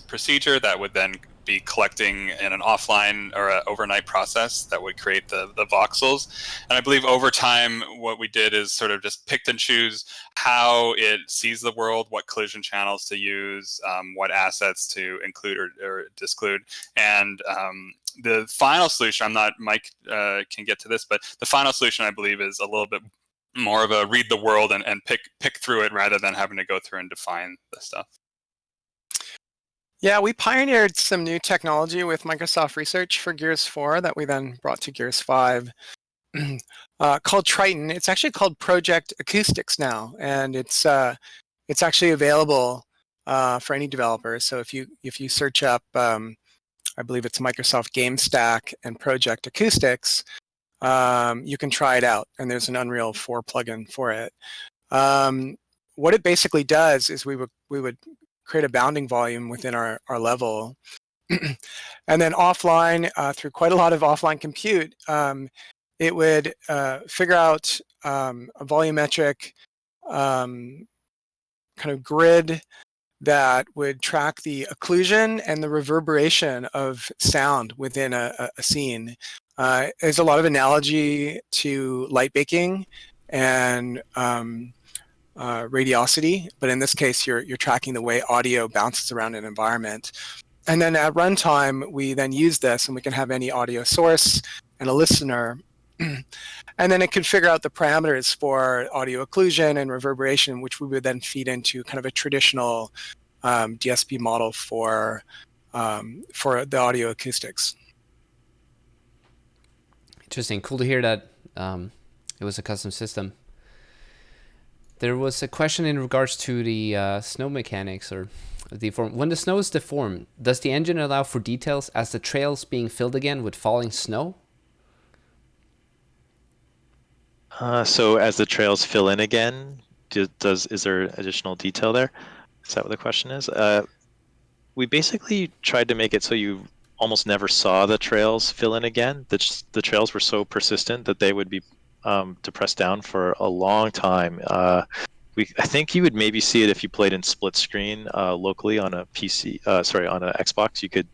procedure that would then be collecting in an offline or an overnight process that would create the voxels. And I believe over time, what we did is sort of just picked and choose how it sees the world, what collision channels to use, what assets to include or disclude. And the final solution, Mike can get to this, but the final solution I believe is a little bit more of a read the world and pick through it rather than having to go through and define the stuff. Yeah, we pioneered some new technology with Microsoft Research for Gears 4 that we then brought to Gears 5 called Triton. It's actually called Project Acoustics now, and it's actually available for any developer. So if you search up, I believe it's Microsoft GameStack and Project Acoustics, you can try it out, and there's an Unreal 4 plugin for it. What it basically does is we would create a bounding volume within our level. And then offline, through quite a lot of offline compute, it would figure out a volumetric kind of grid that would track the occlusion and the reverberation of sound within a scene. There's a lot of analogy to light baking and radiosity, but in this case, you're tracking the way audio bounces around an environment. And then at runtime, we then use this, and we can have any audio source and a listener. And then it could figure out the parameters for audio occlusion and reverberation, which we would then feed into kind of a traditional DSP model for the audio acoustics. Interesting. Cool to hear that it was a custom system. There was a question in regards to the snow mechanics or deform. When the snow is deformed, does the engine allow for details as the trails being filled again with falling snow? So as the trails fill in again, is there additional detail there? Is that what the question is? We basically tried to make it so you almost never saw the trails fill in again. The trails were so persistent that they would be depressed down for a long time. I think you would maybe see it if you played in split screen locally on a PC. On an Xbox, you could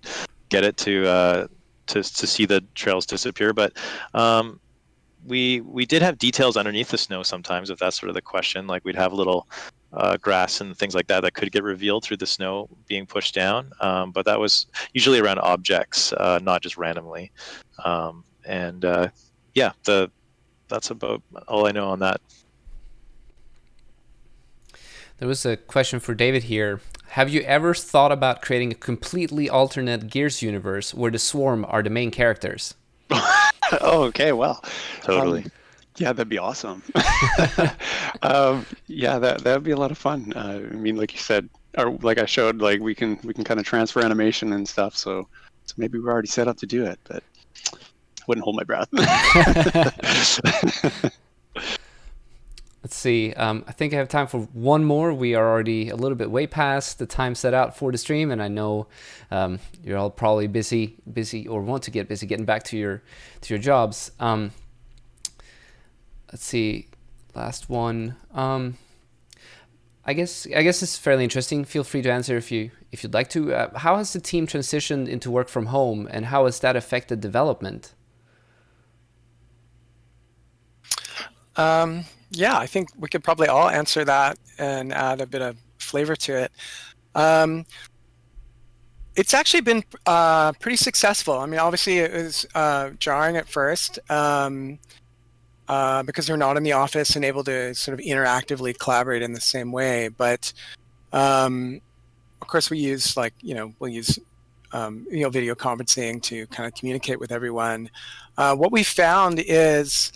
get it to see the trails disappear. But we did have details underneath the snow sometimes, if that's sort of the question. Like we'd have little grass and things like that that could get revealed through the snow being pushed down. But that was usually around objects, not just randomly. That's about all I know on that. There was a question for David here. Have you ever thought about creating a completely alternate Gears universe where the Swarm are the main characters? Oh, okay, well. Totally. Yeah, that'd be awesome. Yeah, that'd be a lot of fun. I mean, like you said, or like I showed, like we can kind of transfer animation and stuff. So maybe we're already set up to do it, but wouldn't hold my breath. Let's see. I think I have time for one more. We are already a little bit way past the time set out for the stream, and I know you're all probably busy, or want to get busy getting back to your jobs. Let's see. Last one. I guess it's fairly interesting. Feel free to answer if you'd like to. How has the team transitioned into work from home, and how has that affected development? Yeah, I think we could probably all answer that and add a bit of flavor to it. It's actually been pretty successful. I mean, obviously it was jarring at first because we're not in the office and able to sort of interactively collaborate in the same way. But of course, we'll use video conferencing to kind of communicate with everyone. What we found is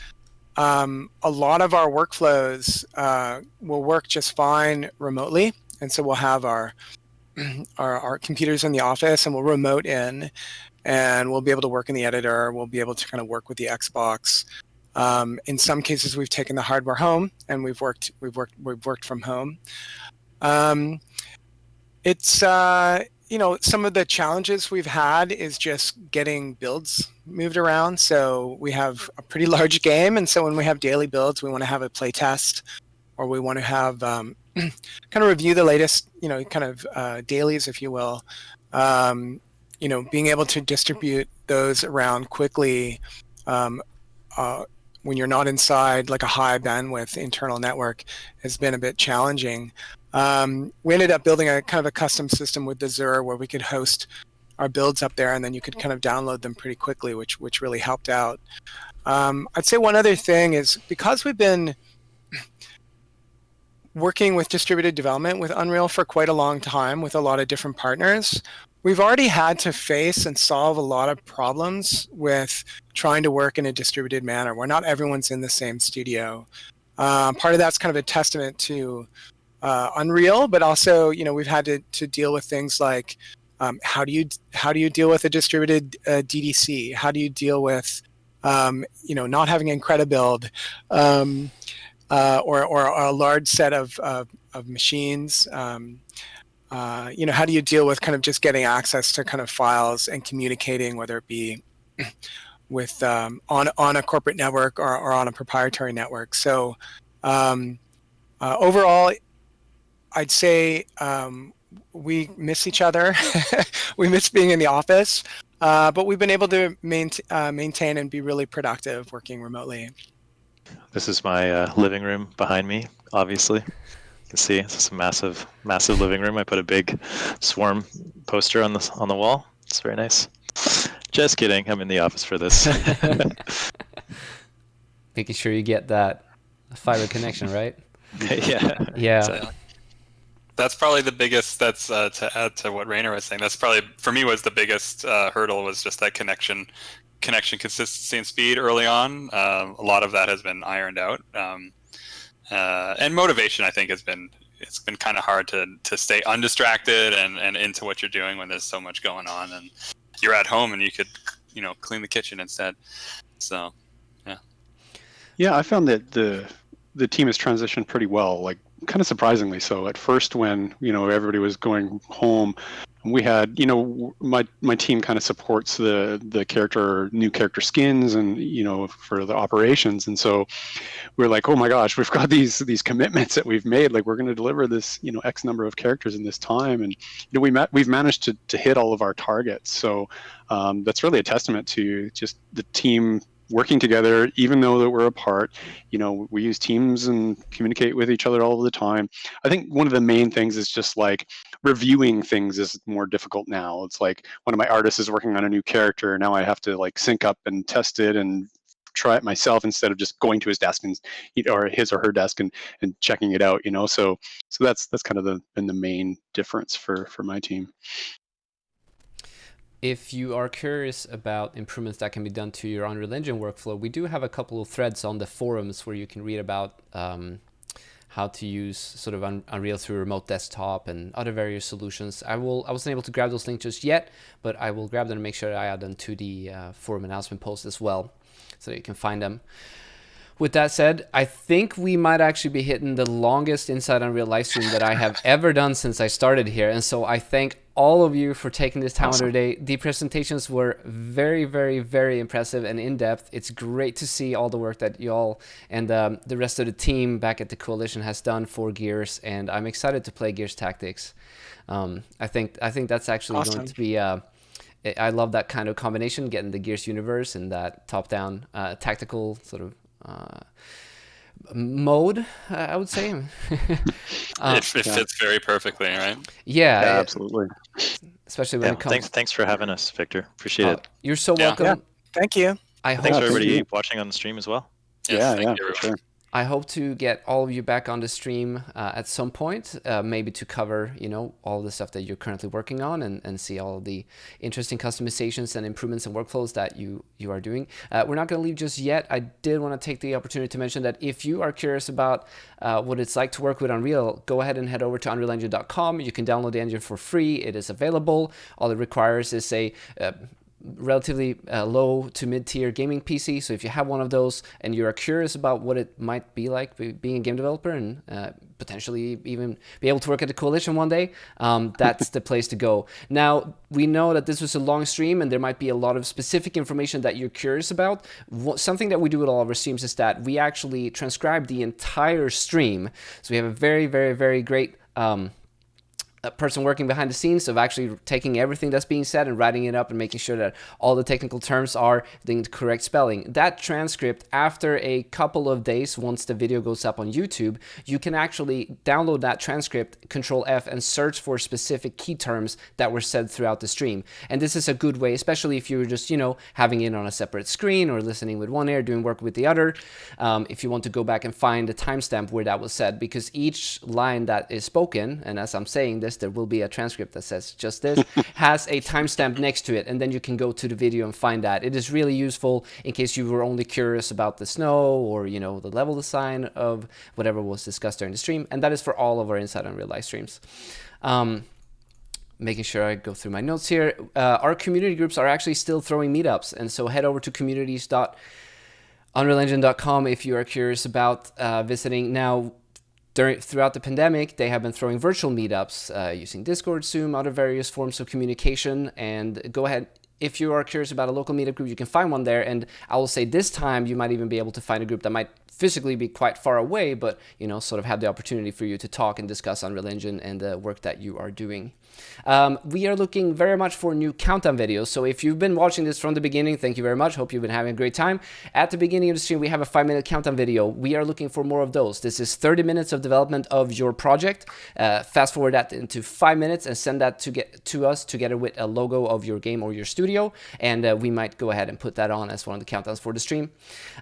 a lot of our workflows will work just fine remotely, and so we'll have our computers in the office, and we'll remote in, and we'll be able to work in the editor. We'll be able to kind of work with the Xbox. In some cases, we've taken the hardware home, and we've worked from home. It's some of the challenges we've had is just getting builds moved around. So we have a pretty large game, and so when we have daily builds, we want to have a play test, or we want to have kind of review the latest, dailies, if you will. Being able to distribute those around quickly when you're not inside like a high bandwidth internal network has been a bit challenging. We ended up building a kind of a custom system with Azure where we could host our builds up there, and then you could kind of download them pretty quickly, which really helped out. I'd say one other thing is, because we've been working with distributed development with Unreal for quite a long time with a lot of different partners, we've already had to face and solve a lot of problems with trying to work in a distributed manner where not everyone's in the same studio. Part of that's kind of a testament to Unreal, but also, we've had to deal with things like how do you deal with a distributed DDC? How do you deal with not having IncrediBuild or a large set of machines? How do you deal with kind of just getting access to kind of files and communicating, whether it be with on a corporate network or on a proprietary network? So overall, I'd say we miss each other. We miss being in the office, but we've been able to maintain and be really productive working remotely. This is my living room behind me, obviously. You can see it's a massive living room. I put a big Swarm poster on the wall. It's very nice. Just kidding. I'm in the office for this. Making sure you get that fiber connection, right? Yeah. Exactly. That's probably the biggest. That's to add to what Rainer was saying. That's probably, for me, was the biggest hurdle, was just that connection consistency and speed early on. A lot of that has been ironed out, and motivation, I think, it's been kind of hard to stay undistracted and into what you're doing when there's so much going on, and you're at home and you could clean the kitchen instead. So yeah, I found that the team has transitioned pretty well, like kind of surprisingly so. At first, when everybody was going home, we had my team kind of supports the new character skins and for the operations, and so we're like, oh my gosh, we've got these commitments that we've made, like we're going to deliver this X number of characters in this time, and we've managed to hit all of our targets. So that's really a testament to just the team working together, even though that we're apart. We use Teams and communicate with each other all the time. I think one of the main things is just like reviewing things is more difficult now. It's like one of my artists is working on a new character. Now I have to like sync up and test it and try it myself instead of just going to his desk and or his or her desk and checking it out. So that's kind of been the main difference for my team. If you are curious about improvements that can be done to your Unreal Engine workflow, we do have a couple of threads on the forums where you can read about how to use sort of Unreal through remote desktop and other various solutions. I wasn't able to grab those links just yet, but I will grab them and make sure I add them to the forum announcement post as well, so that you can find them. With that said, I think we might actually be hitting the longest Inside Unreal live stream that I have ever done since I started here. And so I thank all of you for taking this time out of your day. The presentations were very, very, very impressive and in-depth. It's great to see all the work that y'all and the rest of the team back at the Coalition has done for Gears, and I'm excited to play Gears Tactics. I think that's actually going to be... I love that kind of combination, getting the Gears universe and that top-down tactical sort of mode, I would say. It fits very perfectly, right? Yeah, absolutely. Especially when it comes. Thanks for having us, Victor. Appreciate it. You're so welcome. Yeah, thank you. Thanks for everybody watching on the stream as well. Yes, yeah, for sure. I hope to get all of you back on the stream at some point, maybe to cover, all the stuff that you're currently working on and see all of the interesting customizations and improvements and workflows that you are doing. We're not going to leave just yet. I did want to take the opportunity to mention that if you are curious about what it's like to work with Unreal, go ahead and head over to unrealengine.com. You can download the engine for free. It is available. All it requires is a relatively low to mid-tier gaming PC. So if you have one of those and you're curious about what it might be like being a game developer and potentially even be able to work at the Coalition one day, that's the place to go. Now, we know that this was a long stream and there might be a lot of specific information that you're curious about. Something that we do with all of our streams is that we actually transcribe the entire stream. So we have a very, very, very great a person working behind the scenes of actually taking everything that's being said and writing it up and making sure that all the technical terms are the correct spelling. That transcript, after a couple of days, once the video goes up on YouTube, you can actually download that transcript, Control F, and search for specific key terms that were said throughout the stream. And this is a good way, especially if you're just, having it on a separate screen or listening with one ear, doing work with the other, if you want to go back and find the timestamp where that was said, because each line that is spoken, and as I'm saying this, there will be a transcript that says just this, has a timestamp next to it, and then you can go to the video and find that. It is really useful in case you were only curious about the snow or, the level design of whatever was discussed during the stream, and that is for all of our Inside Unreal live streams. Making sure I go through my notes here. Our community groups are actually still throwing meetups, and so head over to communities.unrealengine.com if you are curious about visiting. Now, throughout the pandemic, they have been throwing virtual meetups using Discord, Zoom, other various forms of communication. And go ahead, if you are curious about a local meetup group, you can find one there. And I will say this time, you might even be able to find a group that might physically be quite far away, but sort of have the opportunity for you to talk and discuss Unreal Engine and the work that you are doing. We are looking very much for new countdown videos. So if you've been watching this from the beginning, thank you very much. Hope you've been having a great time. At the beginning of the stream, we have a 5-minute countdown video. We are looking for more of those. This is 30 minutes of development of your project. Fast forward that into 5 minutes and send that to us together with a logo of your game or your studio. And we might go ahead and put that on as one of the countdowns for the stream.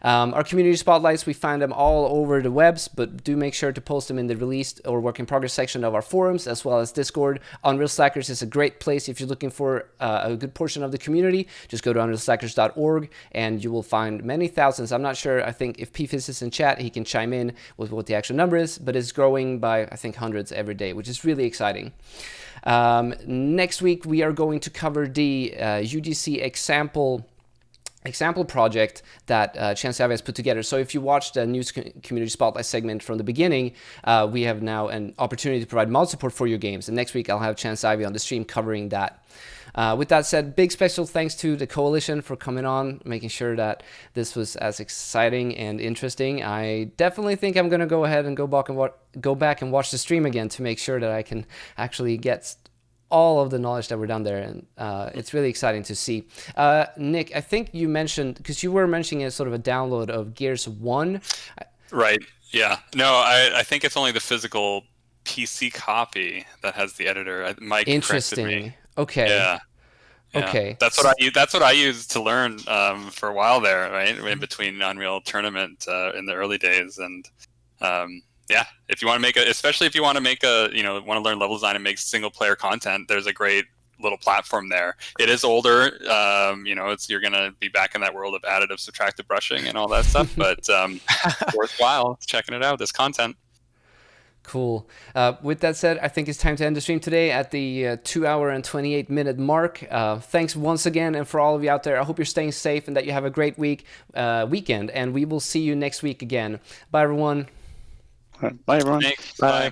Our community spotlights, we find them all over the webs, but do make sure to post them in the released or work in progress section of our forums, as well as Discord. Unreal Slackers is a great place if you're looking for a good portion of the community. Just go to unrealslackers.org and you will find many thousands. I'm not sure, I think if PFizz is in chat, he can chime in with what the actual number is, but it's growing by, I think, hundreds every day, which is really exciting. Next week, we are going to cover the UGC example project that Chance Savvy has put together. So if you watched the news community spotlight segment from the beginning, we have now an opportunity to provide mod support for your games. And next week I'll have Chance Savvy on the stream covering that. With that said, big special thanks to the Coalition for coming on, making sure that this was as exciting and interesting. I definitely think I'm going to go ahead and go back and watch the stream again to make sure that I can actually get all of the knowledge that were done there, and it's really exciting to see. Nick, I think you mentioned, because you were mentioning a sort of a download of Gears 1. Right, yeah. No, I think it's only the physical PC copy that has the editor. Mike corrected me. Okay. Yeah. Okay. That's what I used to learn for a while there, right? In between Unreal Tournament in the early days, and yeah, if you want to especially if you want to want to learn level design and make single player content, there's a great little platform there. It is older, you're going to be back in that world of additive, subtractive brushing and all that stuff, but worthwhile checking it out, this content. Cool. With that said, I think it's time to end the stream today at the 2 hour and 28 minute mark. Thanks once again, and for all of you out there, I hope you're staying safe and that you have a great weekend, and we will see you next week again. Bye, everyone. Bye, everyone. Thanks. Bye.